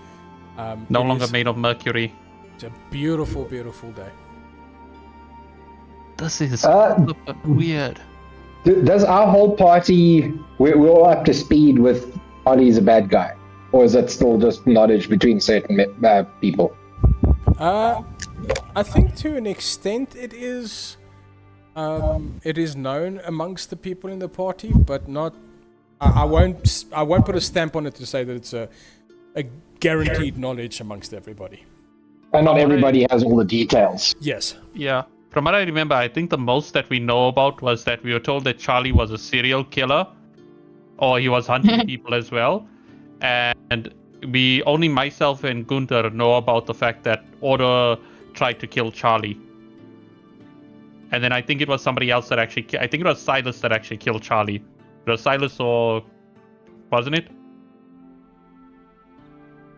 No it longer is- made of mercury. It's a beautiful, beautiful day. This is Uh, weird. Does our whole party, we're all up to speed with Ollie's a bad guy? Or is it still just knowledge between certain people? I think to an extent it is known amongst the people in the party, but not. I won't put a stamp on it to say that it's a guaranteed knowledge amongst everybody. And not everybody has all the details. Yes. Yeah. From what I remember, I think the most that we know about was that we were told that Charlie was a serial killer, or he was hunting people as well. And only myself and Gunther know about the fact that Order tried to kill Charlie. And then I think it was somebody else that actually, I think it was Silas that actually killed Charlie. It was Silas, or wasn't it?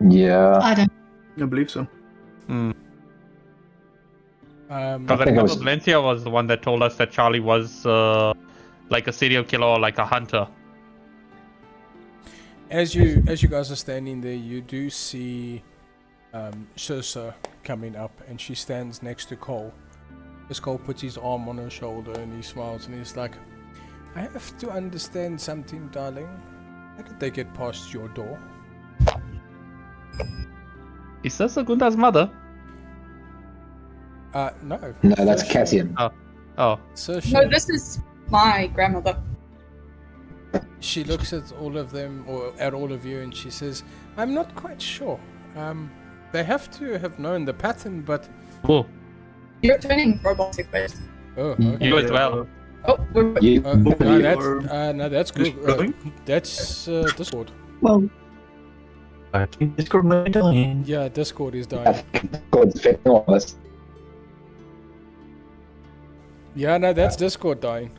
Yeah. I don't. I believe so. Because I think it remember was- Valencia was the one that told us that Charlie was like a serial killer or like a hunter. As you guys are standing there, you do see Shirsa coming up, and she stands next to Cole. As Cole puts his arm on her shoulder, and he smiles, and he's like, "I have to understand something, darling. How did they get past your door?" Is this Gunda's mother? No. No, that's Cassian. Oh. Saoirse, No, this is my grandmother. she looks at all of them, or at all of you, and she says, "I'm not quite sure. They have to have known the pattern, but..." Oh, You're turning robotic based. Oh, okay. you as well. Oh, we're You, No, that's good. Going? That's Discord. Well, I think Discord may die. Yeah, Discord is dying. God's affecting all of us. Yeah, no, that's Discord dying.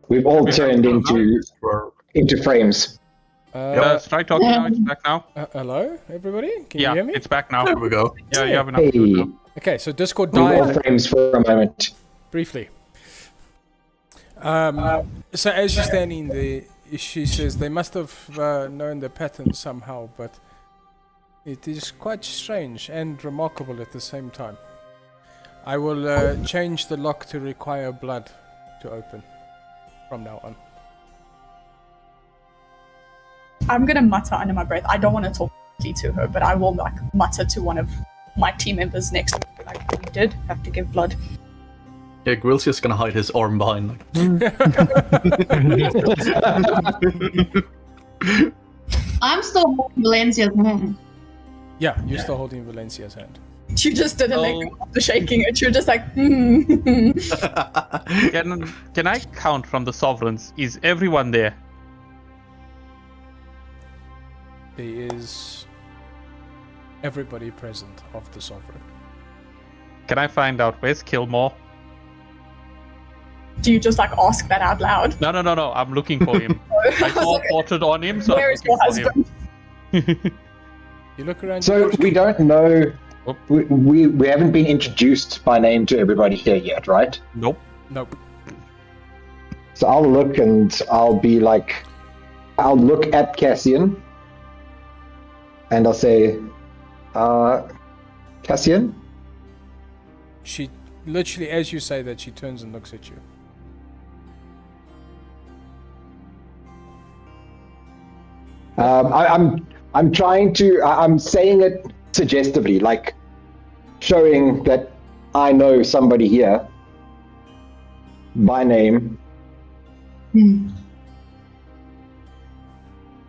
We've all turned into frames. Let's try talking now. It's back now. Hello, everybody? Can Yeah, you hear me? it's back now. There we go. Yeah, you have enough Hey, to do now. Okay, so Discord we're all died frames for a moment. briefly. So as you're standing there, she says they must have known the pattern somehow, but it is quite strange and remarkable at the same time. I will change the lock to require blood to open from now on. I'm gonna mutter under my breath. I don't want to talk to her, but I will like mutter to one of my team members next to me. Like, we did have to give blood. Yeah, Grill's just gonna hide his arm behind. Like, I'm still holding Valencia's hand. Yeah, you're still holding Valencia's hand. She just didn't let Oh. go of the shaking it. She was just like, Can I count from the sovereigns? Is everyone there? There is everybody present of the sovereign. Can I find out where's Kilmore? Do you just like ask that out loud? No. I'm looking for him. I saw a portrait on him, so Where I'm is your looking for husband? him. You look around. So we don't know. Oop. We haven't been introduced by name to everybody here yet, right? Nope. Nope. So I'll look and I'll be like, I'll look at Cassian and I'll say, Cassian? She literally, as you say that, she turns and looks at you. I'm trying to, I'm saying it suggestively, like showing that I know somebody here by name.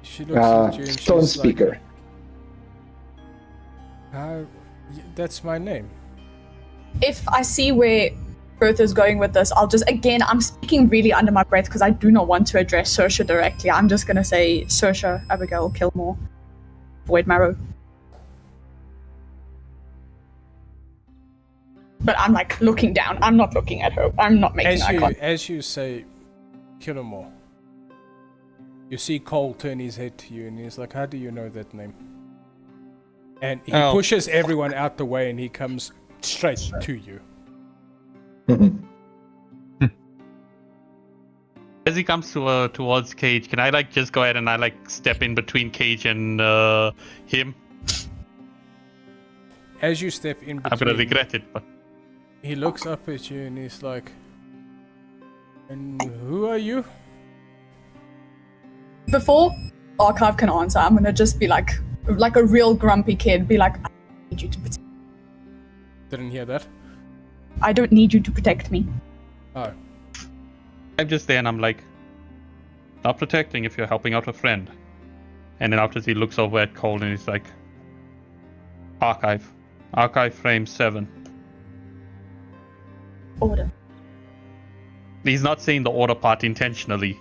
She looks at you and Stone she's speaker. like, that's my name. If I see where Bertha's going with this, I'll just, again, I'm speaking really under my breath because I do not want to address Saoirse directly. I'm just going to say Saoirse, Abigail, Kilmore, Void Marrow. But I'm like looking down. I'm not looking at her. I'm not making eye contact. As you say, Killamore, you see Cole turn his head to you and he's like, how do you know that name? And he pushes everyone out the way and he comes straight to you. As he comes towards Cage, can I like just go ahead and I like step in between Cage and him? As you step in between, I'm gonna regret it, but he looks up at you and he's like, and who are you? Before Archive can answer, I'm going to just be like, like a real grumpy kid, be like, I need you to protect. Didn't hear that. I don't need you to protect me. Oh. I'm just there and I'm like, not protecting if you're helping out a friend. And then after he looks over at Cole and he's like, Archive frame 7. Order. He's not saying the order part intentionally.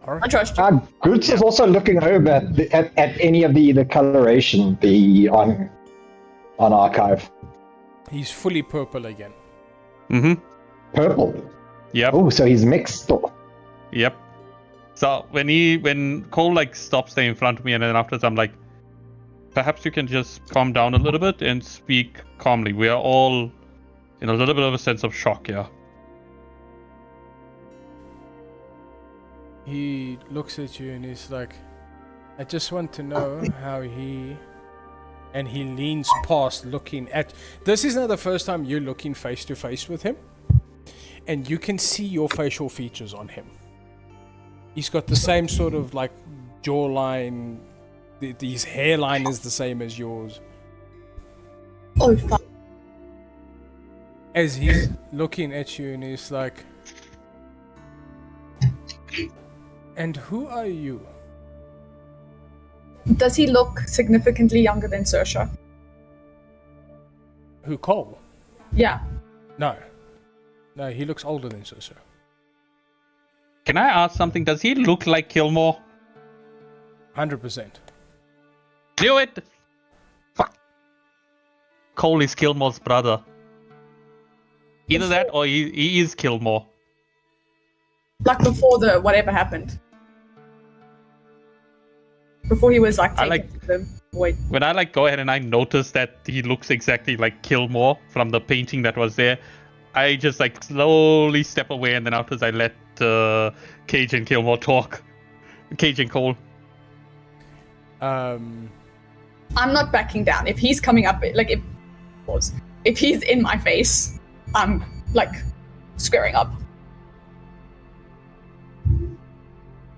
I trust you. Groots is also looking over at any of the coloration on Archive. He's fully purple again. Mm-hmm. Purple. Yep. Oh, so he's mixed. Yep. So when Cole like stops there in front of me and then afterwards I'm like, perhaps you can just calm down a little bit and speak calmly. We are all in a little bit of a sense of shock here. He looks at you and he's like, I just want to know how he... And he leans past looking at... This is not the first time you're looking face to face with him. And you can see your facial features on him. He's got the same sort of like jawline. His hairline is the same as yours. Oh, fuck. As he's looking at you and he's like... And who are you? Does he look significantly younger than Saoirse? Who, Cole? Yeah. No. No, he looks older than Saoirse. Can I ask something? Does he look like Kilmore? 100%. Knew it! Fuck. Cole is Kilmore's brother. Either that or he is Kilmore. Like before the whatever happened. Before he was like I taken like- to the void. When I like go ahead and I notice that he looks exactly like Kilmore from the painting that was there, I just like slowly step away and then afterwards I let Cage and Kilmore talk. Cage and Cole. I'm not backing down. If he's coming up, like if he's in my face, I'm like squaring up.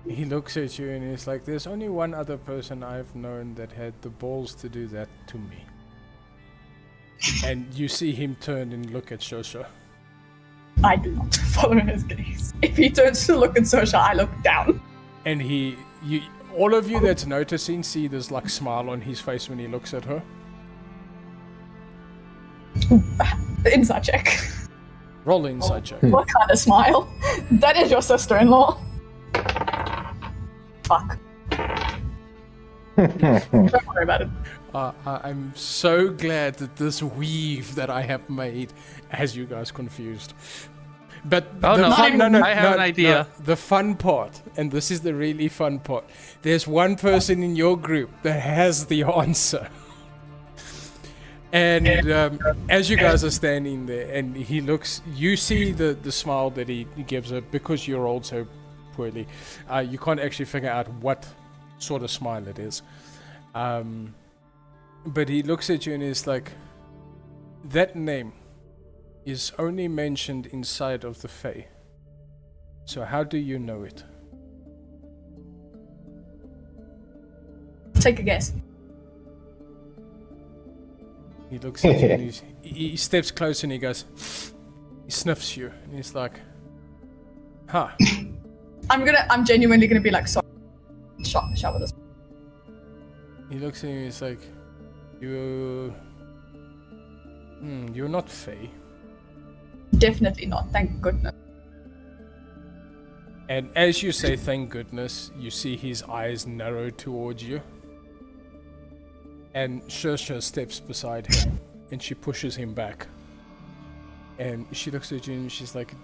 He looks at you and he's like, there's only one other person I've known that had the balls to do that to me. And you see him turn and look at Saoirse. I do not follow his gaze. If he turns to look at Saoirse, I look down. And all of you that's noticing see this like smile on his face when he looks at her. Inside check. Roll the inside check. What kind of smile? That is your sister-in-law. Fuck. Don't worry about it. I'm so glad that this weave that I have made has you guys confused. But Oh, the no. fun, I have an idea. the fun part, and this is the really fun part. There's one person in your group that has the answer. And as you guys are standing there, and he looks, you see the smile that he gives her because you rolled so poorly. You can't actually figure out what sort of smile it is. But he looks at you and is like, that name is only mentioned inside of the Fae. So how do you know it? Take a guess. He looks at you and he steps close and he goes, he sniffs you and he's like, huh. I'm genuinely gonna be like, sorry. Shower this. He looks at you and he's like, you're not Fae. Definitely not, thank goodness. And as you say thank goodness, you see his eyes narrow towards you. And Saoirse steps beside him and she pushes him back. And she looks at you and she's like,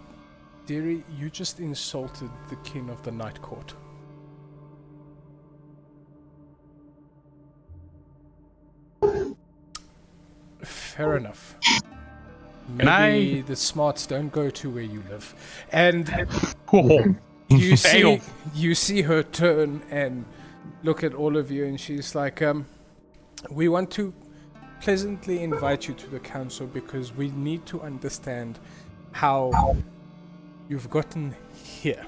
dearie, you just insulted the king of the Night Court. Fair enough. Maybe the smarts don't go to where you live. And you see her turn and look at all of you and she's like, we want to pleasantly invite you to the council because we need to understand how you've gotten here.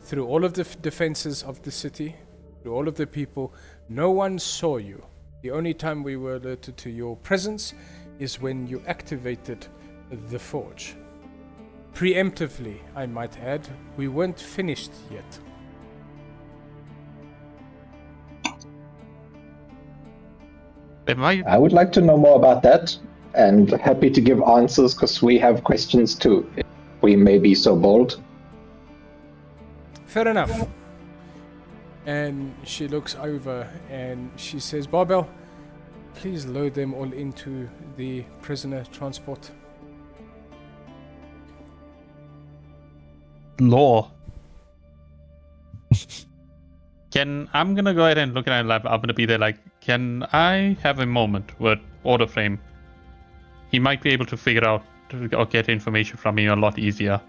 Through all of the defenses of the city, through to all of the people, no one saw you. The only time we were alerted to your presence is when you activated the forge. Preemptively, I might add. We weren't finished yet. I would like to know more about that, and happy to give answers because we have questions too, if we may be so bold. Fair enough. And she looks over and she says, Barbell, please load them all into the prisoner transport. Law. I'm gonna go ahead and look at it live. I'm gonna be there like, can I have a moment with Order Frame? He might be able to figure out or get information from me a lot easier.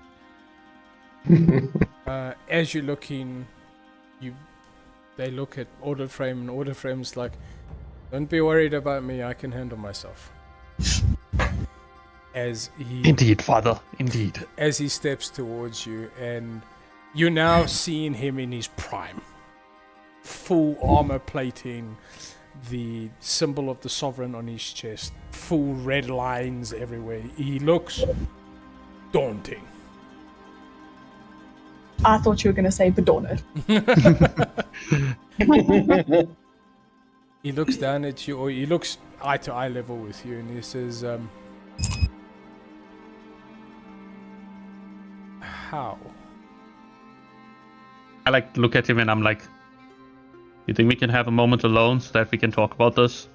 As you're looking, they look at Order Frame, and Order Frame's like, don't be worried about me, I can handle myself. As he Indeed, Father, indeed. As he steps towards you, and you're now seeing him in his prime. Full armor plating, the symbol of the sovereign on his chest, full red lines everywhere. He looks daunting. I thought you were going to say Badona. He looks down at you, or he looks eye to eye level with you, and he says, how? I like look at him and I'm like, you think we can have a moment alone so that we can talk about this?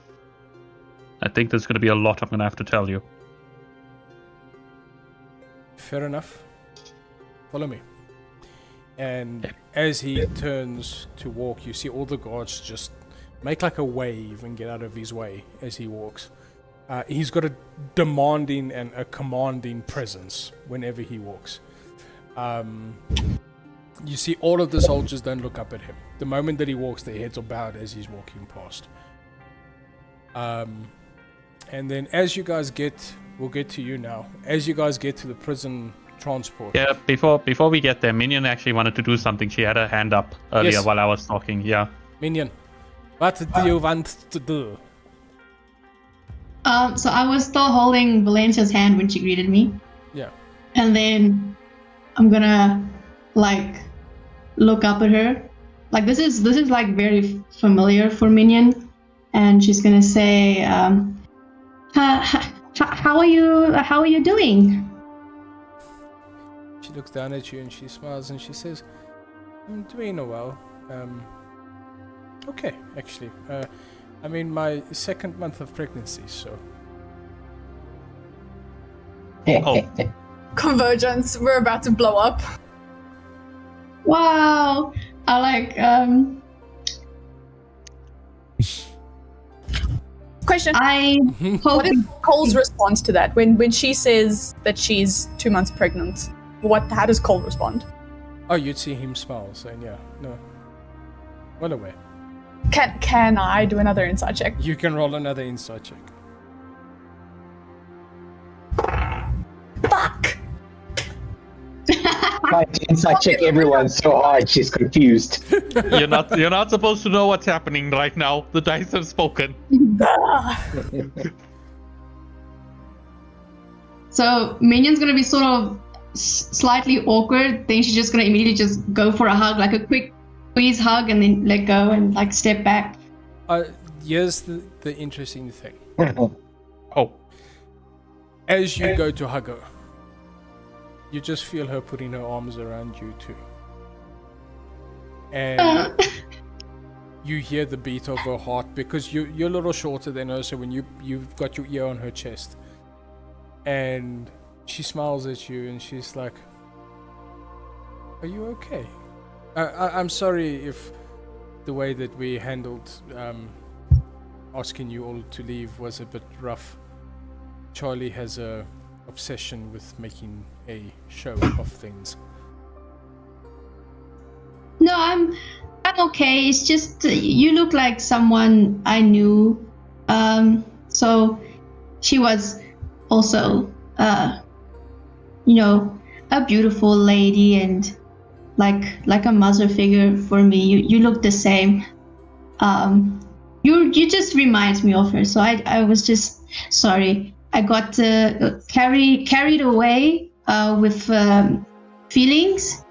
I think there's going to be a lot I'm going to have to tell you. Fair enough. Follow me. And as he turns to walk, you see all the guards just make like a wave and get out of his way as he walks. He's got a demanding and a commanding presence whenever he walks. You see all of the soldiers don't look up at him. The moment that he walks, their heads are bowed as he's walking past. And then as you guys we'll get to you now. As you guys get to the prison transport. Yeah, before we get there, Minion actually wanted to do something. She had her hand up earlier Yes. while I was talking. Yeah. Minion, what do you want to do? So I was still holding Valencia's hand when she greeted me. Yeah. And then I'm gonna like look up at her. Like this is like very familiar for Minion, and she's gonna say, "How are you doing?" She looks down at you and she smiles and she says, I'm doing well. Okay, actually. I'm in my second month of pregnancy, so. Oh. Convergence, we're about to blow up. Wow. I like Question. I hope What is Cole's response to that? When she says that she's 2 months pregnant, how does Cole respond? Oh, you'd see him smile, saying, yeah, no. Well aware. Can I do another insight check? You can roll another insight check. Fuck! Trying to insight check everyone so hard, she's confused. You're not supposed to know what's happening right now. The dice have spoken. So Minion's gonna be sort of slightly awkward. Then she's just gonna immediately just go for a hug, like a quick squeeze hug, and then let go and like step back. Here's the interesting thing. Oh. As you go to hug her, you just feel her putting her arms around you too. And you hear the beat of her heart because you're a little shorter than her, so when you've got your ear on her chest. And she smiles at you and she's like, are you okay? I'm sorry if the way that we handled asking you all to leave was a bit rough. Charlie has a obsession with making a show of things. No, I'm okay. It's just you look like someone I knew. So she was also, a beautiful lady and like a mother figure for me. You look the same. You just reminds me of her. So I was just sorry. I got carried away with feelings.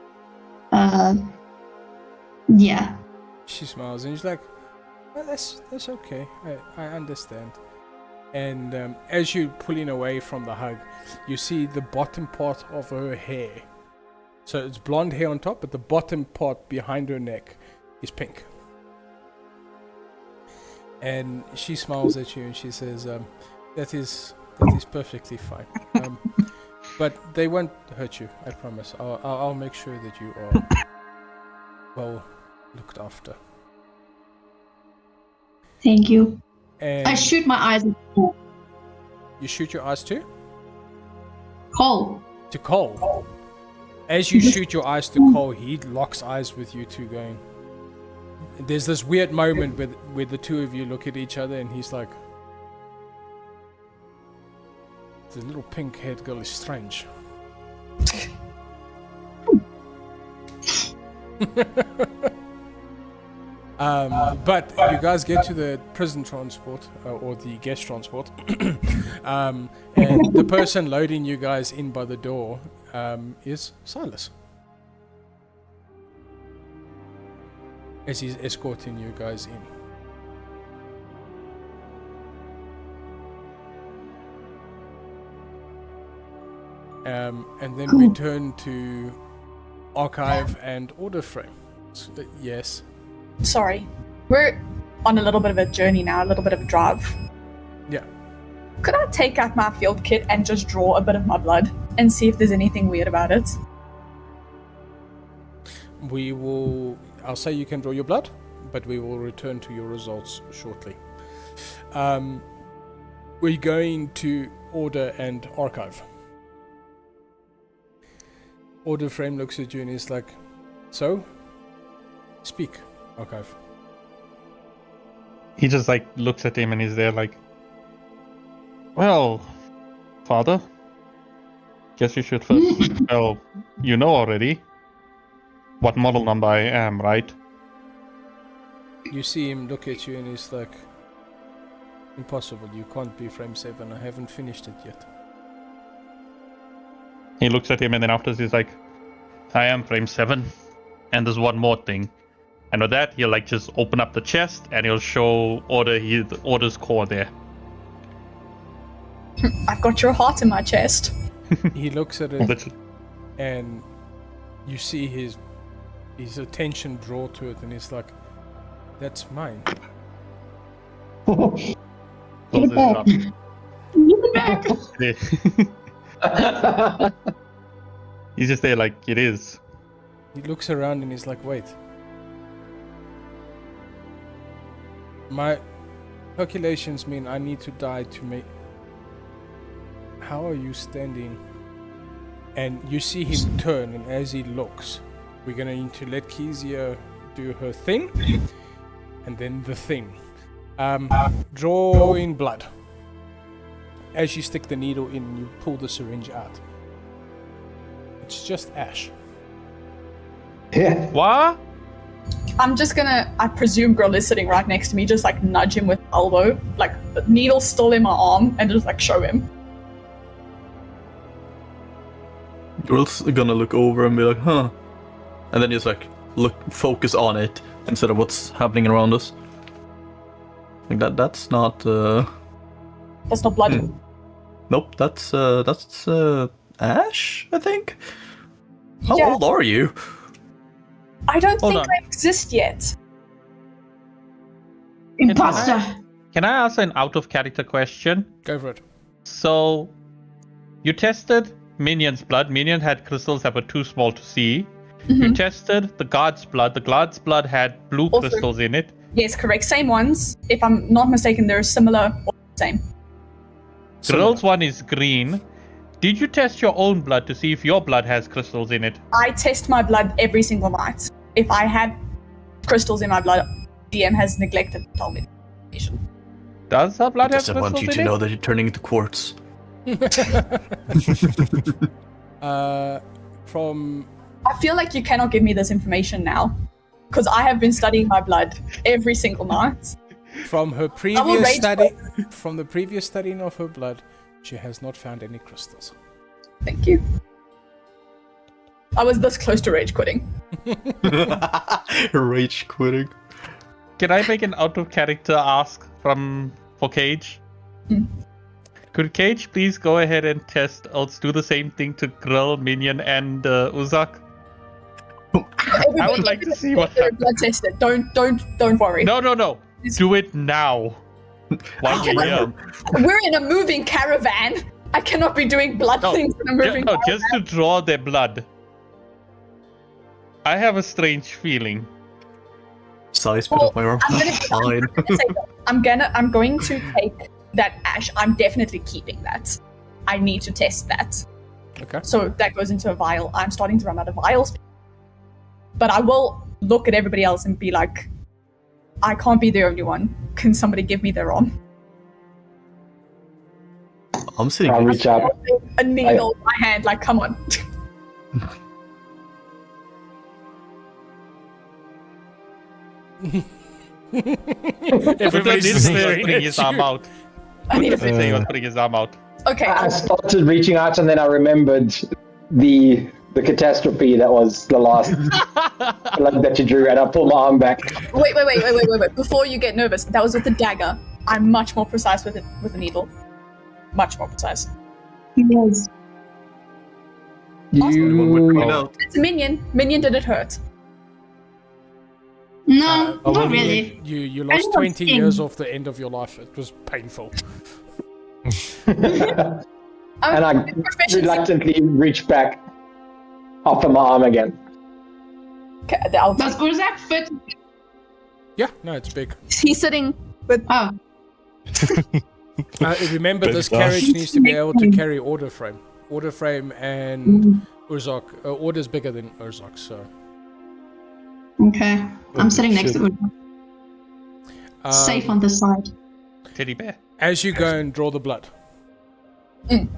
Yeah. She smiles and she's like, well, that's okay. I understand. And as you're pulling away from the hug, you see the bottom part of her hair. So it's blonde hair on top, but the bottom part behind her neck is pink. And she smiles at you and she says, that is perfectly fine. But they won't hurt you, I promise. I'll make sure that you are well looked after. Thank you. And I shoot my eyes at Cole. you shoot your eyes to Cole. Cole. As you shoot your eyes to Cole, he locks eyes with you two going. There's this weird moment where the two of you look at each other and he's like, the little pink-haired girl is strange. But you guys get to the prison transport or the guest transport, and the person loading you guys in by the door is Silas, as he's escorting you guys in. And then we turn to Archive and Order Frame. Yes. Sorry. We're on a little bit of a journey now, a little bit of a drive. Yeah. Could I take out my field kit and just draw a bit of my blood and see if there's anything weird about it? I'll say you can draw your blood, but we will return to your results shortly. We're going to Order and Archive. Order Frame looks at you and he's like, so? Speak, Archive. He just like looks at him and he's there like, well, Father, guess you should first. Well, you know already what model number I am, right? You see him look at you and he's like, impossible, you can't be frame 7, I haven't finished it yet. He looks at him and then afterwards he's like, I am frame 7, and there's one more thing. And with that, he'll like just open up the chest and he'll show Order's core there. I've got your heart in my chest. He looks at it Literally. and you see his attention draw to it and he's like, that's mine. Closes it up. Give it back. He's just there like, it is. He looks around and he's like, wait. My calculations mean I need to die to make... How are you standing? And you see him turn, and as he looks, we're going to need to let Kezia do her thing, and then the thing. Draw in blood. As you stick the needle in, you pull the syringe out. It's just ash. Yeah. What? I'm just gonna, I presume Grill is sitting right next to me, just like nudge him with elbow, like the needle's still in my arm, and just like show him. Grill's gonna look over and be like, huh. And then just like focus on it instead of what's happening around us. Like that's not That's not blood. Nope, that's Ash, I think. How Yeah. old are you? I don't Hold think on. I exist yet. Imposter. Can I ask an out of character question? Go for it. So, you tested Minion's blood. Minion had crystals that were too small to see. You tested the guard's blood. The guard's blood had blue Also- crystals in it. Yes, correct. Same ones. If I'm not mistaken, they're similar or same. Grill's one is green. Did you test your own blood to see if your blood has crystals in it? I test my blood every single night. If I have crystals in my blood, DM has neglected to tell me. Does her blood have Doesn't crystals want you in to it? know that you're turning into quartz. From... I feel like you cannot give me this information now. because I have been studying my blood every single night. From her will previous rage study, from the previous studying of her blood, she has not found any crystals. Thank you. I was this close to rage quitting. Rage quitting. Can I make an out of character ask for Cage? Could Cage please go ahead and test, let's do the same thing to Grill, Minion, and Uzak? I would like to see what happens. Blood tested. Don't worry. No. Do it now. While we're here. We're in a moving caravan. I cannot be doing blood things in a moving caravan. Just to draw their blood. I have a strange feeling. Size bit of my arm. Fine. I'm going to take that ash. I'm definitely keeping that. I need to test that. Okay. So that goes into a vial. I'm starting to run out of vials. But I will look at everybody else and be like, I can't be the only one. Can somebody give me their arm? I'm sitting. I'll reach out. A needle in my hand, like, come on. Everybody's just staring putting at his you. arm out. I need to Say he was putting his arm out. Okay. I started reaching out, and then I remembered the catastrophe that was the last blood that you drew, and I pulled my arm back. Wait. Before you get nervous, that was with the dagger. I'm much more precise with it with the needle. Much more precise. Yes. It's a minion. Minion, did it hurt? No, well, not really. You I lost don't 20 think- years off the end of your life. It was painful. And I reluctantly reached back after my arm again. Does Urzak fit? Yeah, no, it's big. He's sitting with. Oh, Remember, this Big carriage stuff. needs to be able to carry order frame. Order frame and Urzak. Order's bigger than Urzak, so. okay. I'm sitting next to Urzak. Safe on this side. Teddy bear. As you go and draw the blood. It's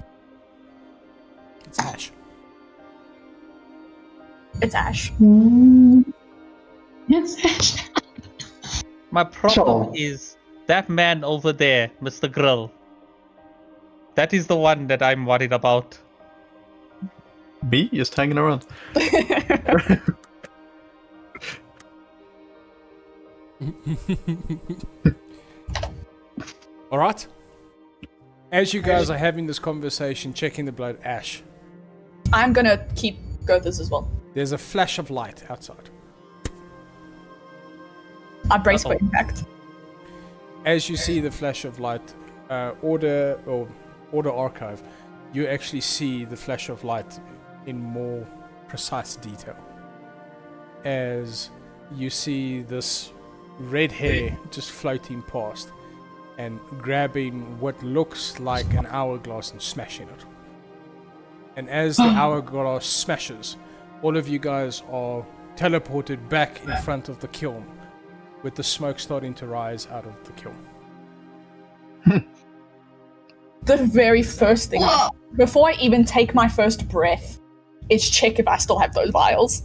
ash. It's ash. Yes. My problem Sure. is that man over there, Mr. Grill. That is the one that I'm worried about. Me just hanging around. All right. As you guys are having this conversation, checking the blood, Ash, I'm gonna keep Gothas as well. there's a flash of light outside. I brace for impact. As you see the flash of light, order archive, you actually see the flash of light in more precise detail. As you see this red hair just floating past and grabbing what looks like an hourglass and smashing it. And as the hourglass smashes, all of you guys are teleported back in front of the kiln, with the smoke starting to rise out of the kiln. The very first thing, before I even take my first breath, is check if I still have those vials.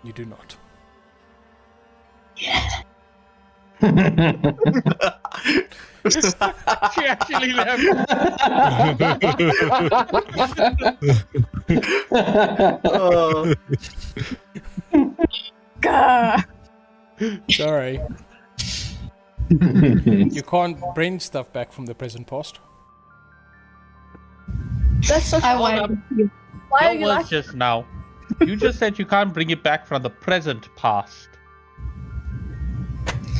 You do not. She actually left. Gah. Sorry. You can't bring stuff back from the present past. That's so I funny. wanted. Why are That you was like just now. You just said you can't bring it back from the present past.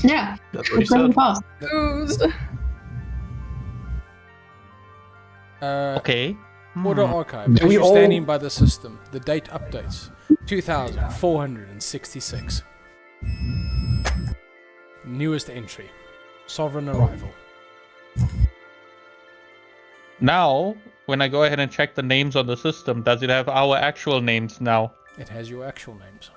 Yeah. That's what he It's really said. fast. confused? Okay. Order archive. Do As we you're all- standing by the system, the date updates. 2466. Newest entry. Sovereign arrival. Now, when I go ahead and check the names on the system, does it have our actual names now? It has your actual names.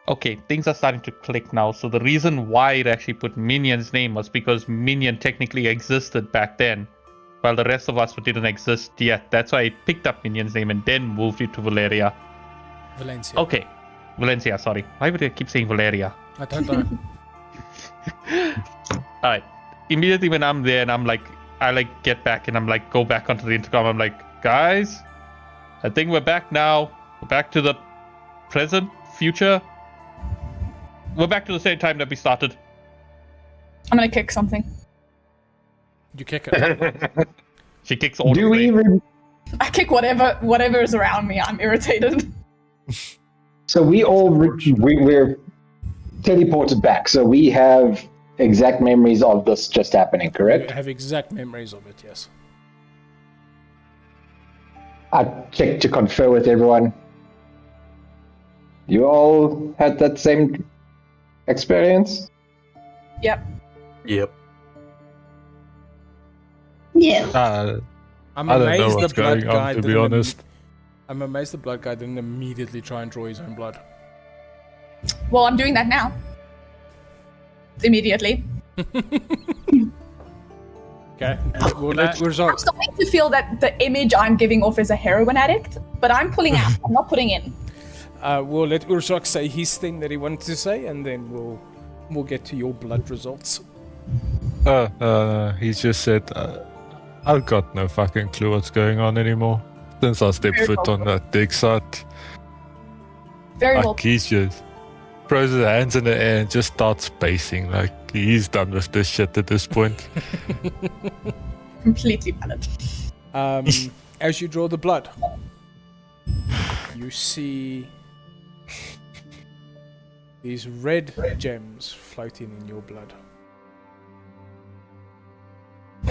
Okay, things are starting to click now. So the reason why it actually put Minion's name was because Minion technically existed back then. while the rest of us didn't exist yet. That's why I picked up Minion's name and then moved it to Valeria. Valencia. Okay, Valencia. Sorry. Why would I keep saying Valeria? I don't know. Alright. Immediately when I'm there and I'm like, I like get back and I'm like, go back onto the intercom. I'm like, guys, I think we're back now. We're back to the present, future. We're back to the same time that we started. I'm gonna kick something. You kick it. She kicks all Do the we way. even? I kick whatever is around me. I'm irritated. So we're teleported back. So we have exact memories of this just happening, You correct? have exact memories of it, yes. I checked to confer with everyone. You all had that same experience? Yep. Yep. Yeah. I'm I don't know amazed what's the blood going on, guy to be didn't honest. I'm amazed the blood guy didn't immediately try and draw his own blood. Well, I'm doing that now. Immediately. Okay. We'll let I'm result. starting to feel that the image I'm giving off is a heroin addict, but I'm pulling out. I'm not putting in. We'll let Urzok say his thing that he wanted to say, and then we'll get to your blood results. He just said, I've got no fucking clue what's going on anymore. Since I stepped Very foot well. on that dig site, Very well. like he's just throws his hands in the air and just starts pacing. Like he's done with this shit at this point. Completely valid. As you draw the blood, you see these red gems floating in your blood.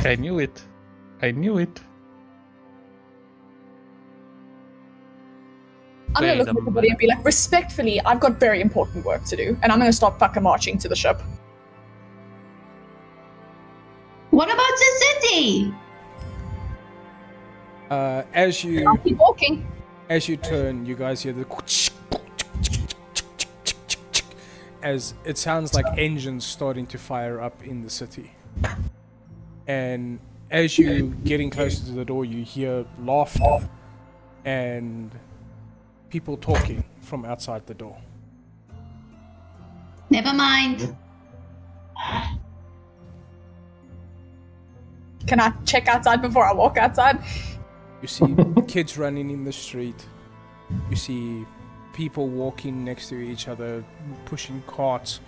I knew it. I knew it. I'm gonna Wait look a at everybody and be like, respectfully, I've got very important work to do, and I'm gonna start fucking marching to the ship. What about the city? As you I'll keep walking. As you turn, you guys hear the as it sounds like engines starting to fire up in the city. And as you getting closer to the door, you hear laughter and people talking from outside the door. Never mind. Can I check outside before I walk outside? You see kids running in the street. You see people walking next to each other, pushing carts.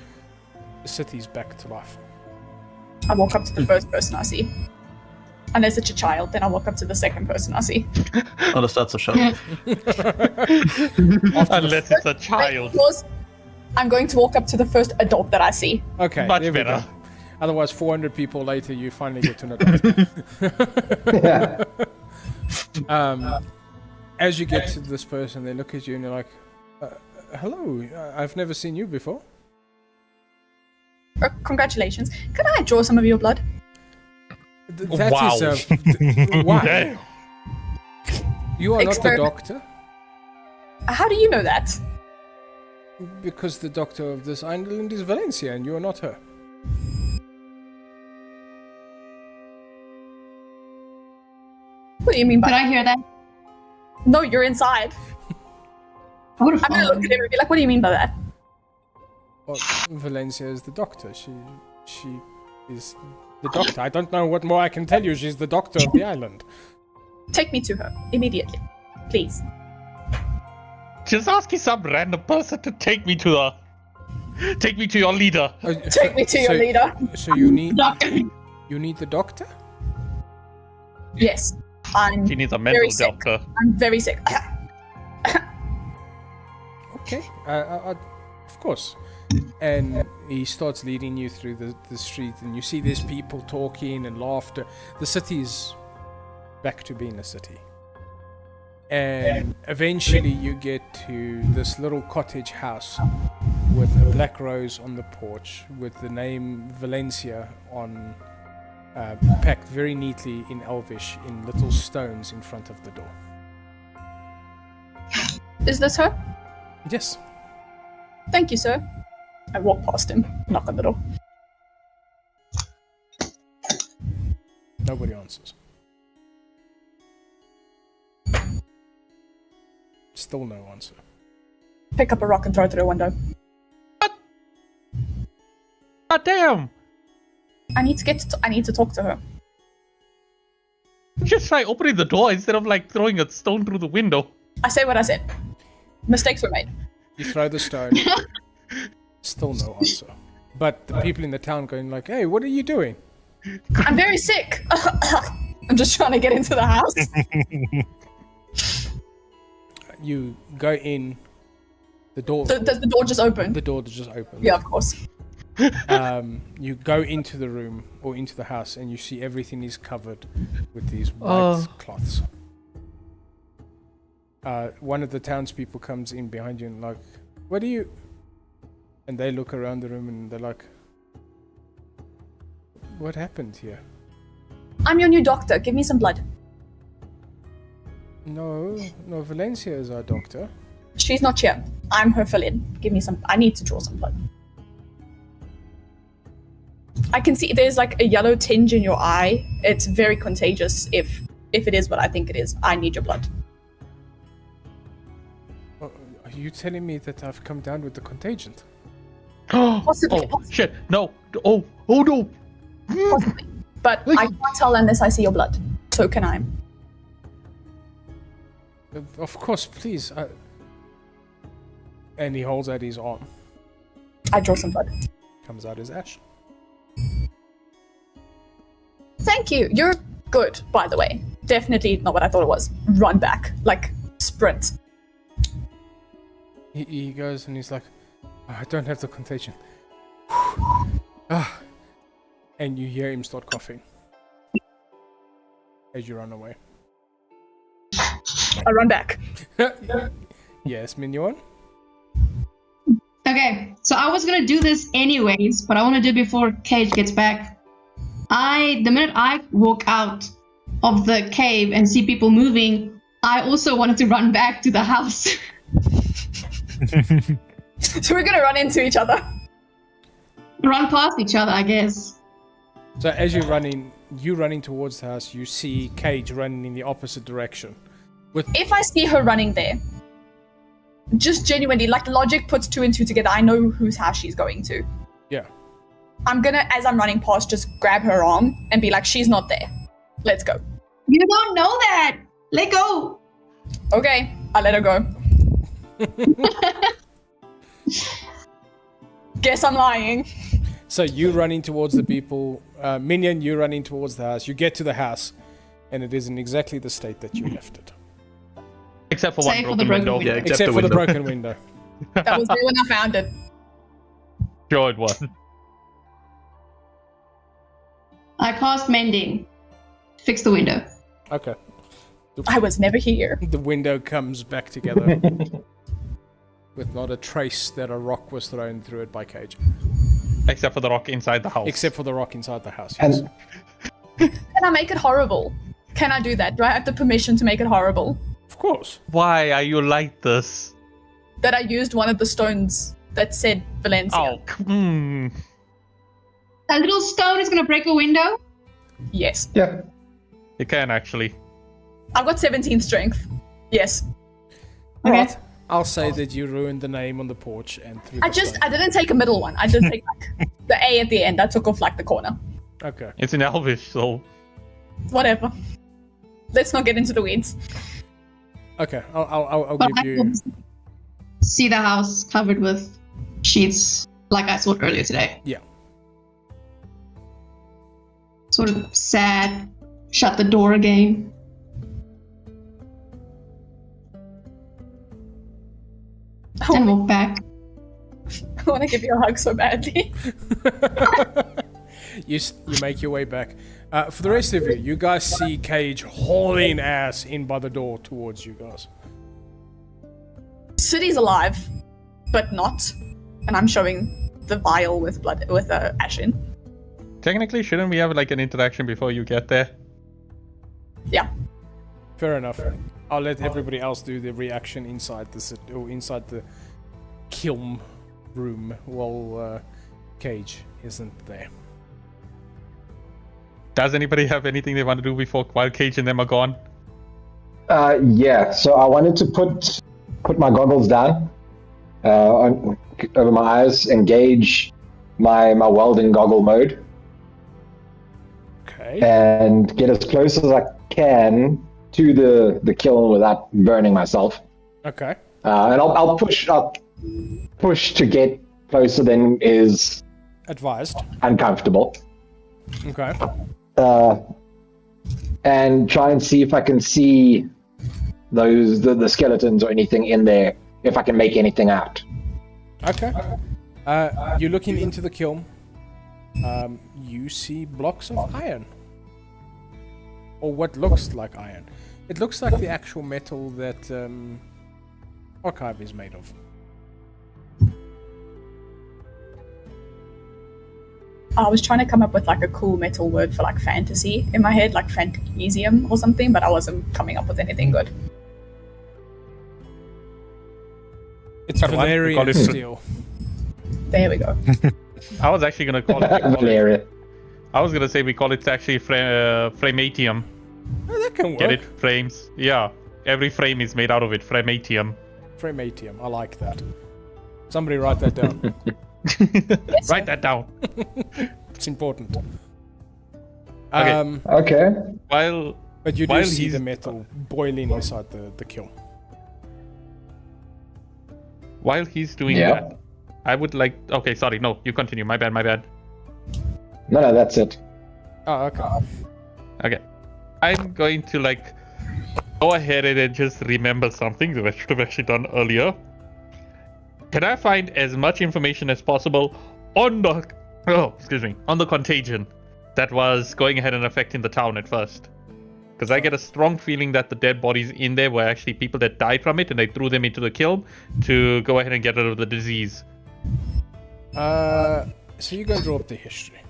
The city's back to life. I walk up to the first person I see. Unless it's a child, then I walk up to the second person I see. Unless that's a shot. Unless it's a child. Because I'm going to walk up to the first adult that I see. Okay, Much there we better. go. Otherwise, 400 people later, you finally get to an adult. As you get to this person, they look at you and you're like, hello, I've never seen you before. Congratulations. Could I draw some of your blood? That Wow. is why? You are not the Experiment. doctor, How do you know that? because the doctor of this island is Valencia and you are not her. What do you mean by Could I hear that? No, you're inside. I would have I'm gonna look at him and be like, what do you mean by that? Well, Valencia is the doctor. She is the doctor. I don't know what more I can tell you. She's the doctor of the island. Take me to her immediately. Please. Just asking some random person to take me to your leader. Take me to your leader. So you need Doctor. the doctor? Yes. I'm She needs a mental very sick. doctor. I'm very sick. Okay, of course. And he starts leading you through the street, and you see there's people talking and laughter. The city's back to being a city. And eventually you get to this little cottage house with a black rose on the porch with the name Valencia on packed very neatly in Elvish in little stones in front of the door. Is this her? Yes. Thank you, sir. I walk past him, knock on the door. Nobody answers. Still no answer. Pick up a rock and throw it through a window. God damn! I need to talk to her. Just try opening the door instead of like throwing a stone through the window. I say what I said. Mistakes were made. You throw the stone. Still no answer. But the people in the town going like, "Hey, what are you doing?" I'm very sick. I'm just trying to get into the house. You go in. The door. Does the door just open? The door just opens. Yeah, of course. You go into the room or into the house, and you see everything is covered with these white cloths. One of the townspeople comes in behind you and like, "What do you?" And they look around the room and they're like, "What happened here?" I'm your new doctor. Give me some blood. No, Valencia is our doctor. She's not here. I'm her fill-in. Give me some. I need to draw some blood. I can see there's like a yellow tinge in your eye. It's very contagious if it is what I think it is. I need your blood. Are you telling me that I've come down with the contagion? Possibly. Oh shit! No! Oh no! Possibly. But I can't tell unless I see your blood. So can I. Of course, please. And he holds out his arm. I draw some blood. Comes out his ash. Thank you. You're good, by the way. Definitely not what I thought it was. Run back. Like, sprint. He goes and he's like, "I don't have the contagion." And you hear him start coughing as you run away. I run back. Yes, Mignon? Okay, so I was gonna do this anyways, but I want to do it before Cage gets back. The minute I walk out of the cave and see people moving, I also wanted to run back to the house. So we're gonna run into each other. Run past each other, I guess. So as you're running towards the house, you see Cage running in the opposite direction. If I see her running there, just genuinely, like logic puts 2 and 2 together, I know whose house she's going to. Yeah. I'm gonna, as I'm running past, just grab her arm and be like, "She's not there. Let's go." You don't know that. Let go. Okay, I'll let her go. Guess I'm lying. So you running towards the people, Minion, you running towards the house. You get to the house, and it is in exactly the state that you left it. Except for Save one for the broken broken window. window. Yeah, Except for the window. broken window. That was there when I found it. Sure it was. I cast Mending. Fix the window. Okay. I was never here. The window comes back together with not a trace that a rock was thrown through it by Cage. Except for the rock inside the house. Except for the rock inside the house. Yes. And Can I make it horrible? Can I do that? Do I have the permission to make it horrible? Of course. Why are you like this? That I used one of the stones that said Valencia. Oh, A little stone is gonna break a window. Yes. yeah, You can actually. I've got 17 strength. Yes. Alright. I'll say that you ruined the name on the porch and threw the stone. I didn't take a middle one. I did take like the A at the end. I took off like the corner. Okay. It's in Elvish, so. Whatever. Let's not get into the weeds. Okay. I'll But give I you. will see the house covered with sheets, like I saw earlier today. Yeah. Sort of sad. Shut the door again. And walk back. I want to give you a hug so badly. You make your way back. For the rest of you, you guys see Cage hauling ass in by the door towards you guys. City's alive, but not. And I'm showing the vial with blood, with ash in. Technically, shouldn't we have like an interaction before you get there? Yeah. Fair enough. I'll let everybody else do the reaction inside inside the kiln room while Cage isn't there. Does anybody have anything they want to do before while Cage and them are gone? yeah. So I wanted to put put my goggles down over my eyes, engage my welding goggle mode, Okay. and get as close as I can to the kiln without burning myself. Okay. And I'll push to get closer than is Advised. uncomfortable. Okay. And try and see if I can see the skeletons or anything in there, if I can make anything out. Okay. You're looking into the kiln. You see blocks of iron. Or what looks like iron. It looks like the actual metal that Archive is made of. I was trying to come up with like a cool metal word for like fantasy in my head, like fantasisium or something, but I wasn't coming up with anything good. It's Come on, we Valerian call it- steel. There we go. I was actually gonna call it. Valeria. I was gonna say we call it actually framatium. Oh, that can work. Get it? Frames. Yeah. Every frame is made out of it. Framatium. Framatium. I like that. Somebody write that down. Write that down. It's important. Okay. Okay. While But you do While see he's- the metal boiling inside the kiln. he's doing Yeah. that, I would like. Okay, sorry. No, you continue. My bad. No, that's it. Oh, okay. Okay. I'm going to go ahead and then just remember something that I should have actually done earlier. Can I find as much information as possible on the contagion that was going ahead and affecting the town at first? Because I get a strong feeling that the dead bodies in there were actually people that died from it, and they threw them into the kiln to go ahead and get rid of the disease. So you go draw up the history.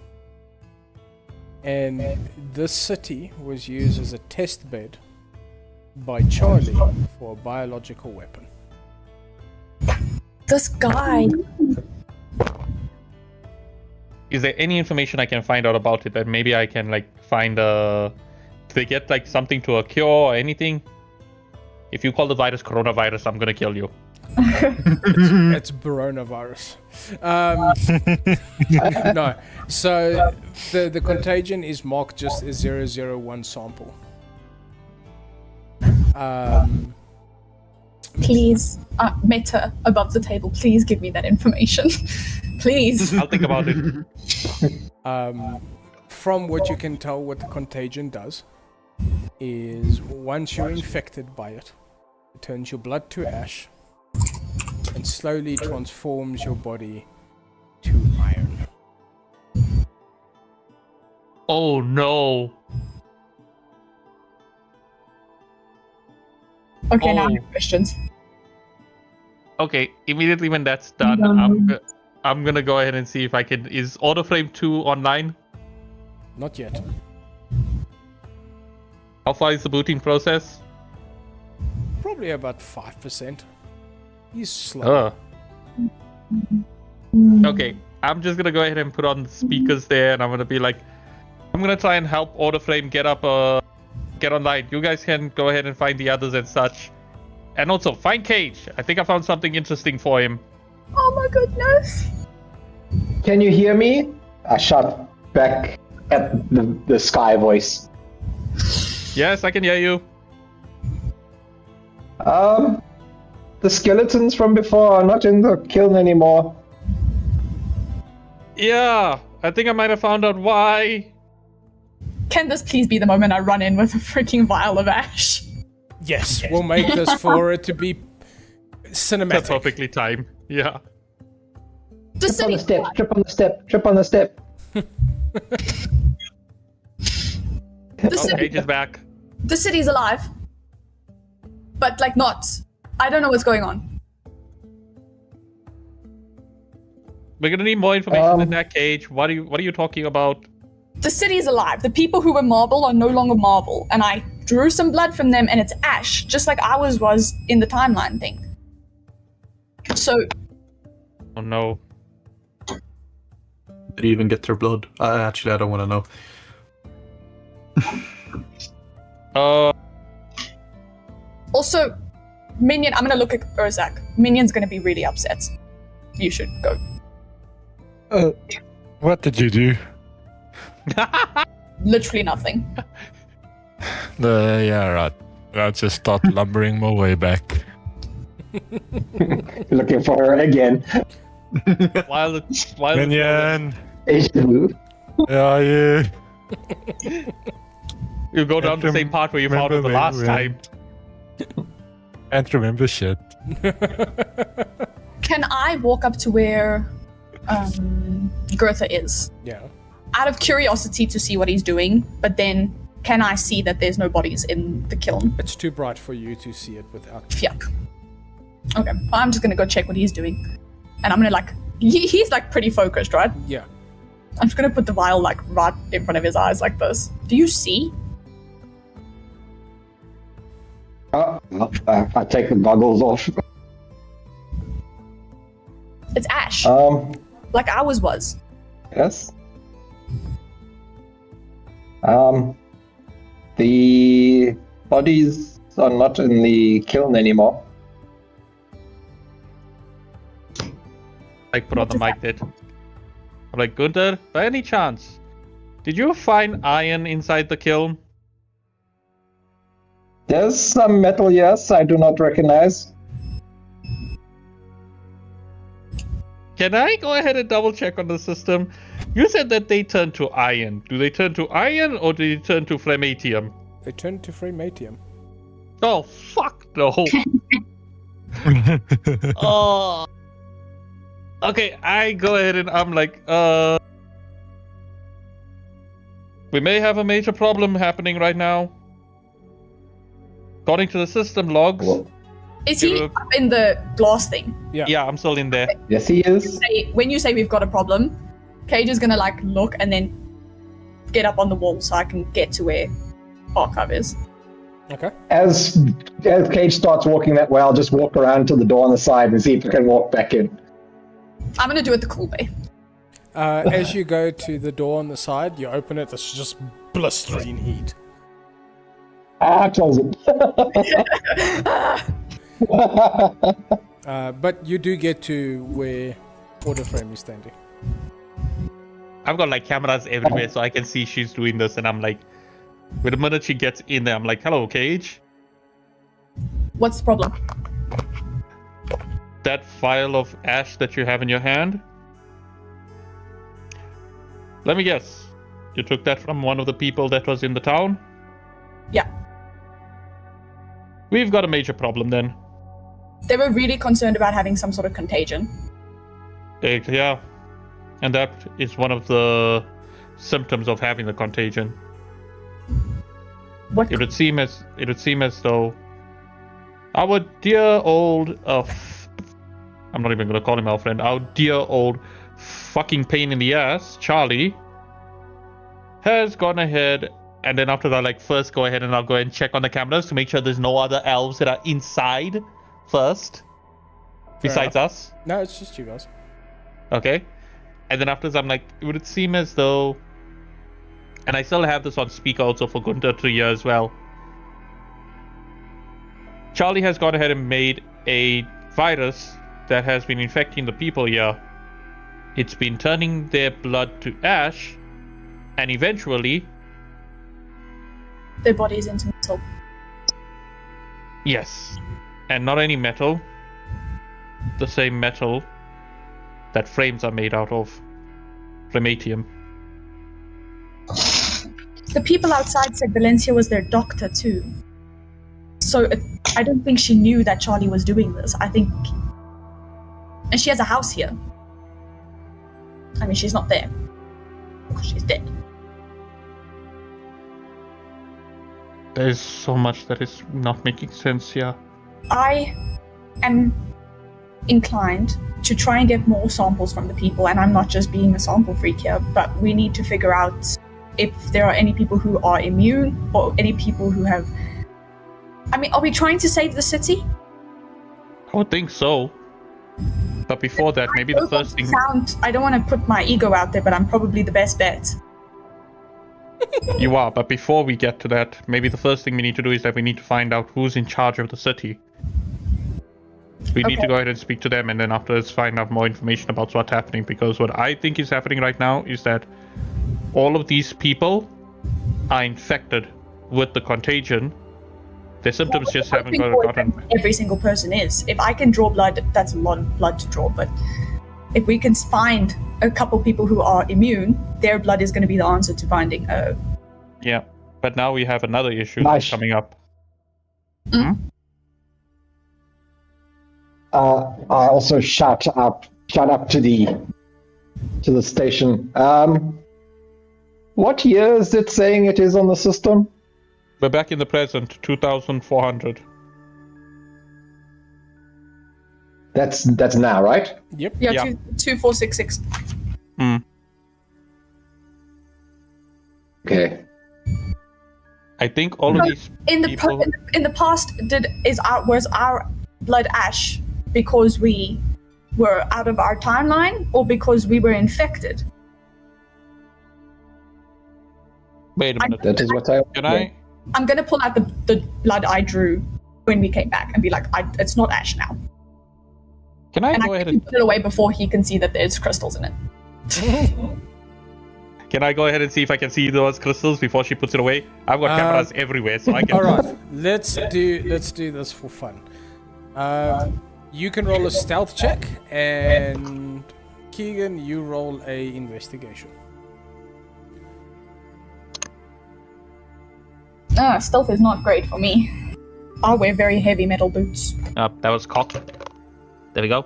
And this city was used as a test bed by Charlie for a biological weapon. This guy. Is there any information I can find out about it that maybe I can find do they get something to a cure or anything? If you call the virus coronavirus, I'm gonna kill you. It's coronavirus. No. So the contagion is marked just as 001 sample. Please, Meta above the table, please give me that information. Please. I'll think about it. From what you can tell, what the contagion does is once you're infected by it, it turns your blood to ash and slowly transforms your body to iron. Oh no. Okay, now I Oh. have questions. Okay, immediately when that's done, I'm gonna go ahead and see if I can. Is Order Frame 2 online? Not yet. How far is the booting process? Probably about 5%. He's slow. Okay, I'm just gonna go ahead and put on the speakers there, and I'm gonna be like, I'm gonna try and help Order Frame get online. You guys can go ahead and find the others and such. And also, find Cage. I think I found something interesting for him. Oh my goodness. Can you hear me? I shot back at the sky voice. Yes, I can hear you. The skeletons from before are not in the kiln anymore. Yeah, I think I might have found out why. Can this please be the moment I run in with a freaking vial of ash? Yes, we'll make this for it to be cinematic. That's perfectly timed. Yeah. The Trip on the city. step, trip on the step, trip on the step. The Cage is back. The city's alive. But not. I don't know what's going on. We're gonna need more information than that, Cage. What are you talking about? The city's alive. The people who were marble are no longer marble, and I drew some blood from them, and it's ash, just like ours was in the timeline thing. So, Oh no. Did you even get their blood? I don't want to know. also, Minion, I'm gonna look at Urzak. Minion's gonna be really upset. You should go. What did you do? Literally nothing. Yeah, right. I'll just start lumbering my way back. Looking for her again. while Minion, Issue. where are you? you go down the same path where you found her the last time. Can't remember shit. Can I walk up to where Gertha is? Yeah. Out of curiosity to see what he's doing, but then can I see that there's no bodies in the kiln? It's too bright for you to see it without. Yuck. Okay, I'm just gonna go check what he's doing. And I'm gonna like, he's like pretty focused, right? Yeah. I'm just gonna put the vial like right in front of his eyes like this. Do you see? I take the goggles off. It's ash, like ours was. Yes. The bodies are not in the kiln anymore. Like put on the mic there. I'm like, Gunther, by any chance, did you find iron inside the kiln? There's some metal, yes, I do not recognize. Can I go ahead and double check on the system? You said that they turn to iron. Do they turn to iron or do they turn to flamatium? They turned to Framatium. Oh, fuck no. Oh. Okay, I go ahead and I'm like, we may have a major problem happening right now. According to the system logs. Well, Is he up in the glass thing? Yeah, I'm still in there. yes, he is. When you say we've got a problem, Cage is gonna like look and then get up on the wall so I can get to where Archive is. Okay. As Cage starts walking that way, I'll just walk around to the door on the side and see if I can walk back in. I'm gonna do it the cool way. As you go to the door on the side, you open it. It's just blistering heat. Close it. But you do get to where Order Frame is standing. I've got like cameras everywhere so I can see she's doing this and I'm like, with the minute she gets in there, I'm like, hello, Cage. What's the problem? That vial of ash that you have in your hand. Let me guess. You took that from one of the people that was in the town? Yeah. We've got a major problem then. They were really concerned about having some sort of contagion. Yeah. And that is one of the symptoms of having the contagion. What? It would seem as though our dear old I'm not even gonna call him our friend, our dear old fucking pain in the ass, Charlie, has gone ahead and then after that, like, first go ahead and I'll go ahead and check on the cameras to make sure there's no other elves that are inside first. Besides us. No, it's just you guys. Okay. And then after this, I'm like, it would seem as though, and I still have this on speaker also for Gunther to hear as well. Charlie has gone ahead and made a virus that has been infecting the people here. It's been turning their blood to ash, and eventually, Their bodies into metal. yes, and not any metal, the same metal that frames are made out of, flamatium. The people outside said Valencia was their doctor too. So I don't think she knew that Charlie was doing this. I think... And she has a house here. I mean, she's not there. Because she's dead. There's so much that is not making sense here. I am inclined to try and get more samples from the people, and I'm not just being a sample freak here, but we need to figure out if there are any people who are immune or any people who have... I mean, are we trying to save the city? I would think so. But before that, maybe the first thing... I don't want to put my ego out there, but I'm probably the best bet. You are, but before we get to that, maybe the first thing we need to do is that we need to find out who's in charge of the city. We need to Okay. go ahead and speak to them, and then afterwards find out more information about what's happening. Because what I think is happening right now is that all of these people are infected with the contagion. Their symptoms just haven't Hoping for gotten. that every single person is. If I can draw blood, that's a lot of blood to draw. But if we can find a couple people who are immune, their blood is going to be the answer to finding. Yeah, but now we have another issue Nice. that's coming up. I also shout up to the station. What year is it saying it is on the system? We're back in the present, 2,400. That's now, right? Yep. Yeah, Yeah. 2466. Okay. I think all of these In the people. in the past, was our blood ash because we were out of our timeline, or because we were infected? Wait a minute. That is what I. Can I? I'm gonna pull out the blood I drew when we came back and be like, it's not ash now, Can I and I go ahead quickly and put it away before he can see that there's crystals in it. Can I go ahead and see if I can see those crystals before she puts it away? I've got cameras everywhere, so I can. All right. Let's do this for fun. You can roll a stealth check, and Keegan, you roll a investigation. Stealth is not great for me. I wear very heavy metal boots. That was cock. There we go.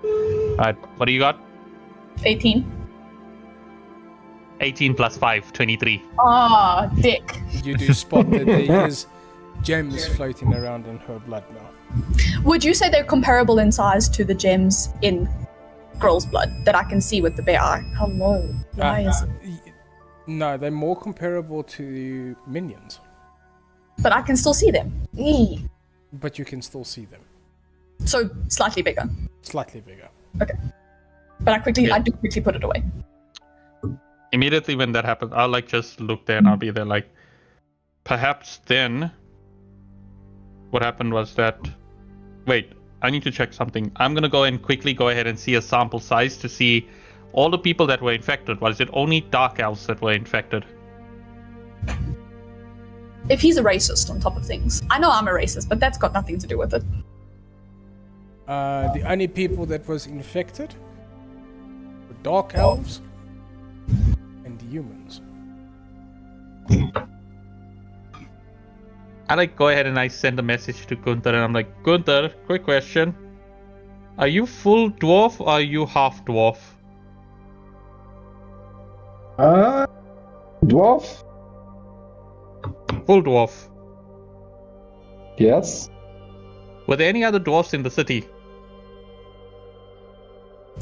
Alright, what do you got? 18. 18 plus 5, 23. Ah, dick. You do spot that there is gems floating around in her blood now. Would you say they're comparable in size to the gems in Grill's blood that I can see with the bare eye? Hello. Why is it? No, they're more comparable to minions, But I can still see them. Eee. but you can still see them. So slightly bigger. Slightly bigger. Okay. But Yeah. I do quickly put it away. Immediately when that happens, I'll just look there and I'll be there perhaps then what happened was that, wait, I need to check something. I'm gonna go and quickly go ahead and see a sample size to see all the people that were infected. Was it only dark elves that were infected? If he's a racist on top of things. I know I'm a racist, but that's got nothing to do with it. The only people that was infected were dark elves and humans. I go ahead and I send a message to Gunther and I'm like, Gunther, quick question. Are you full dwarf or are you half dwarf? Dwarf? Full dwarf. Yes. Were there any other dwarfs in the city?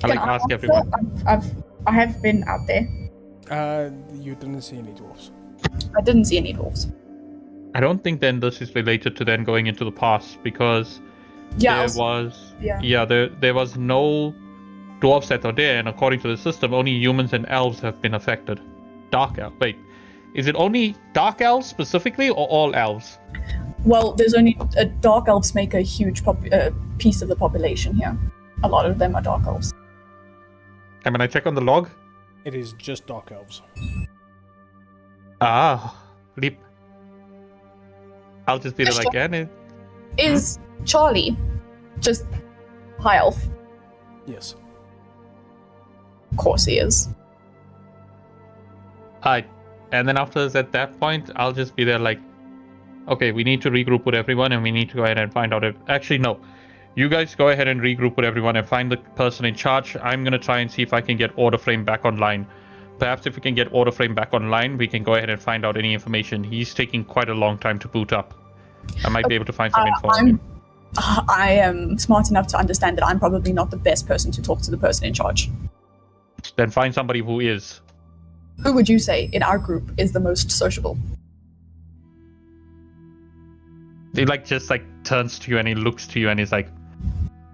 I Can I ask answer? everyone. I have been out there. You didn't see any dwarves. I didn't see any dwarves. I don't think then this is related to then going into the past because Yeah, there was no dwarves that are there, and according to the system, only humans and elves have been affected. Dark elves. Wait, is it only dark elves specifically, or all elves? well, there's only dark elves make a huge piece of the population here. A lot of them are dark elves. And when I check on the log, It is just dark elves. leap. I'll just be there like, yeah, Is Charlie just high elf? Yes. Of course he is. Alright. And then after at that point, I'll just be there like, okay, we need to regroup with everyone and we need to go ahead and find out if... Actually, no. You guys go ahead and regroup with everyone and find the person in charge. I'm going to try and see if I can get Orderframe back online. Perhaps if we can get Orderframe back online, we can go ahead and find out any information. He's taking quite a long time to boot up. I might be able to find some info on him. I am smart enough to understand that I'm probably not the best person to talk to the person in charge. Then find somebody who is. Who would you say in our group is the most sociable? He just turns to you and he looks to you and he's like,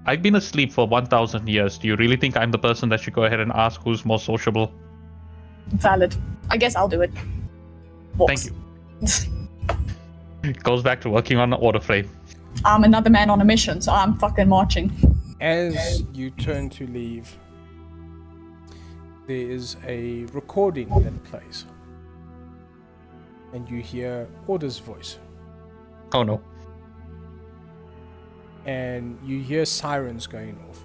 I've been asleep for 1,000 years. Do you really think I'm the person that should go ahead and ask who's more sociable? Valid. I guess I'll do it. Thank you. Goes back to working on the order frame. I'm another man on a mission, so I'm fucking marching. As you turn to leave, there is a recording that plays. And you hear Order's voice. Oh no. And you hear sirens going off.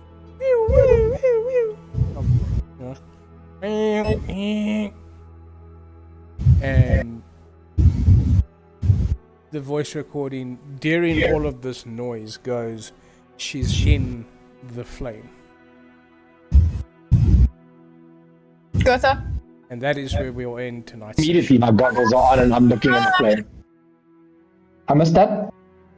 And the voice recording during all of this noise goes, she's in the flame. Gotha? And that is where we'll end tonight's Immediately, my goggles are on and I'm looking at the flame. I missed that?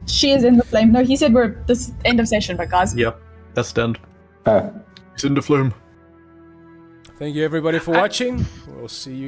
She is in the flame. No, he said we're this end of session, but guys. Yep, that's the end. Oh. It's in the flume. Thank you everybody for watching. We'll see you